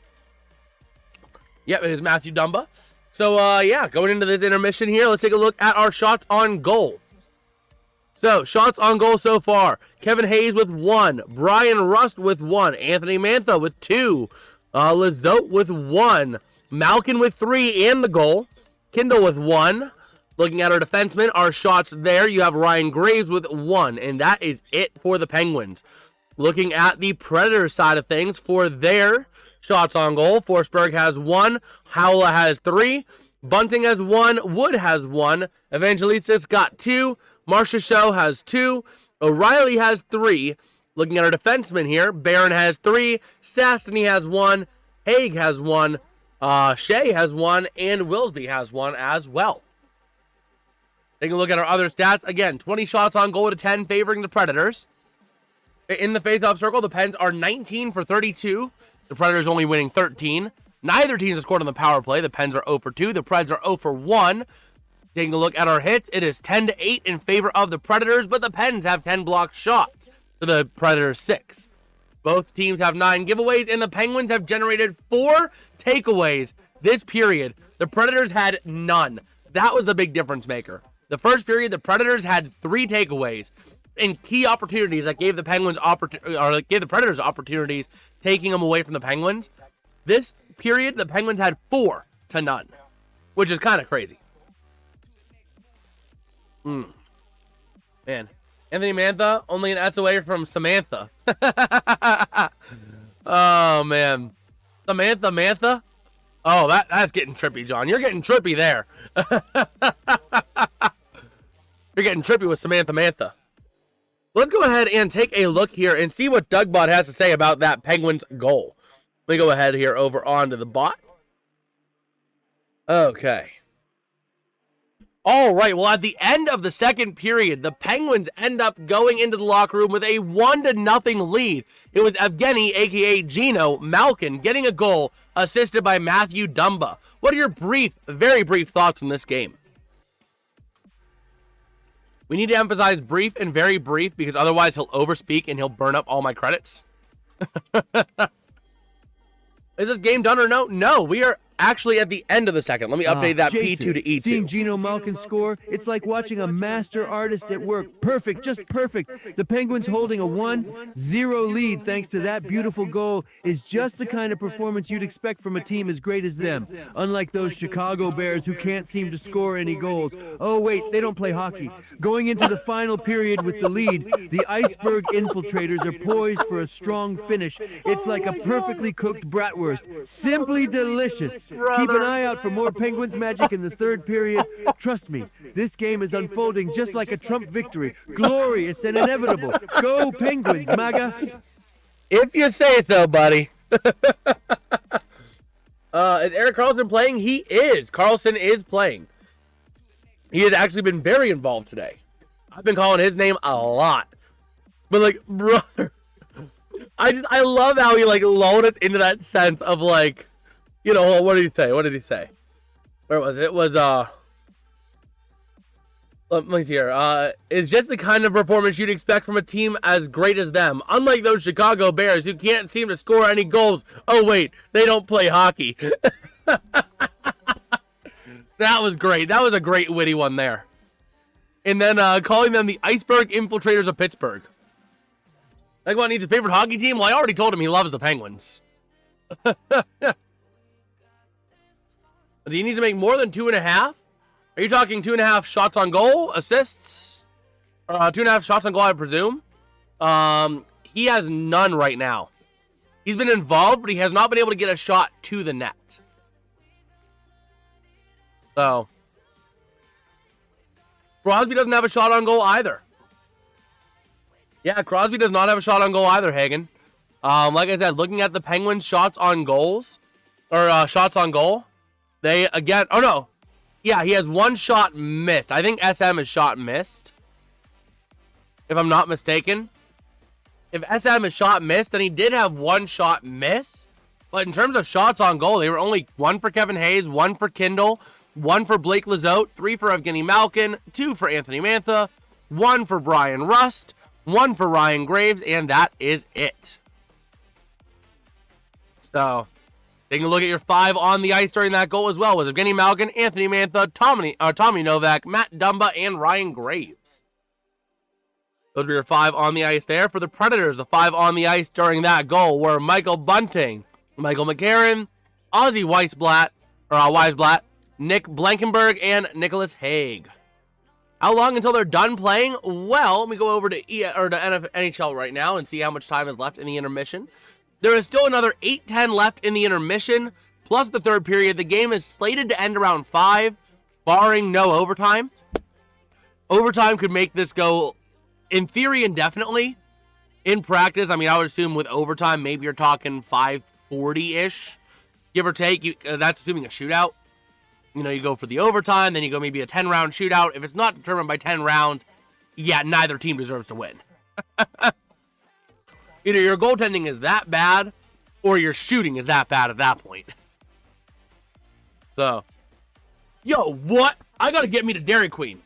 Yep, it is Matthew Dumba. So, yeah, going into this intermission here, let's take a look at our shots on goal. So, shots on goal so far. Kevin Hayes with 1. Brian Rust with 1. Anthony Mantha with 2. Lizotte with 1. Malkin with 3 and the goal. Kindle with 1. Looking at our defensemen, our shots there, you have Ryan Graves with 1. And that is it for the Penguins. Looking at the Predators side of things for their shots on goal, Forsberg has 1, Howla has 3, Bunting has 1, Wood has 1, Evangelistas got 2, Marcia Show has 2, O'Reilly has 3. Looking at our defensemen here, Barron has 3, Sastany has 1, Haig has 1, Shea has 1, and Wilsby has 1 as well. Taking a look at our other stats, again, 20 shots on goal to 10, favoring the Predators. In the faceoff circle, the Pens are 19 for 32. The Predators only winning 13. Neither team has scored on the power play. The Pens are 0 for 2. The Preds are 0 for 1. Taking a look at our hits, it is 10-8 in favor of the Predators, but the Pens have 10 blocked shots to the Predators 6. Both teams have 9 giveaways, and the Penguins have generated 4 takeaways this period. The Predators had none. That was the big difference maker. The first period, the Predators had 3 takeaways and key opportunities that gave the Predators opportunities, taking them away from the Penguins. This period, the Penguins had 4 to none, which is kind of crazy. Man, Anthony Mantha, only an S away from Samantha. Oh, man. Samantha? Oh, that's getting trippy, John. You're getting trippy there. You're getting trippy with Samantha Mantha. Let's go ahead and take a look here and see what Dougbot has to say about that Penguins goal. Let me go ahead here over onto the bot. Okay. All right, well, at the end of the second period, the Penguins end up going into the locker room with a 1-0 lead. It was Evgeny, a.k.a. Gino Malkin, getting a goal, assisted by Matthew Dumba. What are your very brief thoughts on this game? We need to emphasize brief and very brief, because otherwise he'll overspeak and he'll burn up all my credits. Is this game done or no? No, we are actually at the end of the second. Let me update that Jason, P2 to E2. Seeing Gino Malkin score, it's like watching a master artist at work. Perfect, just perfect. The Penguins holding a 1-0 lead thanks to that beautiful goal is just the kind of performance you'd expect from a team as great as them. Unlike those Chicago Bears who can't seem to score any goals. Oh wait, they don't play hockey. Going into the final period with the lead, the Iceberg Infiltrators are poised for a strong finish. It's like a perfectly cooked bratwurst. Simply delicious. Keep an eye out for more Penguins magic in the third period. Trust me, this game is unfolding just like a Trump victory. Glorious and inevitable. Go Penguins, MAGA. If you say so, buddy. Is Erik Karlsson playing? He is. Karlsson is playing. He has actually been very involved today. I've been calling his name a lot. But, like, brother, I love how he, like, lulled us into that sense of, like, you know, what did he say? Where was it? It was, let me see here. It's just the kind of performance you'd expect from a team as great as them. Unlike those Chicago Bears who can't seem to score any goals. Oh, wait, they don't play hockey. That was great. That was a great witty one there. And then calling them the Iceberg Infiltrators of Pittsburgh. Like, what, needs his favorite hockey team? Well, I already told him he loves the Penguins. Do you need to make more than 2.5? Are you talking 2.5 shots on goal, assists? 2.5 shots on goal, I presume. He has none right now. He's been involved, but he has not been able to get a shot to the net. So, Crosby doesn't have a shot on goal either. Yeah, Crosby does not have a shot on goal either, Hagen. Like I said, looking at the Penguins' shots on goals, or shots on goal, they, again, oh no. Yeah, he has 1 shot missed. I think SM is shot missed, if I'm not mistaken. If SM is shot missed, then he did have 1 shot miss. But in terms of shots on goal, they were only 1 for Kevin Hayes, 1 for Kindle, 1 for Blake Lizotte, 3 for Evgeny Malkin, 2 for Anthony Mantha, 1 for Brian Rust, 1 for Ryan Graves, and that is it. So, taking a look at your 5 on the ice during that goal as well was Evgeny Malkin, Anthony Mantha, Tommy Novak, Matt Dumba, and Ryan Graves. Those were your 5 on the ice there. For the Predators, the 5 on the ice during that goal were Michael Bunting, Michael McCarron, Ozzy Weisblatt, Nick Blankenberg, and Nicholas Haig. How long until they're done playing? Well, let me go over to NHL right now and see how much time is left in the intermission. There is still another 8:10 left in the intermission, plus the third period. The game is slated to end around 5, barring no overtime. Overtime could make this go, in theory, indefinitely. In practice, I mean, I would assume with overtime, maybe you're talking 5:40-ish, give or take. That's assuming a shootout. You know, you go for the overtime, then you go maybe a 10-round shootout. If it's not determined by 10 rounds, yeah, neither team deserves to win. Either your goaltending is that bad, or your shooting is that bad at that point. So, yo, what? I gotta get me to Dairy Queen.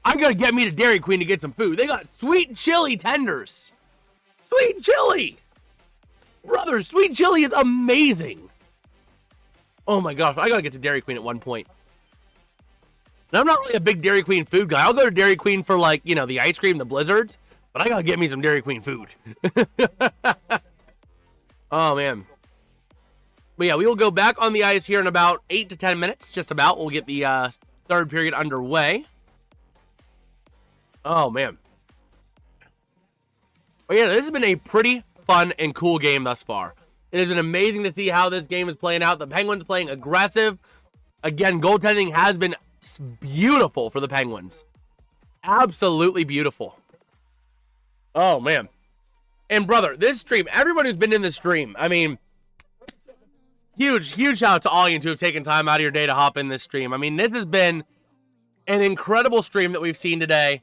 I gotta get me to Dairy Queen to get some food. They got sweet chili tenders. Sweet chili! Brother, sweet chili is amazing. Oh my gosh, I gotta get to Dairy Queen at one point. And I'm not really a big Dairy Queen food guy. I'll go to Dairy Queen for, like, you know, the ice cream, the blizzards. But I gotta get me some Dairy Queen food. Oh, man. But yeah, we will go back on the ice here in about 8 to 10 minutes. Just about. We'll get the third period underway. Oh, man. But yeah, this has been a pretty fun and cool game thus far. It has been amazing to see how this game is playing out. The Penguins playing aggressive. Again, goaltending has been beautiful for the Penguins. Absolutely beautiful. Oh, man. And, brother, this stream, everyone who's been in this stream, I mean, huge shout out to all you who have taken time out of your day to hop in this stream. I mean, this has been an incredible stream that we've seen today.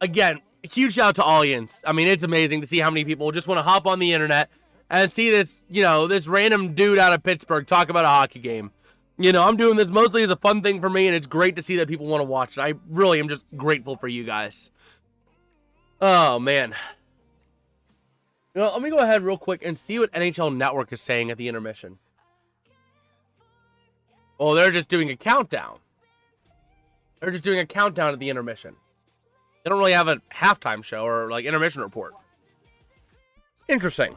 Again, huge shout out to audience. I mean, it's amazing to see how many people just want to hop on the internet and see this, you know, this random dude out of Pittsburgh talk about a hockey game. You know, I'm doing this mostly as a fun thing for me, and it's great to see that people want to watch it. I really am just grateful for you guys. Oh, man. You know, let me go ahead real quick and see what NHL Network is saying at the intermission. Oh, they're just doing a countdown. They're just doing a countdown at the intermission. They don't really have a halftime show or, like, intermission report. Interesting.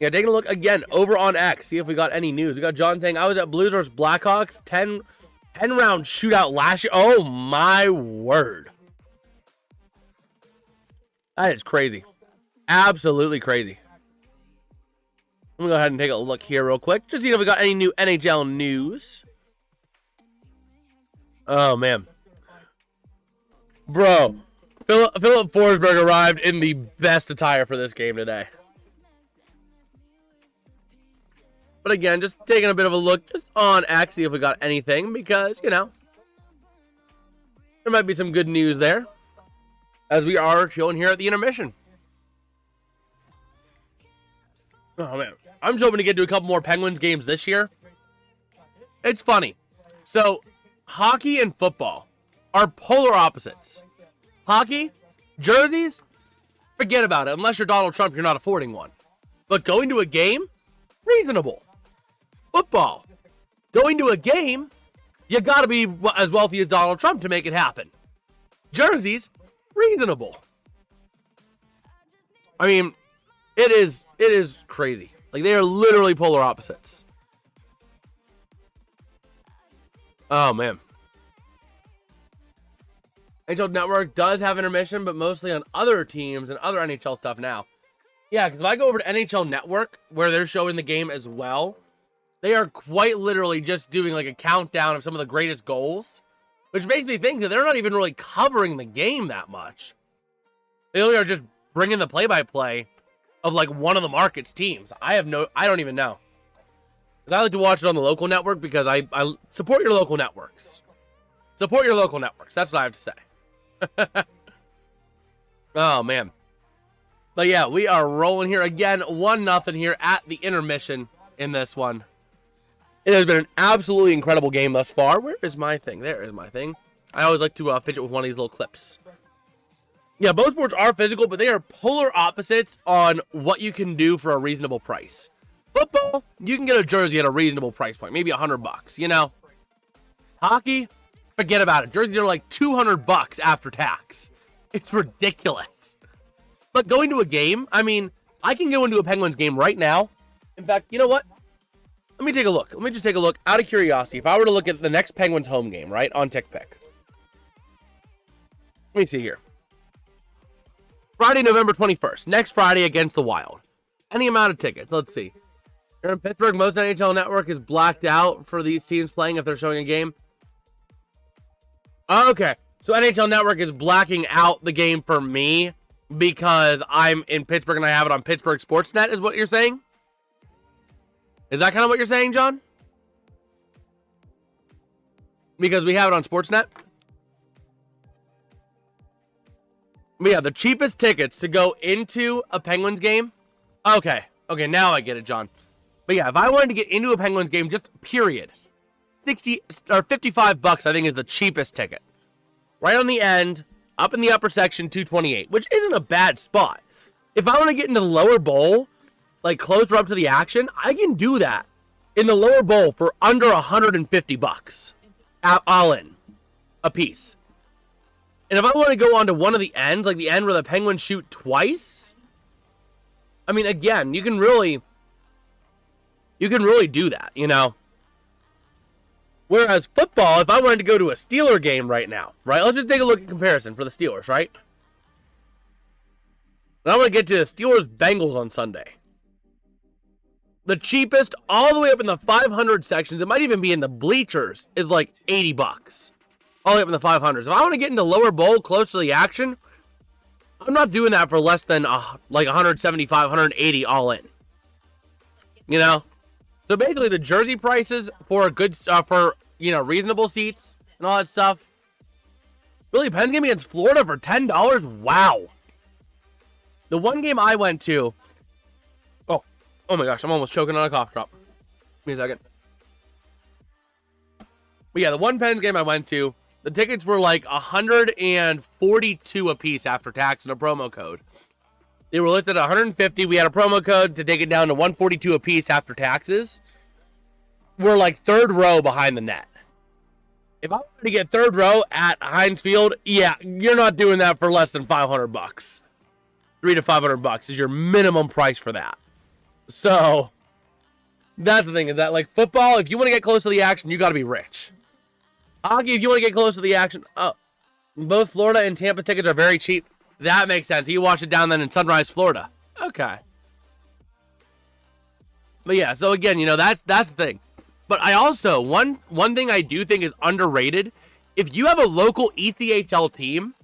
Yeah, taking a look again over on X. See if we got any news. We got John saying, I was at Blues vs. Blackhawks. 10-round shootout last year. Oh, my word. That is crazy. Absolutely crazy. Let me go ahead and take a look here real quick. Just see if we got any new NHL news. Oh, man. Bro, Philip Forsberg arrived in the best attire for this game today. But again, just taking a bit of a look just on X, see if we got anything, because, you know, there might be some good news there, as we are showing here at the intermission. Oh, man. I'm just hoping to get to a couple more Penguins games this year. It's funny. So, hockey and football are polar opposites. Hockey, jerseys, forget about it. Unless you're Donald Trump, you're not affording one. But going to a game, reasonable. Football, going to a game, you gotta be as wealthy as Donald Trump to make it happen. Jerseys, reasonable. I mean, it is crazy. Like, they are literally polar opposites. Oh, man. NHL Network does have intermission, but mostly on other teams and other NHL stuff now. Yeah, because if I go over to NHL Network, where they're showing the game as well, they are quite literally just doing like a countdown of some of the greatest goals, which makes me think that they're not even really covering the game that much. They only are just bringing the play-by-play of like one of the market's teams. I don't even know. I like to watch it on the local network because I support your local networks. Support your local networks. That's what I have to say. Oh, man. But yeah, we are rolling here again. 1-0 here at the intermission in this one. It has been an absolutely incredible game thus far. Where is my thing? There is my thing. I always like to fidget with one of these little clips. Yeah, both sports are physical, but they are polar opposites on what you can do for a reasonable price. Football, you can get a jersey at a reasonable price point, maybe $100, you know. Hockey, forget about it. Jerseys are like $200 after tax. It's ridiculous. But going to a game, I mean, I can go into a Penguins game right now. In fact, you know what? Let me take a look. Let me just take a look out of curiosity. If I were to look at the next Penguins home game, right, on TickPick. Let me see here. Friday, November 21st. Next Friday against the Wild. Any amount of tickets. Let's see. Here in Pittsburgh, most NHL Network is blacked out for these teams playing if they're showing a game. Okay. So NHL Network is blacking out the game for me because I'm in Pittsburgh and I have it on Pittsburgh Sportsnet, is what you're saying? Is that kind of what you're saying, John? Because we have it on Sportsnet? But yeah, the cheapest tickets to go into a Penguins game. Okay, now I get it, John. But yeah, if I wanted to get into a Penguins game, just period, 60 or $55, I think, is the cheapest ticket. Right on the end, up in the upper section, 228, which isn't a bad spot. If I want to get into the lower bowl, like closer up to the action, I can do that in the lower bowl for under $150, all in, a piece. And if I want to go on to one of the ends, like the end where the Penguins shoot twice, I mean, again, you can really do that, you know? Whereas football, if I wanted to go to a Steeler game right now, right? Let's just take a look at comparison for the Steelers, right? And I want to get to the Steelers-Bengals on Sunday. The cheapest, all the way up in the 500 sections, it might even be in the bleachers, is like $80. All the way up in the 500s. If I want to get into lower bowl, close to the action, I'm not doing that for less than like 175, 180 all in. You know? So basically, the jersey prices for a good, reasonable seats and all that stuff. Really, Penn's game against Florida for $10. Wow. The one game I went to. Oh my gosh, I'm almost choking on a cough drop. Give me a second. But yeah, the one Pens game I went to, the tickets were like $142 a piece after tax and a promo code. They were listed at $150. We had a promo code to take it down to $142 a piece after taxes. We're like third row behind the net. If I wanted to get third row at Heinz Field, yeah, you're not doing that for less than $500. $300 to $500 is your minimum price for that. So, that's the thing, is that, like, football, if you want to get close to the action, you got to be rich. Hockey, if you want to get close to the action, both Florida and Tampa tickets are very cheap. That makes sense. You watch it down then in Sunrise, Florida. Okay. But yeah, so again, that's the thing. But I also, one thing I do think is underrated, if you have a local ECHL team,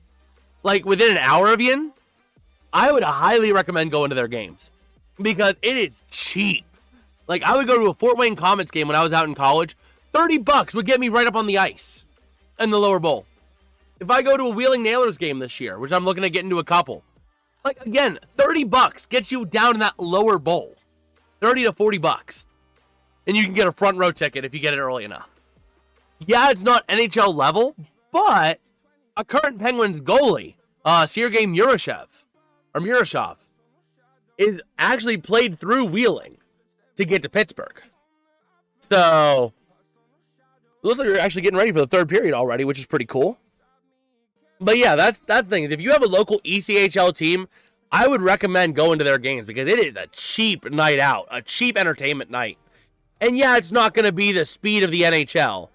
like within an hour of you, I would highly recommend going to their games. Because it is cheap. Like, I would go to a Fort Wayne Comets game when I was out in college. $30 would get me right up on the ice in the lower bowl. If I go to a Wheeling Nailers game this year, which I'm looking to get into a couple, like, again, $30 gets you down in that lower bowl. $30 to $40. And you can get a front row ticket if you get it early enough. Yeah, it's not NHL level, but a current Penguins goalie, Sergei Murashov, is actually played through Wheeling to get to Pittsburgh. So, it looks like you're actually getting ready for the third period already, which is pretty cool. But yeah, that's the thing. If you have a local ECHL team, I would recommend going to their games because it is a cheap night out, a cheap entertainment night. And yeah, it's not going to be the speed of the NHL,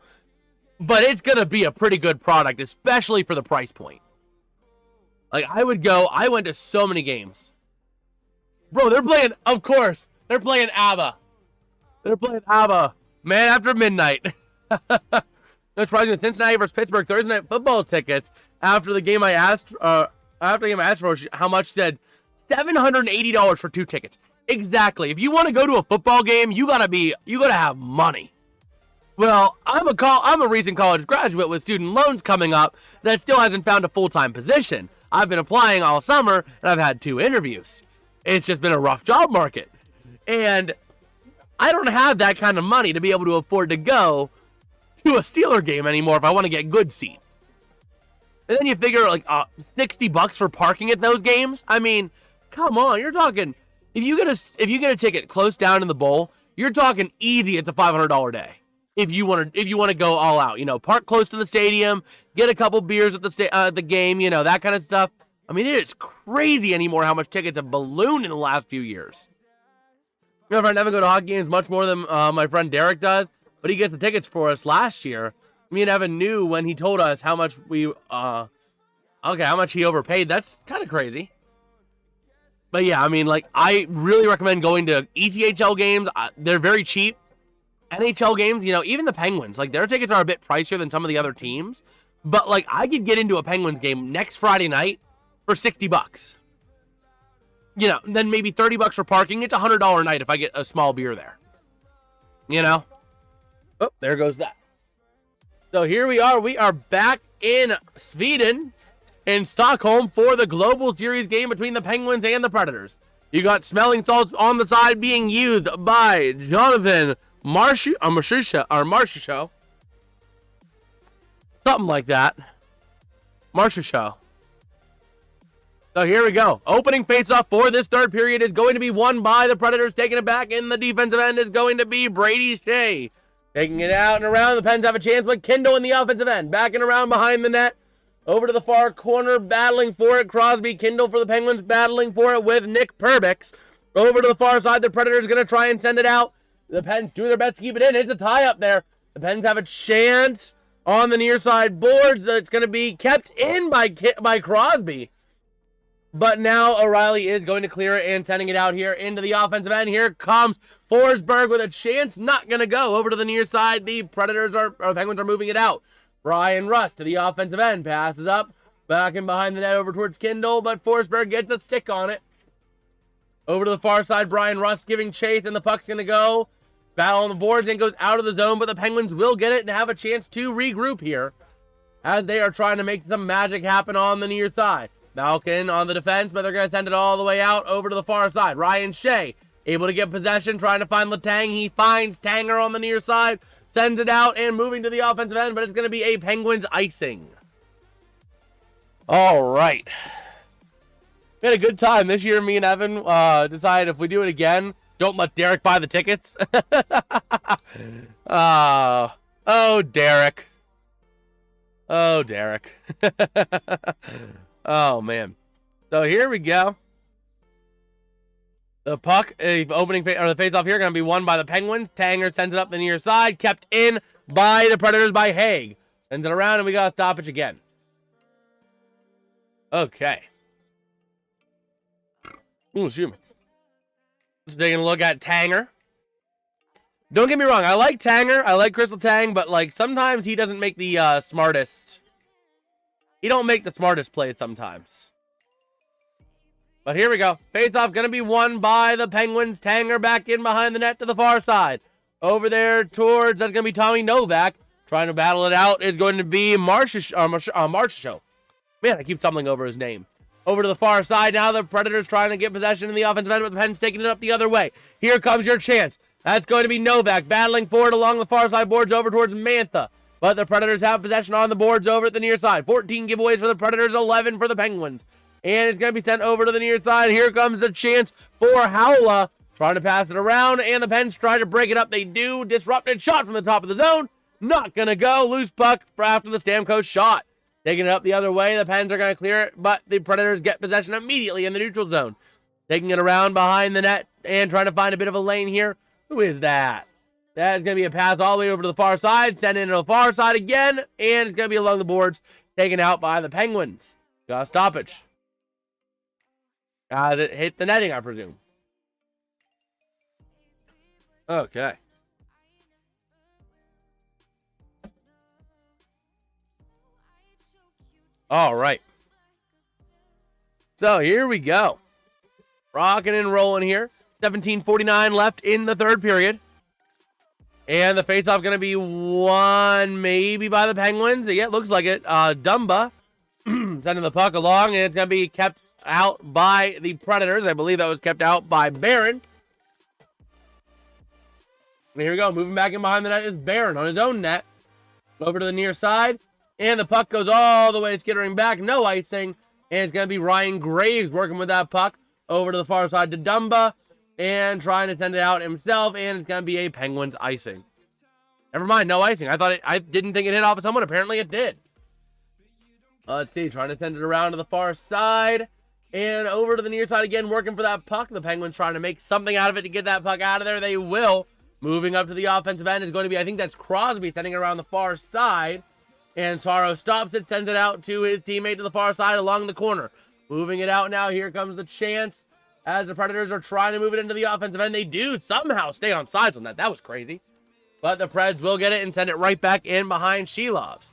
but it's going to be a pretty good product, especially for the price point. Like, I went to so many games. Bro, they're playing ABBA. They're playing ABBA. Man After Midnight. No surprising with Cincinnati versus Pittsburgh Thursday night football tickets. After the game I asked for how much, said $780 for 2 tickets. Exactly. If you want to go to a football game, you gotta have money. Well, I'm a recent college graduate with student loans coming up that still hasn't found a full-time position. I've been applying all summer and I've had 2 interviews. It's just been a rough job market. And I don't have that kind of money to be able to afford to go to a Steeler game anymore if I want to get good seats. And then you figure like $60 for parking at those games. I mean, come on, you're talking if you get a ticket close down in the bowl, you're talking easy. It's a $500 day. If you want to go all out, park close to the stadium, get a couple beers at the game, that kind of stuff. I mean, it is crazy anymore how much tickets have ballooned in the last few years. My friend Evan go to hockey games much more than my friend Derek does, but he gets the tickets for us last year. Me and Evan knew when he told us how much how much he overpaid. That's kind of crazy. But yeah, I mean, like, I really recommend going to ECHL games. They're very cheap. NHL games, even the Penguins, like, their tickets are a bit pricier than some of the other teams. But, like, I could get into a Penguins game next Friday night for $60. Then maybe $30 for parking. It's $100 a night if I get a small beer there. Oh, there goes that. So here we are. We are back in Sweden, in Stockholm, for the Global Series game between the Penguins and the Predators. You got smelling salts on the side being used by Jonathan Marchessault. Something like that. Marchessault. So here we go. Opening faceoff for this third period is going to be won by the Predators. Taking it back in the defensive end is going to be Brady Shea. Taking it out and around. The Pens have a chance, but Kindle in the offensive end. Backing around behind the net. Over to the far corner, battling for it. Crosby, Kindle for the Penguins, battling for it with Nick Perbix. Over to the far side, the Predators going to try and send it out. The Pens do their best to keep it in. It's a tie up there. The Pens have a chance on the near side boards. That's going to be kept in by Crosby. But now O'Reilly is going to clear it and sending it out here into the offensive end. Here comes Forsberg with a chance. Not going to go over to the near side. The Penguins are moving it out. Brian Rust to the offensive end. Passes up. Back in behind the net over towards Kindle. But Forsberg gets a stick on it. Over to the far side. Brian Rust giving chase. And the puck's going to go. Battle on the boards and goes out of the zone. But the Penguins will get it and have a chance to regroup here. As they are trying to make some magic happen on the near side. Malkin on the defense, but they're going to send it all the way out over to the far side. Ryan Shea able to get possession, trying to find Letang. He finds Tanger on the near side, sends it out, and moving to the offensive end, but it's going to be a Penguins icing. All right. We had a good time this year. Me and Evan decided if we do it again, don't let Derek buy the tickets. Oh, Derek. Oh, Derek. Oh, man. So here we go. The puck, the face-off here, going to be won by the Penguins. Tanger sends it up the near side. Kept in by the Predators by Haig. Sends it around, and we got a stoppage again. Okay. Ooh, shoot me. Just taking a look at Tanger. Don't get me wrong. I like Tanger. I like Crystal Tang, but, like, sometimes he doesn't make the smartest... He don't make the smartest plays sometimes. But here we go. Face-off going to be won by the Penguins. Tanger back in behind the net to the far side. Over there towards, that's going to be Tommy Novak. Trying to battle it out is going to be Marchessault. Man, I keep stumbling over his name. Over to the far side now. The Predators trying to get possession in the offensive end, but the Pens taking it up the other way. Here comes your chance. That's going to be Novak battling forward along the far side boards over towards Mantha. But the Predators have possession on the boards over at the near side. 14 giveaways for the Predators, 11 for the Penguins. And it's going to be sent over to the near side. Here comes the chance for Howla. Trying to pass it around, and the Pens try to break it up. They do. Disrupted shot from the top of the zone. Not going to go. Loose puck after the Stamkos shot. Taking it up the other way. The Pens are going to clear it, but the Predators get possession immediately in the neutral zone. Taking it around behind the net and trying to find a bit of a lane here. Who is that? That is going to be a pass all the way over to the far side. Send it to the far side again. And it's going to be along the boards. Taken out by the Penguins. Got a stoppage. That hit the netting, I presume. Okay. All right. So here we go. Rocking and rolling here. 17:49 left in the third period. And the faceoff going to be won maybe by the Penguins. Yeah, it looks like it. Dumba sending the puck along, and it's going to be kept out by the Predators. I believe that was kept out by Barron. And here we go. Moving back in behind the net is Barron on his own net. Over to the near side. And the puck goes all the way skittering back. No icing. And it's going to be Ryan Graves working with that puck. Over to the far side to Dumba. And trying to send it out himself, and it's going to be a Penguins icing. Never mind, no icing. I didn't think it hit off of someone. Apparently it did. Let's see, trying to send it around to the far side. And over to the near side again, working for that puck. The Penguins trying to make something out of it to get that puck out of there. They will. Moving up to the offensive end is going to be, I think that's Crosby sending it around the far side. And Sorrow stops it, sends it out to his teammate to the far side along the corner. Moving it out now. Here comes the chance. As the Predators are trying to move it into the offensive end, they do somehow stay on sides on that. That was crazy. But the Preds will get it and send it right back in behind Shelovs.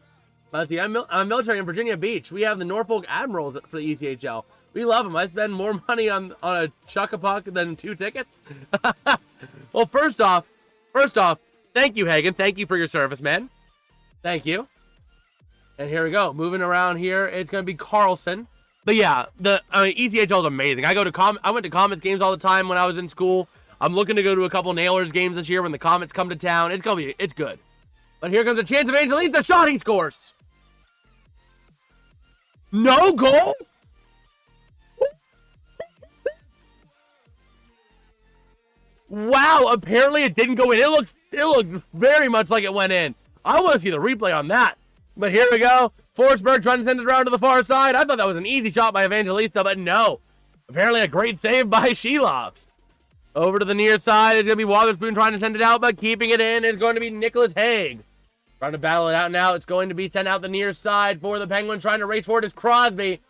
Let's see, I'm military in Virginia Beach. We have the Norfolk Admirals for the ECHL. We love them. I spend more money on a chuck-a-puck than 2 tickets. Well, first off, thank you, Hagen. Thank you for your service, man. Thank you. And here we go. Moving around here, it's going to be Carlson. But yeah, ECHL is amazing. I went to Comets games all the time when I was in school. I'm looking to go to a couple Nailers games this year when the Comets come to town. It's good. But here comes a chance of Angel. He's a shot. He scores. No goal? Wow, apparently it didn't go in. It looked very much like it went in. I want to see the replay on that. But here we go. Forsberg trying to send it around to the far side. I thought that was an easy shot by Evangelista, but no. Apparently a great save by Shelovs. Over to the near side. It's going to be Wotherspoon trying to send it out, but keeping it in is going to be Nicholas Haig. Trying to battle it out now. It's going to be sent out the near side for the Penguins. Trying to race forward is Crosby.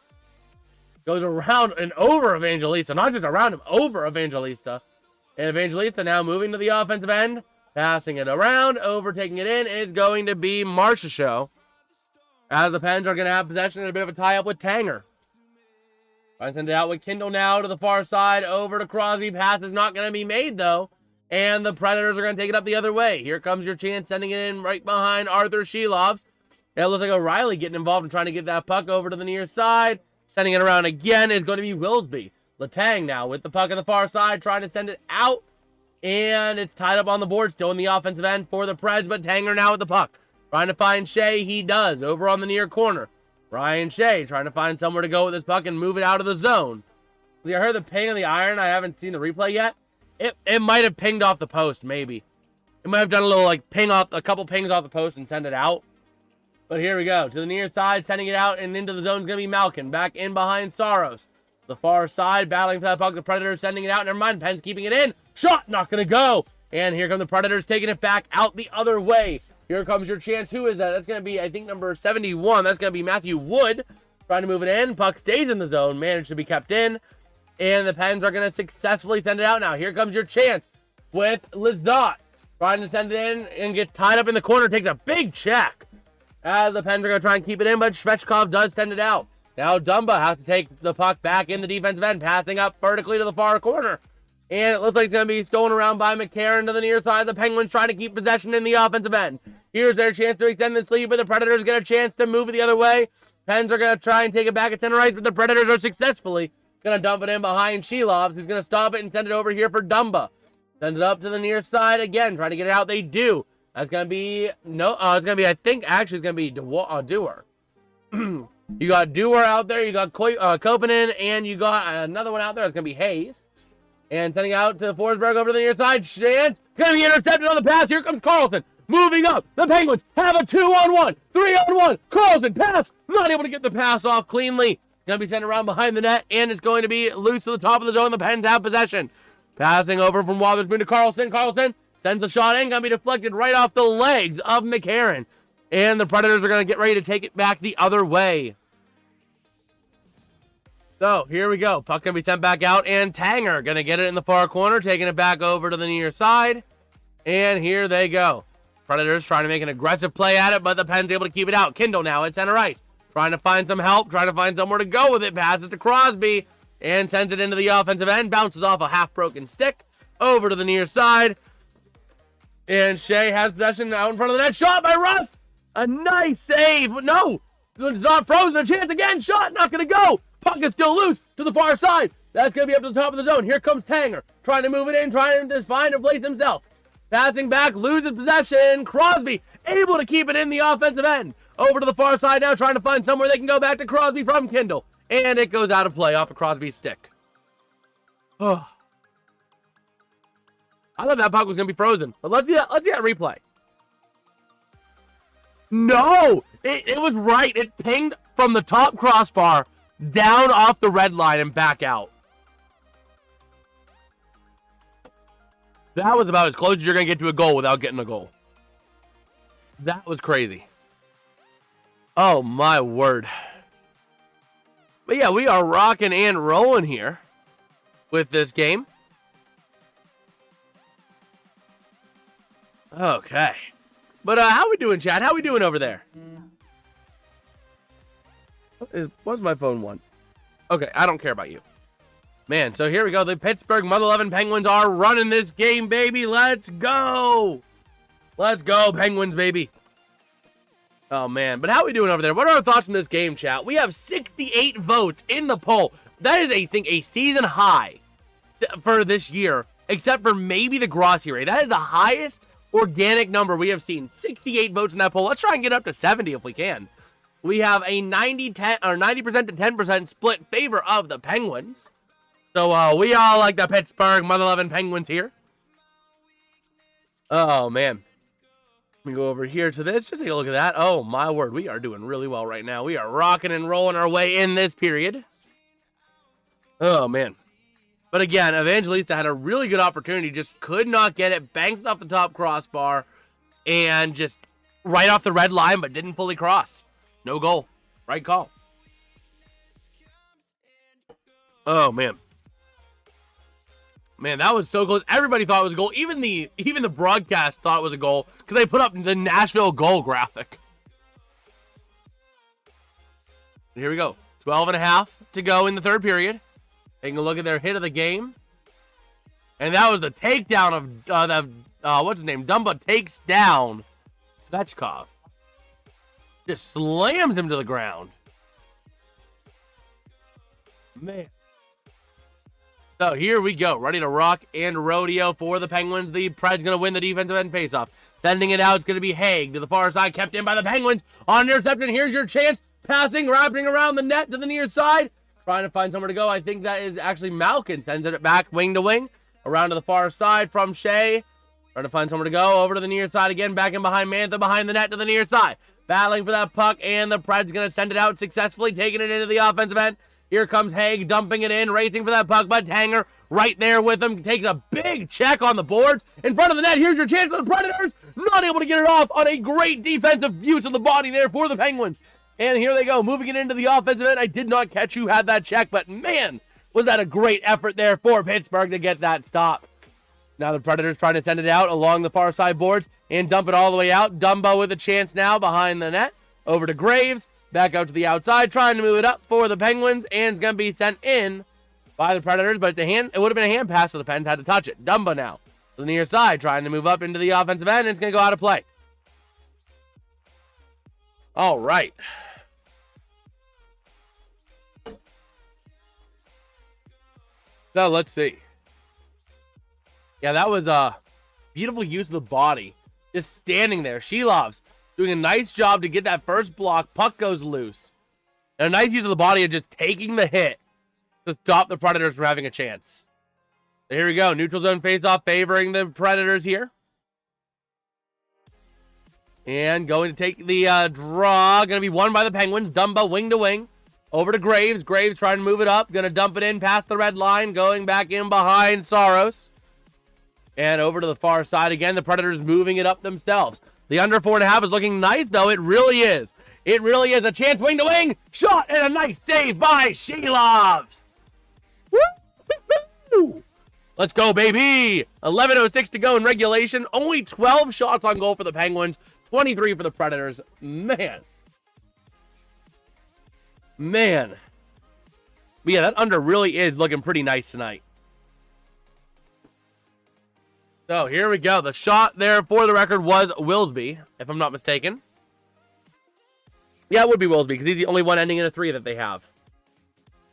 Goes around and over Evangelista. Not just around him, over Evangelista. And Evangelista now moving to the offensive end. Passing it around. Overtaking it in is going to be Marchessault. As the Pens are going to have possession and a bit of a tie-up with Tanger. Trying to send it out with Kindle now to the far side. Over to Crosby. Pass is not going to be made, though. And the Predators are going to take it up the other way. Here comes your chance, sending it in right behind Arthur Shelovs. It looks like O'Reilly getting involved and trying to get that puck over to the near side. Sending it around again is going to be Wilsby. Letang now with the puck on the far side, trying to send it out. And it's tied up on the board, still in the offensive end for the Preds, but Tanger now with the puck. Trying to find Shea, he does, over on the near corner. Ryan Shea trying to find somewhere to go with this puck and move it out of the zone. See, I heard the ping of the iron. I haven't seen the replay yet. It might have pinged off the post, maybe. It might have done a little, like, ping off, a couple pings off the post and send it out. But here we go. To the near side, sending it out, and into the zone is going to be Malkin. Back in behind Saros. The far side, battling for that puck. The Predators sending it out. Never mind, Penn's keeping it in. Shot, not going to go. And here come the Predators taking it back out the other way. Here comes your chance. Who is that? That's going to be, I think, number 71. That's going to be Matthew Wood. Trying to move it in. Puck stays in the zone. Managed to be kept in. And the Pens are going to successfully send it out now. Here comes your chance with Lizdot. Trying to send it in and get tied up in the corner. Takes a big check. As the Pens are going to try and keep it in, but Svechkov does send it out. Now Dumba has to take the puck back in the defensive end, passing up vertically to the far corner. And it looks like it's going to be stolen around by McCarron to the near side. The Penguins trying to keep possession in the offensive end. Here's their chance to extend this lead, but the Predators get a chance to move it the other way. Pens are going to try and take it back at center ice, but the Predators are successfully going to dump it in behind Shelovs, who's going to stop it and send it over here for Dumba. Sends it up to the near side again, trying to get it out. They do. That's going to be, no, it's going to be, I think, actually, it's going to be Dewar. You got Dewar out there, you got Kopanen, and you got another one out there. It's going to be Hayes. And sending out to Forsberg over to the near side. Chance, going to be intercepted on the pass. Here comes Carlson. Moving up. The Penguins have a 2-on-1, 3-on-1. Carlson, pass. Not able to get the pass off cleanly. Going to be sent around behind the net, and it's going to be loose to the top of the zone. The Pens have possession. Passing over from Wotherspoon to Carlson. Carlson sends the shot in. Going to be deflected right off the legs of McCarron. And the Predators are going to get ready to take it back the other way. So, here we go. Puck going to be sent back out, and Tanger going to get it in the far corner, taking it back over to the near side. And here they go. Predators trying to make an aggressive play at it, but the Pens able to keep it out. Kindle now at center ice. Trying to find some help, trying to find somewhere to go with it. Passes to Crosby, and sends it into the offensive end. Bounces off a half-broken stick over to the near side. And Shea has possession out in front of the net. Shot by Rust. A nice save. No, it's not frozen. A chance again. Shot, not going to go. Puck is still loose to the far side. That's going to be up to the top of the zone. Here comes Tanger, trying to move it in, trying to find a place himself. Passing back, loses possession. Crosby able to keep it in the offensive end. Over to the far side now, trying to find somewhere they can go back to Crosby from Kindle. And it goes out of play off of Crosby's stick. Oh. I thought that puck was going to be frozen. But let's see that replay. No! It was right. It pinged from the top crossbar down off the red line and back out. That was about as close as you're going to get to a goal without getting a goal. That was crazy. Oh, my word. But yeah, we are rocking and rolling here with this game. Okay. But how we doing, Chad? How we doing over there? What's my phone one? Okay, I don't care about you. Man, so here we go. The Pittsburgh Mother 11 Penguins are running this game, baby. Let's go. Let's go, Penguins, baby. Oh, man. But how are we doing over there? What are our thoughts on this game, chat? We have 68 votes in the poll. That is, I think, a season high for this year, except for maybe the Grossi rate. That is the highest organic number we have seen. 68 votes in that poll. Let's try and get up to 70 if we can. We have a 90% to 10% split favor of the Penguins. So we all like the Pittsburgh Mother 11 Penguins here. Oh, man. Let me go over here to this. Just take a look at that. Oh, my word. We are doing really well right now. We are rocking and rolling our way in this period. Oh, man. But again, Evangelista had a really good opportunity. Just could not get it. Banks off the top crossbar. And just right off the red line, but didn't fully cross. No goal. Right call. Oh, man. Man, that was so close. Everybody thought it was a goal. Even the broadcast thought it was a goal because they put up the Nashville goal graphic. Here we go. 12.5 to go in the third period. Taking a look at their hit of the game. And that was the takedown of, what's his name? Dumba takes down Svechkov. Just slams him to the ground. Man. So here we go. Ready to rock and rodeo for the Penguins. The Preds going to win the defensive end faceoff. Sending it out. It's going to be Haig to the far side. Kept in by the Penguins. On interception. Here's your chance. Passing, wrapping around the net to the near side. Trying to find somewhere to go. I think that is actually Malkin. Sends it back wing to wing. Around to the far side from Shea. Trying to find somewhere to go. Over to the near side again. Back in behind Mantha. Behind the net to the near side. Battling for that puck. And the Preds going to send it out successfully. Taking it into the offensive end. Here comes Haig, dumping it in, racing for that puck, but Tanger right there with him, takes a big check on the boards. In front of the net, here's your chance for the Predators. Not able to get it off on a great defensive use of the body there for the Penguins. And here they go, moving it into the offensive end. I did not catch who had that check, but man, was that a great effort there for Pittsburgh to get that stop. Now the Predators trying to send it out along the far side boards and dump it all the way out. Dumbo with a chance now behind the net. Over to Graves. Back out to the outside, trying to move it up for the Penguins, and it's going to be sent in by the Predators, but it would have been a hand pass, so the Pens had to touch it. Dumba now to the near side, trying to move up into the offensive end, and it's going to go out of play. All right. So, let's see. Yeah, that was a beautiful use of the body. Just standing there. Shilov's doing a nice job to get that first block. Puck goes loose. And a nice use of the body of just taking the hit to stop the Predators from having a chance. So here we go. Neutral zone face-off favoring the Predators here. And going to take the draw. Going to be won by the Penguins. Dumba wing to wing. Over to Graves. Graves trying to move it up. Going to dump it in past the red line. Going back in behind Saros. And over to the far side again. The Predators moving it up themselves. The under 4.5 is looking nice, though. It really is. It really is. A chance wing to wing. Shot and a nice save by Shilovs. Woo! Let's go, baby. 11:06 to go in regulation. Only 12 shots on goal for the Penguins. 23 for the Predators. Man. But yeah, that under really is looking pretty nice tonight. So here we go. The shot there for the record was Wilsby, if I'm not mistaken. Yeah, it would be Wilsby because he's the only one ending in a 3 that they have.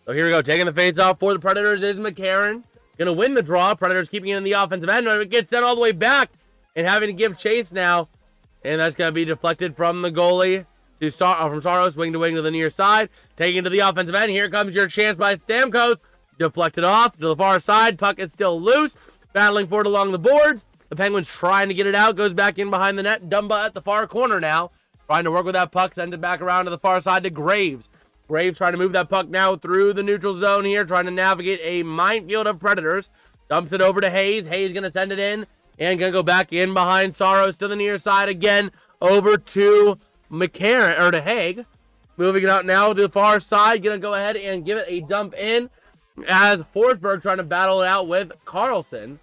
So here we go. Taking the face-off for the Predators is McCarron. Going to win the draw. Predators keeping it in the offensive end. It gets sent all the way back and having to give chase now. And that's going to be deflected from the goalie from Saros, wing to wing to the near side. Taking it to the offensive end. Here comes your chance by Stamkos. Deflected off to the far side. Puck is still loose. Battling for it along the boards. The Penguins trying to get it out. Goes back in behind the net. Dumba at the far corner now. Trying to work with that puck. Sends it back around to the far side to Graves. Graves trying to move that puck now through the neutral zone here. Trying to navigate a minefield of Predators. Dumps it over to Hayes. Hayes going to send it in. And going to go back in behind Saros to the near side again. Over to McCarron, or to Haig. Moving it out now to the far side. Going to go ahead and give it a dump in. As Forsberg trying to battle it out with Carlson.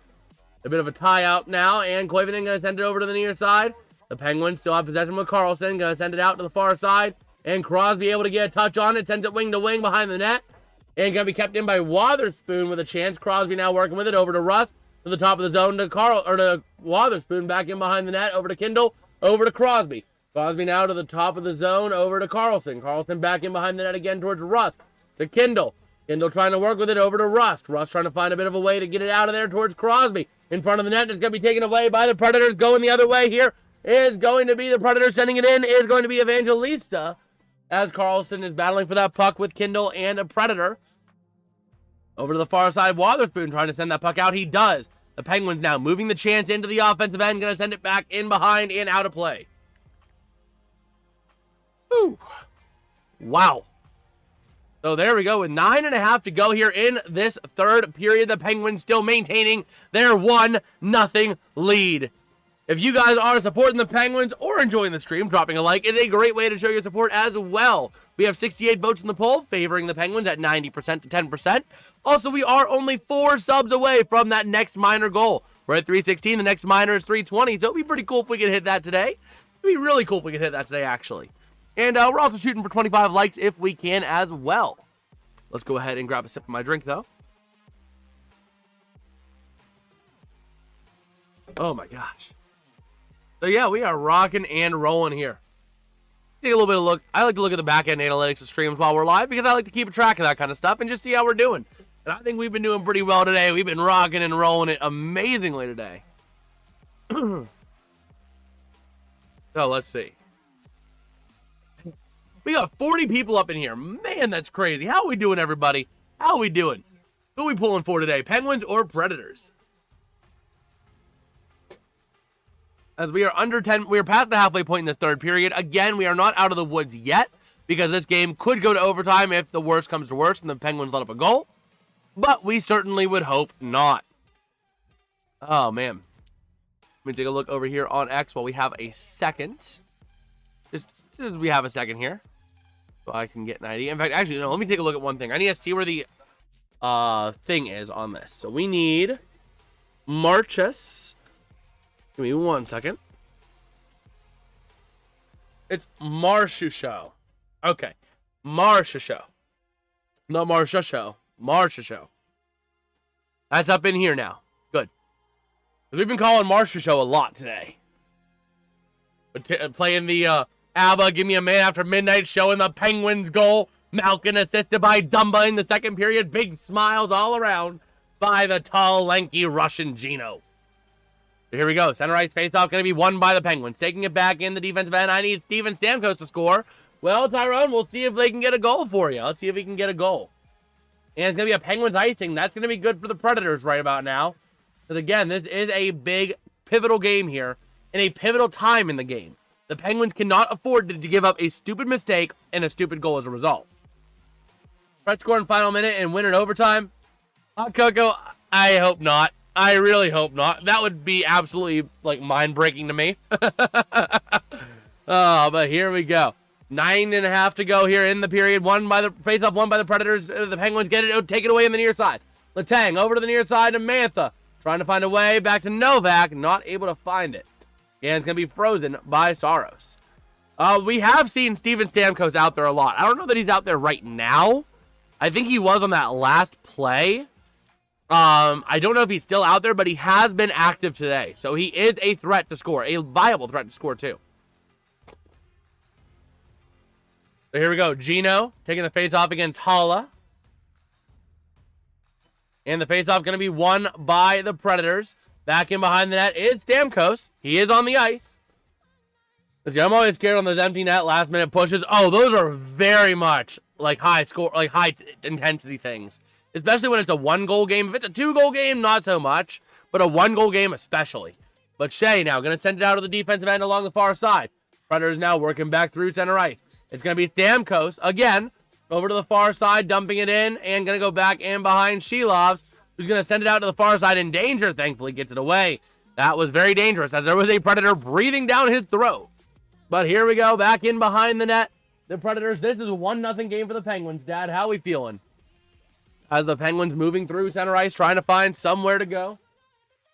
A bit of a tie out now, and Koivunen going to send it over to the near side. The Penguins still have possession with Carlson. Going to send it out to the far side. And Crosby able to get a touch on it. Sends it wing to wing behind the net. And going to be kept in by Wotherspoon with a chance. Crosby now working with it over to Russ. To the top of the zone to to Wotherspoon. Back in behind the net. Over to Kindle. Over to Crosby. Crosby now to the top of the zone. Over to Carlson. Carlson back in behind the net again towards Russ. To Kindle. Kindle trying to work with it over to Rust. Rust trying to find a bit of a way to get it out of there towards Crosby. In front of the net, it's going to be taken away by the Predators. Going the other way here is going to be the Predators sending it in. Is going to be Evangelista. As Carlson is battling for that puck with Kindle and a Predator. Over to the far side, Wotherspoon trying to send that puck out. He does. The Penguins now moving the chance into the offensive end. Going to send it back in behind and out of play. Whew. Wow. So there we go. With 9.5 to go here in this third period. The Penguins still maintaining their 1-0 lead. If you guys are supporting the Penguins or enjoying the stream, dropping a like is a great way to show your support as well. We have 68 votes in the poll, favoring the Penguins at 90% to 10%. Also, we are only 4 subs away from that next minor goal. We're at 316. The next minor is 320, so it'd be pretty cool if we could hit that today. It'd be really cool if we could hit that today, actually. And we're also shooting for 25 likes if we can as well. Let's go ahead and grab a sip of my drink, though. Oh, my gosh. So, yeah, we are rocking and rolling here. Take a little bit of look. I like to look at the back-end analytics of streams while we're live because I like to keep a track of that kind of stuff and just see how we're doing. And I think we've been doing pretty well today. We've been rocking and rolling it amazingly today. So, let's see. We got 40 people up in here. Man, that's crazy. How are we doing, everybody? How are we doing? Who are we pulling for today? Penguins or Predators? As we are under 10, we are past the halfway point in this third period. Again, we are not out of the woods yet because this game could go to overtime if the worst comes to worst and the Penguins let up a goal. But we certainly would hope not. Oh, man. Let me take a look over here on X while we have a second. Just as we have a second here. So I can get an idea. In fact, actually, no, let me take a look at one thing. I need to see where the thing is on this. So we need Marchus. Give me 1 second. It's Marchusho. Okay. Marchusho. Not Marchusho. Marchusho. That's up in here now. Good. Because we've been calling Marchusho a lot today. But playing the ABBA, Give Me a Man After Midnight show in the Penguins goal. Malkin assisted by Dumba in the second period. Big smiles all around by the tall, lanky Russian Gino. Here we go. Center ice faceoff going to be won by the Penguins. Taking it back in the defensive end. I need Steven Stamkos to score. Well, Tyrone, we'll see if they can get a goal for you. Let's see if he can get a goal. And it's going to be a Penguins icing. That's going to be good for the Predators right about now. Because, again, this is a big, pivotal game here. And a pivotal time in the game. The Penguins cannot afford to give up a stupid mistake and a stupid goal as a result. Pret score in final minute and win in overtime. Hot Cocoa, I hope not. I really hope not. That would be absolutely, mind-breaking to me. Oh, but here we go. 9.5 to go here in the period. Face-off won by the Predators. The Penguins get it, take it away on the near side. Letang over to the near side to Mantha. Trying to find a way back to Novak. Not able to find it. And it's going to be frozen by Saros. We have seen Steven Stamkos out there a lot. I don't know that he's out there right now. I think he was on that last play. I don't know if he's still out there, but he has been active today. So he is a threat to score. A viable threat to score, too. So here we go. Gino taking the face-off against Hala. And the face-off going to be won by the Predators. Back in behind the net is Stamkos. He is on the ice. See, I'm always scared on those empty net last-minute pushes. Oh, those are very much high intensity things. Especially when it's a 1-goal game. If it's a 2-goal game, not so much. But a 1-goal game especially. But Shea now going to send it out to the defensive end along the far side. Predators now working back through center ice. It's going to be Stamkos again. Over to the far side, dumping it in. And going to go back in behind Shilovs. Who's going to send it out to the far side in danger. Thankfully gets it away. That was very dangerous as there was a Predator breathing down his throat. But here we go. Back in behind the net. The Predators. This is a 1-0 game for the Penguins. Dad, how are we feeling? As the Penguins moving through center ice, trying to find somewhere to go.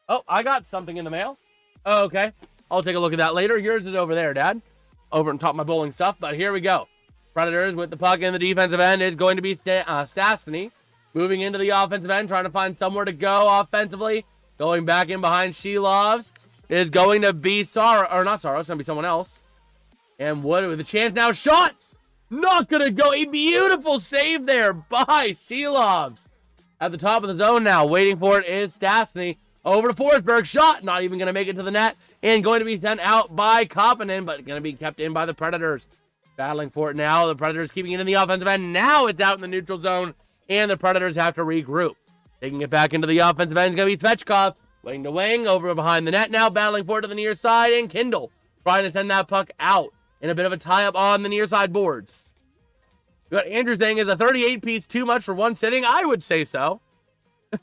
Oh, I got something in the mail. Oh, okay. I'll take a look at that later. Yours is over there, Dad. Over on top of my bowling stuff. But here we go. Predators with the puck in the defensive end is going to be Stastny. Moving into the offensive end, trying to find somewhere to go offensively. Going back in behind Shilovs is going to be Saros. Or not Saros, it's going to be someone else. And Wood with a chance now. Shot! Not going to go. A beautiful save there by Shilovs. At the top of the zone now. Waiting for it is Stastny. Over to Forsberg. Shot. Not even going to make it to the net. And going to be sent out by Koppinen. But going to be kept in by the Predators. Battling for it now. The Predators keeping it in the offensive end. Now it's out in the neutral zone. And the Predators have to regroup. Taking it back into the offensive end is going to be Svechkov. Wing to wing, over behind the net now, battling for it to the near side, and Kindle trying to send that puck out in a bit of a tie-up on the near side boards. What Andrew saying is a 38-piece too much for one sitting? I would say so.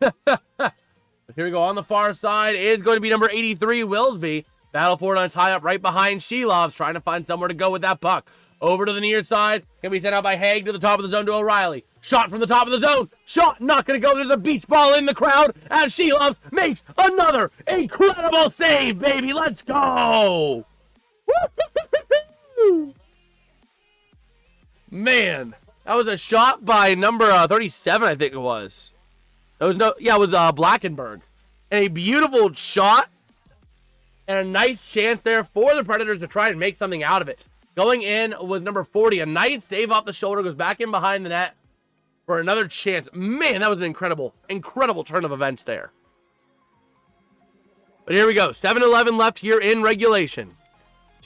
Here we go. On the far side is going to be number 83, Willsby. Battle for it on a tie-up right behind Shelovs, trying to find somewhere to go with that puck. Over to the near side. Can be sent out by Haig to the top of the zone to O'Reilly. Shot from the top of the zone. Shot not going to go. There's a beach ball in the crowd as Shelovs makes another incredible save, baby. Let's go. Man, that was a shot by number 37, I think it was. It was Blackenberg. And a beautiful shot and a nice chance there for the Predators to try and make something out of it. Going in was number 40. A nice save off the shoulder. Goes back in behind the net for another chance. Man, that was an incredible turn of events there. But here we go. 7-11 left here in regulation.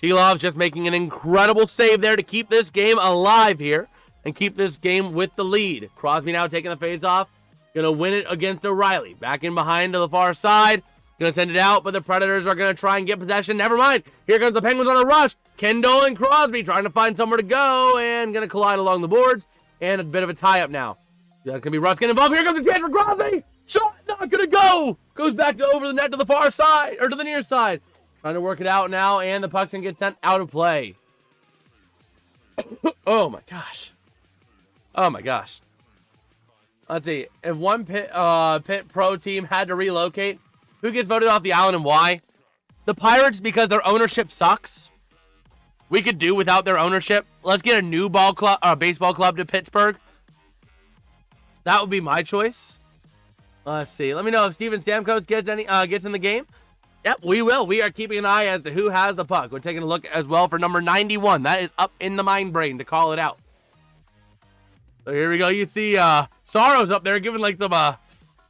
Shelov's just making an incredible save there to keep this game alive here and keep this game with the lead. Crosby now taking the face-off. Going to win it against O'Reilly. Back in behind to the far side. Going to send it out, but the Predators are going to try and get possession. Never mind. Here comes the Penguins on a rush. Kendall and Crosby trying to find somewhere to go and going to collide along the boards. And a bit of a tie-up now. That's going to be Russ getting involved. Here comes the chance for Crosby. Shot not going to go. Goes back to over the net to the far side, or to the near side. Trying to work it out now, and the puck's going to get sent out of play. Oh, my gosh. Oh, my gosh. Let's see. If one Pitt Pro team had to relocate, who gets voted off the island and why? The Pirates, because their ownership sucks. We could do without their ownership. Let's get a new baseball club to Pittsburgh. That would be my choice. Let's see. Let me know if Steven Stamkos gets in the game. Yep, we will. We are keeping an eye as to who has the puck. We're taking a look as well for number 91. That is up in the mind brain to call it out. So here we go. You see Saros up there giving like some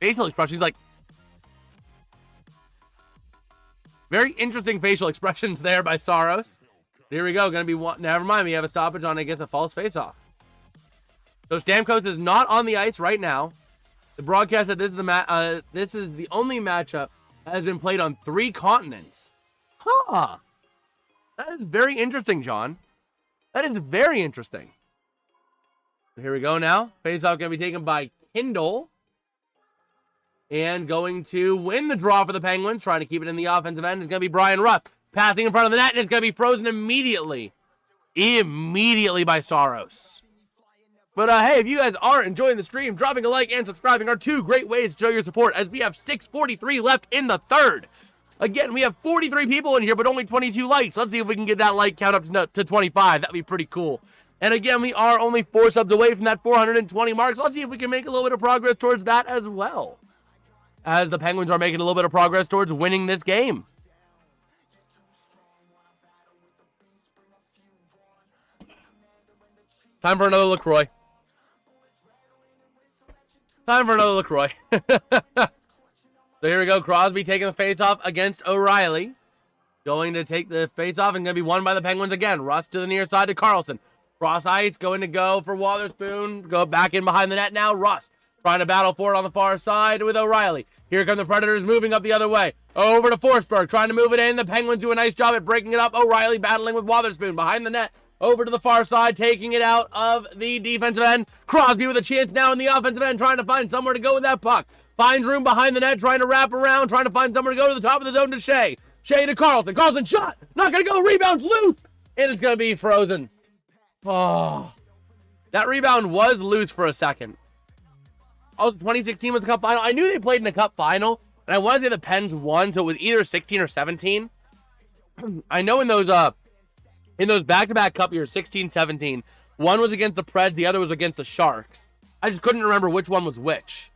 facial expressions. Like, very interesting facial expressions there by Saros. Here we go. Going to be one. Never mind. We have a stoppage on against a false faceoff. So Stamkos is not on the ice right now. The broadcast said this is the only matchup that has been played on 3 continents. Huh. That is very interesting, John. That is very interesting. Here we go now. Faceoff going to be taken by Kindle. And going to win the draw for the Penguins. Trying to keep it in the offensive end. It's going to be Brian Rust. Passing in front of the net. And it's going to be frozen immediately. Immediately by Saros. But hey, if you guys are enjoying the stream, dropping a like and subscribing are 2 great ways to show your support, as we have 6:43 left in the third. Again, we have 43 people in here, but only 22 likes. Let's see if we can get that like count up to 25. That'd be pretty cool. And again, we are only 4 subs away from that 420 mark. So let's see if we can make a little bit of progress towards that as well, as the Penguins are making a little bit of progress towards winning this game. Time for another LaCroix. Time for another LaCroix. So here we go. Crosby taking the face-off against O'Reilly. Going to take the face-off and going to be won by the Penguins again. Russ to the near side to Carlson. Cross ice going to go for Wotherspoon. Go back in behind the net now. Russ trying to battle for it on the far side with O'Reilly. Here come the Predators moving up the other way. Over to Forsberg. Trying to move it in. The Penguins do a nice job at breaking it up. O'Reilly battling with Wotherspoon behind the net. Over to the far side, taking it out of the defensive end. Crosby with a chance now in the offensive end, trying to find somewhere to go with that puck. Finds room behind the net, trying to wrap around, trying to find somewhere to go to the top of the zone to Shea. Shea to Carlson. Carlson shot. Not going to go. Rebound's loose. And it's going to be frozen. Oh. That rebound was loose for a second. Oh, 2016 was the cup final. I knew they played in the cup final, and I want to say the Pens won, so it was either 16 or 17. I know in those back-to-back cup years, 16, 17, one was against the Preds, the other was against the Sharks. I just couldn't remember which one was which.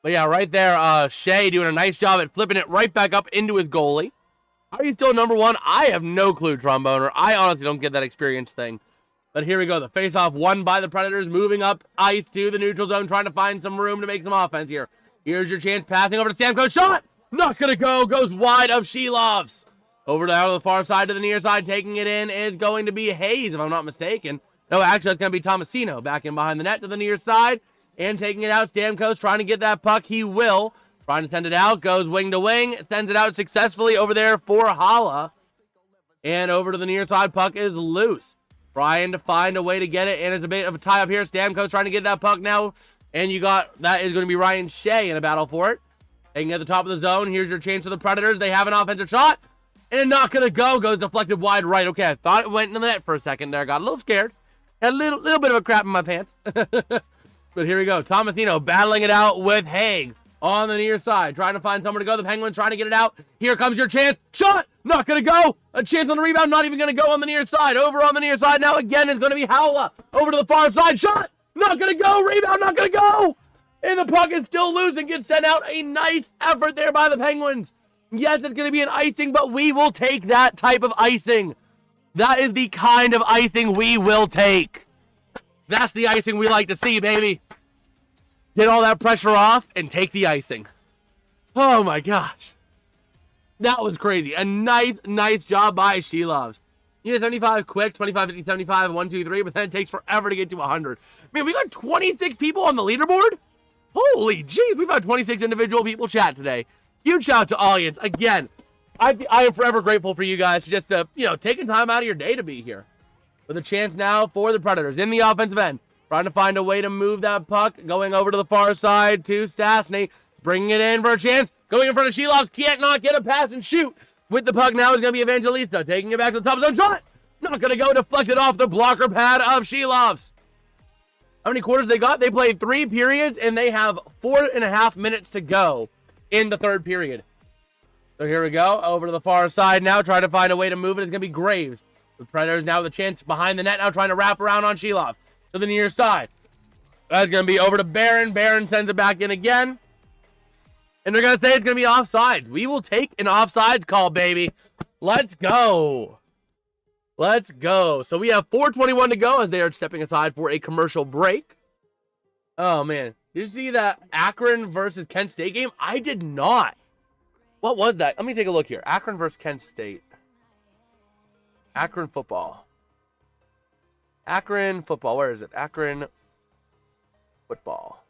But yeah, right there, Shea doing a nice job at flipping it right back up into his goalie. Are you still number 1? I have no clue, Tromboner. I honestly don't get that experience thing. But here we go. The face-off won by the Predators, moving up ice to the neutral zone, trying to find some room to make some offense here. Here's your chance, passing over to Stamkos. Shot! Not going to go. Goes wide of Shelovs. Over down to the far side to the near side, taking it in is going to be Hayes, if I'm not mistaken. No, actually, it's going to be Tomasino back in behind the net to the near side and taking it out. Stamkos trying to get that puck. He will. Trying to send it out. Goes wing to wing. Sends it out successfully over there for Holla. And over to the near side. Puck is loose. Trying to find a way to get it. And it's a bit of a tie up here. Stamkos trying to get that puck now. And that is going to be Ryan Shea in a battle for it. Taking at the top of the zone. Here's your chance for the Predators. They have an offensive shot. And it's not going to go. Goes deflected wide right. Okay, I thought it went into the net for a second there. Got a little scared. Had a little bit of a crap in my pants. But here we go. Tomasino battling it out with Haig on the near side. Trying to find somewhere to go. The Penguins trying to get it out. Here comes your chance. Shot! Not going to go. A chance on the rebound. Not even going to go on the near side. Over on the near side now again is going to be Howla. Over to the far side. Shot! Not going to go. Rebound. Not going to go. And the puck is still loose and gets sent out. A nice effort there by the Penguins. Yes, it's going to be an icing, but we will take that type of icing. That is the kind of icing we will take. That's the icing we like to see, baby. Get all that pressure off and take the icing. Oh my gosh. That was crazy. A nice job by Shelovs. 75 quick, 25, 50, 75, 1, 2, 3, but then it takes forever to get to 100. Man, we got 26 people on the leaderboard? Holy jeez, we've had 26 individual people chat today. Huge shout out to audience. Again, I am forever grateful for you guys just taking time out of your day to be here. With a chance now for the Predators in the offensive end. Trying to find a way to move that puck. Going over to the far side to Stastny. Bringing it in for a chance. Going in front of Shelovs. Can't not get a pass and shoot. With the puck now is going to be Evangelista. Taking it back to the top zone. Shot! Not going to go. Deflected off the blocker pad of Shelovs. How many quarters they got? They played 3 periods and they have 4.5 minutes to go in the third period. So here we go. Over to the far side now. Trying to find a way to move it. It's going to be Graves. The Predators now with a chance behind the net. Now trying to wrap around on Shelovs. To the near side. That's going to be over to Barron. Barron sends it back in again. And they're going to say it's going to be offside. We will take an offsides call, baby. Let's go. Let's go. So we have 4:21 to go as they are stepping aside for a commercial break. Oh, man. Did you see that Akron versus Kent State game? I did not. What was that? Let me take a look here. Akron versus Kent State. Akron football. Akron football. Where is it? Akron football.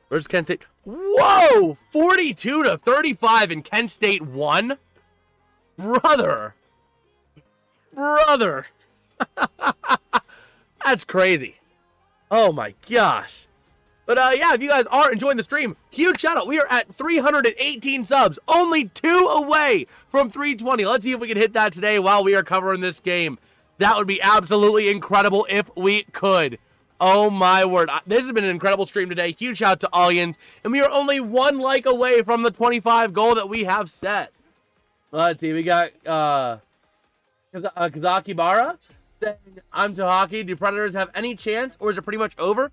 Where's Kent State? Whoa! 42-35 and Kent State won? Brother. That's crazy. Oh my gosh. But yeah, if you guys are enjoying the stream, huge shout out. We are at 318 subs. Only 2 away from 320. Let's see if we can hit that today while we are covering this game. That would be absolutely incredible if we could. Oh my word. This has been an incredible stream today. Huge shout out to Aliens. And we are only 1 like away from the 25 goal that we have set. Let's see. We got Kazaki Bara saying, I'm to hockey. Do Predators have any chance or is it pretty much over?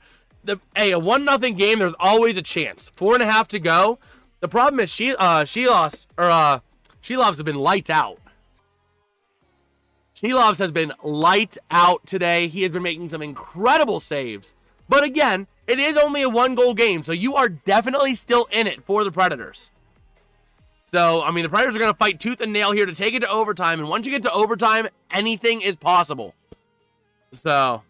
A 1-0 game, there's always a chance. 4.5 to go. The problem is Shelovs have been lights out. Shelovs has been lights out today. He has been making some incredible saves. But again, it is only a 1-goal game, so you are definitely still in it for the Predators. So, I mean, the Predators are going to fight tooth and nail here to take it to overtime. And once you get to overtime, anything is possible. So,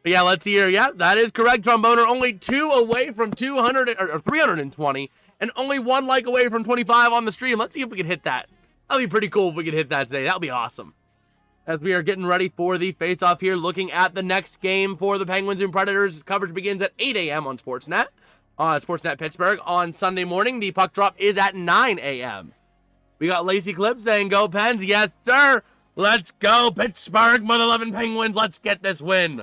but yeah, let's see here. Yeah, that is correct, Tromboner. Only 2 away from 200 or 320. And only 1 like away from 25 on the stream. Let's see if we can hit that. That'll be pretty cool if we could hit that today. That'll be awesome. As we are getting ready for the face-off here, looking at the next game for the Penguins and Predators. Coverage begins at 8 a.m. on Sportsnet. Sportsnet Pittsburgh. On Sunday morning, the puck drop is at 9 a.m. We got Lacey Clip saying, go Pens. Yes, sir. Let's go, Pittsburgh, Mother 11 Penguins. Let's get this win.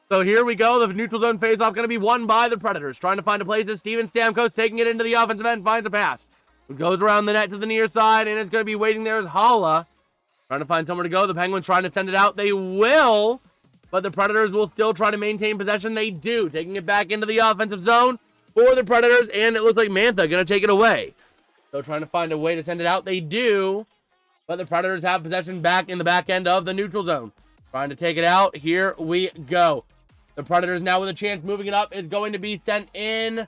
So here we go. The neutral zone face-off going to be won by the Predators. Trying to find a place as Steven Stamkos taking it into the offensive end. Finds a pass. It goes around the net to the near side, and it's going to be waiting there as Holla. Trying to find somewhere to go. The Penguins trying to send it out. They will, but the Predators will still try to maintain possession. They do. Taking it back into the offensive zone for the Predators, and it looks like Mantha going to take it away. So trying to find a way to send it out. They do, but the Predators have possession back in the back end of the neutral zone. Trying to take it out. Here we go. The Predators now with a chance moving it up is going to be sent in.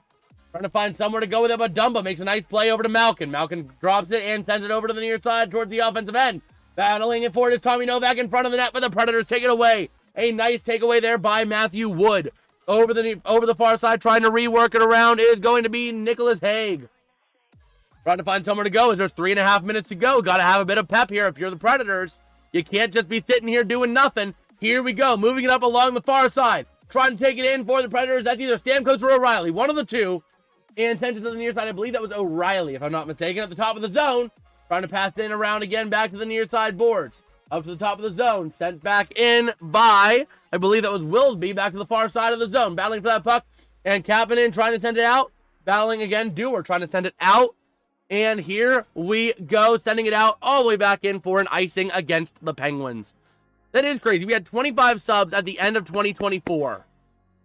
Trying to find somewhere to go with it, but Dumba makes a nice play over to Malkin. Malkin drops it and sends it over to the near side towards the offensive end. Battling it for it is Tommy Novak in front of the net, but the Predators take it away. A nice takeaway there by Matthew Wood. Over the far side, trying to rework it around is going to be Nicholas Hague. Trying to find somewhere to go as there's 3.5 minutes to go. Got to have a bit of pep here if you're the Predators. You can't just be sitting here doing nothing. Here we go, moving it up along the far side. Trying to take it in for the Predators. That's either Stamkos or O'Reilly, one of the two. And sent it to the near side. I believe that was O'Reilly, if I'm not mistaken, at the top of the zone. Trying to pass it in around again, back to the near side boards. Up to the top of the zone. Sent back in by, I believe that was Willsby, back to the far side of the zone. Battling for that puck. And Kapanen trying to send it out. Battling again. Dewar trying to send it out. And here we go. Sending it out all the way back in for an icing against the Penguins. That is crazy. We had 25 subs at the end of 2024.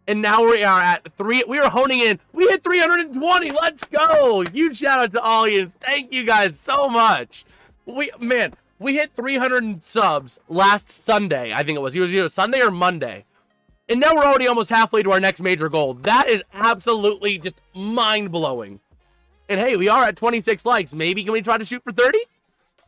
And now we are at 3. We are honing in. We hit 320. Let's go. Huge shout out to all of you. Thank you guys so much. We hit 300 subs last Sunday. I think it was. It was either Sunday or Monday. And now we're already almost halfway to our next major goal. That is absolutely just mind-blowing. And hey, we are at 26 likes. Maybe can we try to shoot for 30?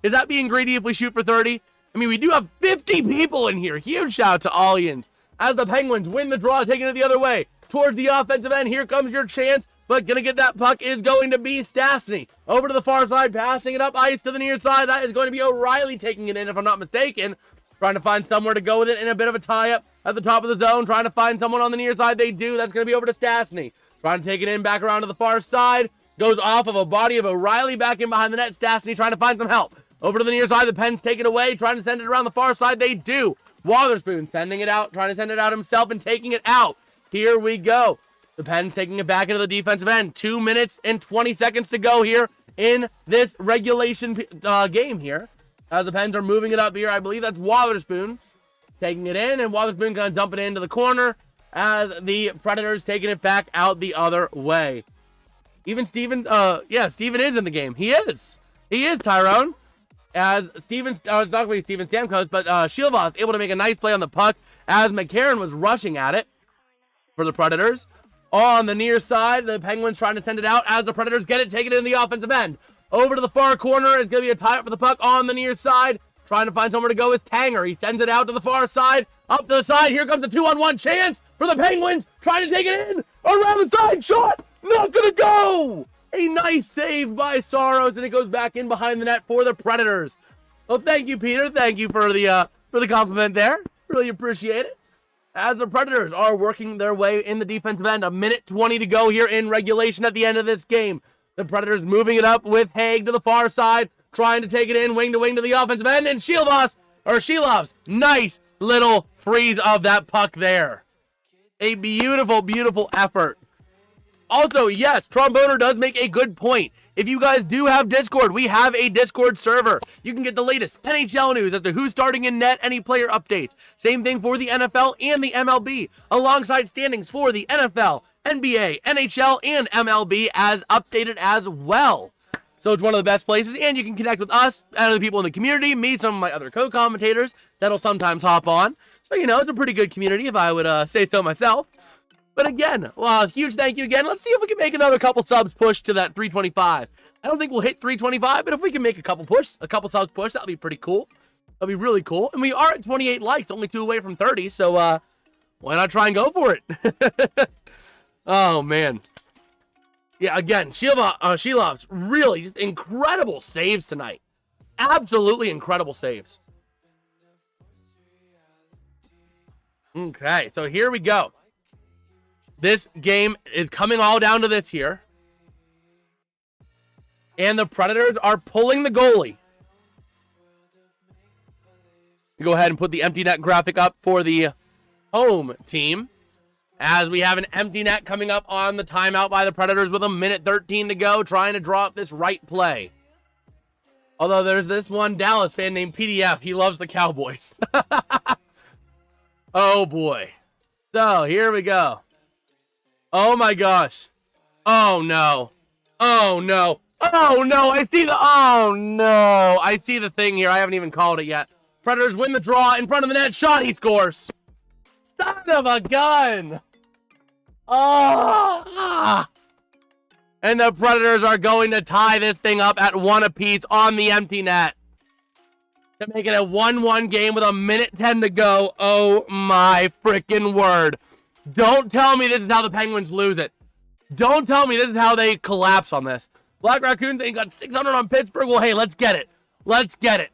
Is that being greedy if we shoot for 30? I mean, we do have 50 people in here. Huge shout out to all yins. As the Penguins win the draw, taking it the other way. Towards the offensive end, here comes your chance. But gonna get that puck is going to be Stastny. Over to the far side, passing it up ice to the near side. That is going to be O'Reilly taking it in, if I'm not mistaken. Trying to find somewhere to go with it in a bit of a tie-up at the top of the zone. Trying to find someone on the near side. They do. That's gonna be over to Stastny. Trying to take it in back around to the far side. Goes off of a body of O'Reilly back in behind the net. Stastny trying to find some help. Over to the near side. The Pens take it away. Trying to send it around the far side. They do. Wotherspoon sending it out, trying to send it out himself and taking it out. Here we go. The Pens taking it back into the defensive end. 2 minutes and 20 seconds to go here in this regulation game here. As the Pens are moving it up here, I believe that's Wotherspoon taking it in, and Wotherspoon going to dump it into the corner as the Predators taking it back out the other way. Even Steven, Steven is in the game. He is, Tyrone. As Steven, not going to be Steven Stamkos, but Shilvas able to make a nice play on the puck as McCarron was rushing at it for the Predators. On the near side, the Penguins trying to send it out as the Predators get it, take it in the offensive end. Over to the far corner, it's going to be a tie-up for the puck on the near side. Trying to find somewhere to go is Tanger. He sends it out to the far side, up to the side. Here comes the 2-on-1 chance for the Penguins, trying to take it in. Around the side, shot, not going to go. A nice save by Saros, and it goes back in behind the net for the Predators. Well, thank you, Peter. Thank you for the compliment there. Really appreciate it. As the Predators are working their way in the defensive end, 1:20 to go here in regulation at the end of this game. The Predators moving it up with Hague to the far side, trying to take it in, wing to wing to the offensive end, and Shilov's nice little freeze of that puck there. A beautiful, beautiful effort. Also, yes, Tromboner does make a good point. If you guys do have Discord, we have a Discord server. You can get the latest NHL news as to who's starting in net, any player updates. Same thing for the NFL and the MLB, alongside standings for the NFL, NBA, NHL, and MLB as updated as well. So it's one of the best places, and you can connect with us and other people in the community, me, some of my other co-commentators that'll sometimes hop on. So, it's a pretty good community if I would say so myself. But again, huge thank you again. Let's see if we can make another couple subs push to that 325. I don't think we'll hit 325, but if we can make a couple subs push, that'll be pretty cool. That'll be really cool. And we are at 28 likes, only 2 away from 30, so why not try and go for it? Oh, man. Yeah, again, Shilov's really just incredible saves tonight. Absolutely incredible saves. Okay, so here we go. This game is coming all down to this here. And the Predators are pulling the goalie. Go ahead and put the empty net graphic up for the home team. As we have an empty net coming up on the timeout by the Predators with 1:13 to go, trying to draw up this right play. Although there's this one Dallas fan named PDF. He loves the Cowboys. Oh, boy. So, here we go. Oh, my gosh. Oh, no. Oh, no. Oh, no. I see the thing here. I haven't even called it yet. Predators win the draw in front of the net. Shot, he scores. Son of a gun. Oh. And the Predators are going to tie this thing up at 1 apiece on the empty net to make it a 1-1 game with 1:10 to go. Oh, my freaking word. Don't tell me this is how the Penguins lose it. Don't tell me this is how they collapse on this. Black Raccoons ain't got 600 on Pittsburgh. Well, hey, let's get it. Let's get it.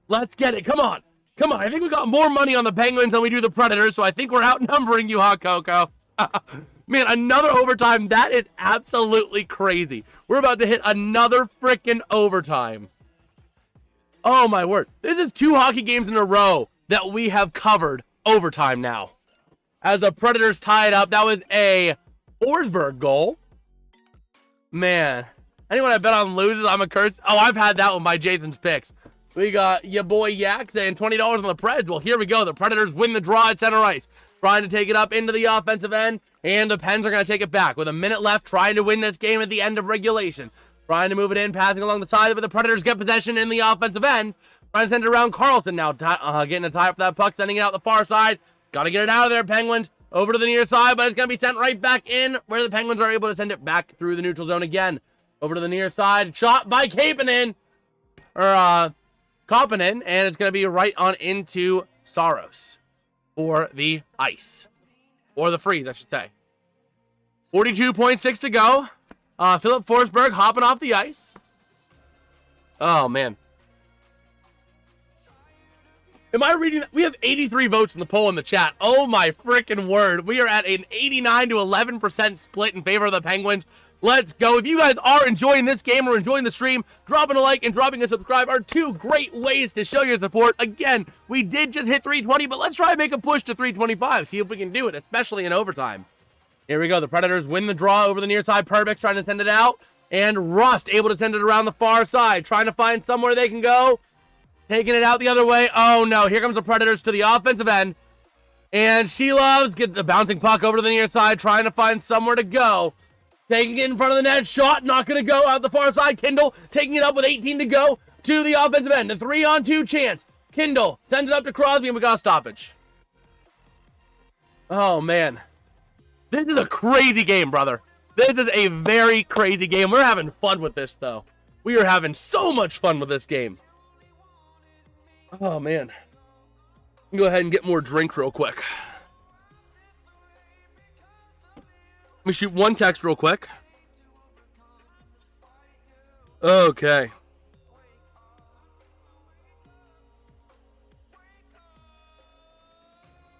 Let's get it. Come on. Come on. I think we got more money on the Penguins than we do the Predators, so I think we're outnumbering you, Hot Coco. Man, another overtime. That is absolutely crazy. We're about to hit another freaking overtime. Oh, my word. This is 2 hockey games in a row that we have covered overtime now. As the Predators tie it up, that was a Forsberg goal. Man, anyone I bet on loses, I'm a curse. Oh, I've had that one by Jason's picks. We got your boy Yak saying $20 on the Preds. Well, here we go. The Predators win the draw at center ice. Trying to take it up into the offensive end, and the Pens are going to take it back. With a minute left, trying to win this game at the end of regulation. Trying to move it in, passing along the side, but the Predators get possession in the offensive end. Trying to send it around Carlson now, getting a tie up for that puck, sending it out the far side. Got to get it out of there, Penguins. Over to the near side, but it's going to be sent right back in, where the Penguins are able to send it back through the neutral zone again. Over to the near side, shot by Kapanen, Kapanen, and it's going to be right on into Saros for the ice. Or the freeze, I should say. 42.6 to go. Philip Forsberg hopping off the ice. Oh, man. Am I reading that? We have 83 votes in the poll in the chat. Oh, my freaking word. We are at an 89 to 11% split in favor of the Penguins. Let's go. If you guys are enjoying this game or enjoying the stream, dropping a like and dropping a subscribe are 2 great ways to show your support. Again, we did just hit 320, but let's try and make a push to 325. See if we can do it, especially in overtime. Here we go. The Predators win the draw over the near side. Perbix trying to send it out. And Rust able to send it around the far side. Trying to find somewhere they can go. Taking it out the other way. Oh, no. Here comes the Predators to the offensive end. And Sheloves get the bouncing puck over to the near side. Trying to find somewhere to go. Taking it in front of the net. Shot. Not going to go out the far side. Kindle taking it up with 18 to go to the offensive end. A 3-on-2 chance. Kindle sends it up to Crosby and we got a stoppage. Oh, man. This is a crazy game, brother. This is a very crazy game. We're having fun with this, though. We are having so much fun with this game. Oh, man. Go ahead and get more drink real quick. Let me shoot one text real quick. Okay.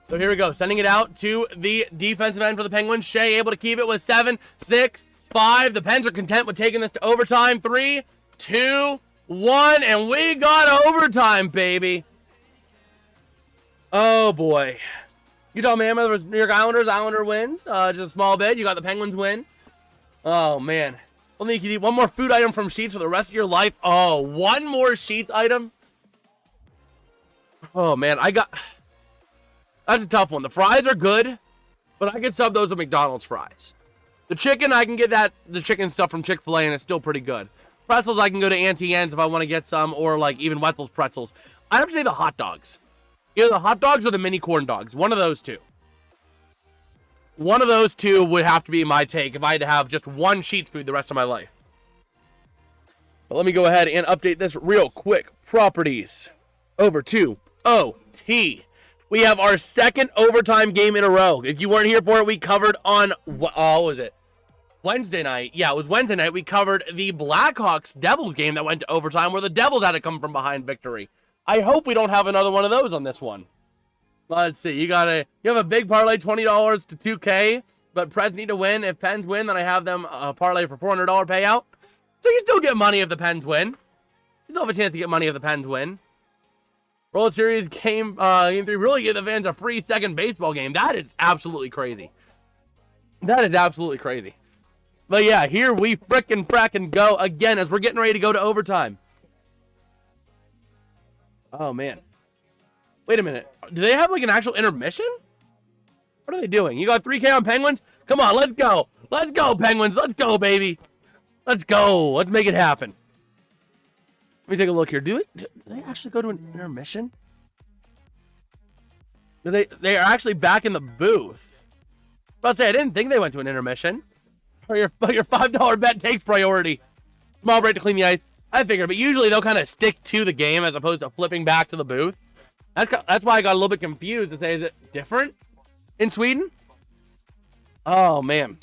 So here we go. Sending it out to the defensive end for the Penguins. Shea able to keep it with 7, 6, 5. The Pens are content with taking this to overtime. 3, 2, 1. And we got overtime, baby. Oh, boy. Utah Mammoth versus New York Islanders. Islander wins. Just a small bit. You got the Penguins win. Oh, man. Only you can eat one more food item from Sheets for the rest of your life. Oh, one more Sheets item? Oh, man. That's a tough one. The fries are good, but I could sub those with McDonald's fries. The chicken, I can get the chicken stuff from Chick-fil-A, and it's still pretty good. Pretzels, I can go to Auntie Anne's if I want to get some, or like even Wetzel's pretzels. I have to say the hot dogs. Either the hot dogs or the mini corn dogs. One of those two. One of those two would have to be my take if I had to have just one Sheets food the rest of my life. But let me go ahead and update this real quick. Properties. Over to OT. We have our second overtime game in a row. If you weren't here for it, we covered on, what was it? Wednesday night. Yeah, it was Wednesday night. We covered the Blackhawks-Devils game that went to overtime where the Devils had to come from behind victory. I hope we don't have another one of those on this one. Let's see. You have a big parlay, $20 to $2K, but Preds need to win. If Pens win, then I have them parlay for $400 payout. So you still get money if the Pens win. You still have a chance to get money if the Pens win. World Series game 3 really give the fans a free second baseball game. That is absolutely crazy. That is absolutely crazy. But yeah, here we frickin' go again as we're getting ready to go to overtime. Oh, man. Wait a minute. Do they have like an actual intermission? What are they doing? You got 3K on Penguins? Come on, let's go. Let's go, Penguins. Let's go, baby. Let's go. Let's make it happen. Let me take a look here. Do they actually go to an intermission? They are actually back in the booth. I was about to say, I didn't think they went to an intermission. Or your $5 bet takes priority. Small break to clean the ice. I figured, but usually they'll kind of stick to the game as opposed to flipping back to the booth. That's why I got a little bit confused to say, is it different in Sweden? Oh, man.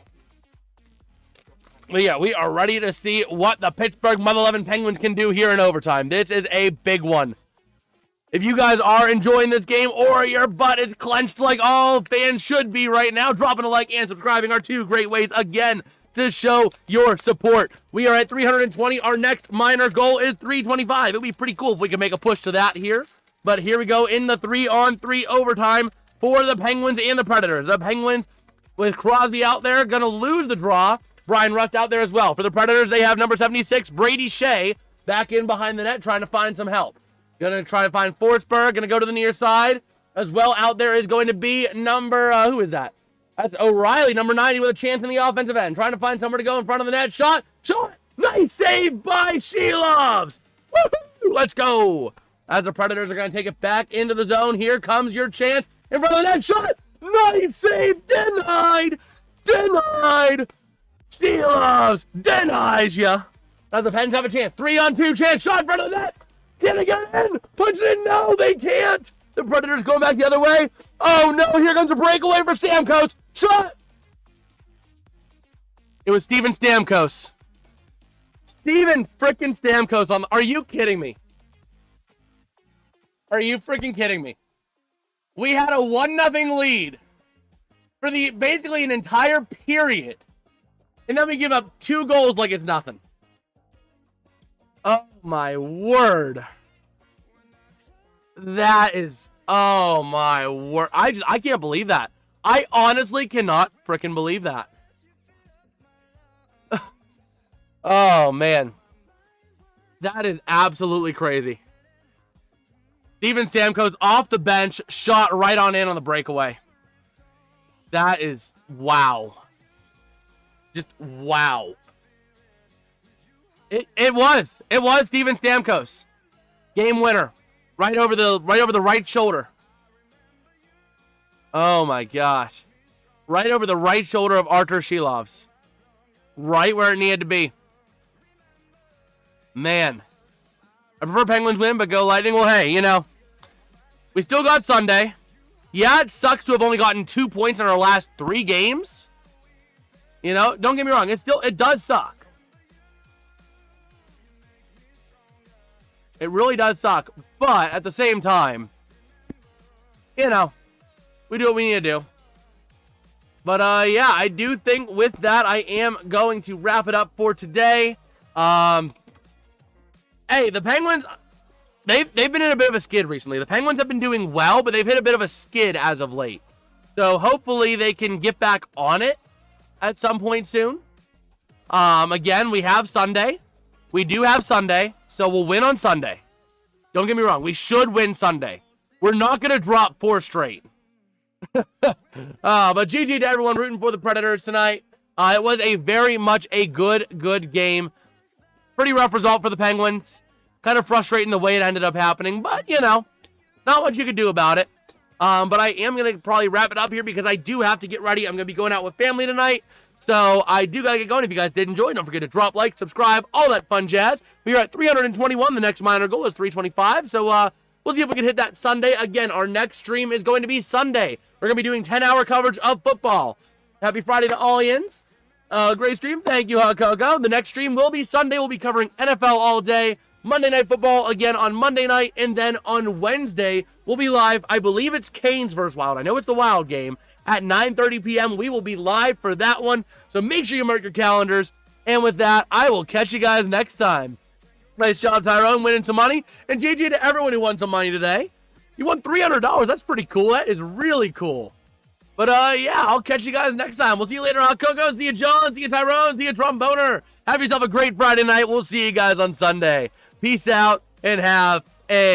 But yeah, we are ready to see what the Pittsburgh Mother 11 Penguins can do here in overtime. This is a big one. If you guys are enjoying this game or your butt is clenched like all fans should be right now, dropping a like and subscribing are two great ways, again, to show your support. We are at 320. Our next minor goal is 325. It would be pretty cool if we could make a push to that here. But here we go in the 3-on-3 overtime for the Penguins and the Predators. The Penguins, with Crosby out there, going to lose the draw. Brian Rust out there as well. For the Predators, they have number 76, Brady Shea, back in behind the net, trying to find some help. Going to try to find Forsberg. Going to go to the near side. As well, out there is going to be number, who is that? That's O'Reilly, number 90, with a chance in the offensive end. Trying to find somewhere to go in front of the net. Shot! Nice save by Shelovs! Woohoo! Let's go! As the Predators are going to take it back into the zone. Here comes your chance in front of the net. Shot! Nice save! Denied! Shelovs denies ya. As the Pens have a chance. 3-on-2 chance. Shot in front of the net. Can they get in? Punch it in. No, they can't. The Predators going back the other way. Oh, no. Here comes a breakaway for Stamkos. Shot. It was Steven Stamkos. Steven frickin' Stamkos. Are you kidding me? Are you freaking kidding me? We had a 1-0 lead for basically an entire period. And then we give up 2 goals like it's nothing. Oh, my word. That is... Oh, my word. I can't believe that. I honestly cannot freaking believe that. Oh, man. That is absolutely crazy. Steven Stamkos off the bench, shot right on in on the breakaway. That is... Wow. Just wow. It was Steven Stamkos. Game winner. Right over the right shoulder. Oh my gosh. Right over the right shoulder of Artur Shelovs. Right where it needed to be. Man. I prefer Penguins win, but go Lightning. Well, hey, you know. We still got Sunday. Yeah, it sucks to have only gotten 2 points in our last 3 games. You know, don't get me wrong. It does suck. It really does suck. But at the same time, you know, we do what we need to do. But, yeah, I do think with that, I am going to wrap it up for today. Hey, the Penguins, they've been in a bit of a skid recently. The Penguins have been doing well, but they've hit a bit of a skid as of late. So hopefully they can get back on it at some point soon. Again, we have Sunday. We do have Sunday, so we'll win on Sunday. Don't get me wrong. We should win Sunday. We're not going to drop 4 straight. But GG to everyone rooting for the Predators tonight. It was a very much a good game. Pretty rough result for the Penguins. Kind of frustrating the way it ended up happening, but, you know, not much you could do about it. But I am going to probably wrap it up here because I do have to get ready. I'm going to be going out with family tonight. So I do got to get going. If you guys did enjoy, don't forget to drop like, subscribe, all that fun jazz. We are at 321. The next minor goal is 325. So we'll see if we can hit that Sunday. Again, our next stream is going to be Sunday. We're going to be doing 10-hour coverage of football. Happy Friday to all Ians. Great stream. Thank you, Coco. The next stream will be Sunday. We'll be covering NFL all day. Monday Night Football again on Monday night. And then on Wednesday, we'll be live. I believe it's Canes versus Wild. I know it's the Wild game. At 9:30 p.m., we will be live for that one. So make sure you mark your calendars. And with that, I will catch you guys next time. Nice job, Tyrone, winning some money. And GG to everyone who won some money today. You won $300. That's pretty cool. That is really cool. But, yeah, I'll catch you guys next time. We'll see you later on Coco. See you, John. See you, Tyrone. See you, Tromboner. Have yourself a great Friday night. We'll see you guys on Sunday. Peace out and have a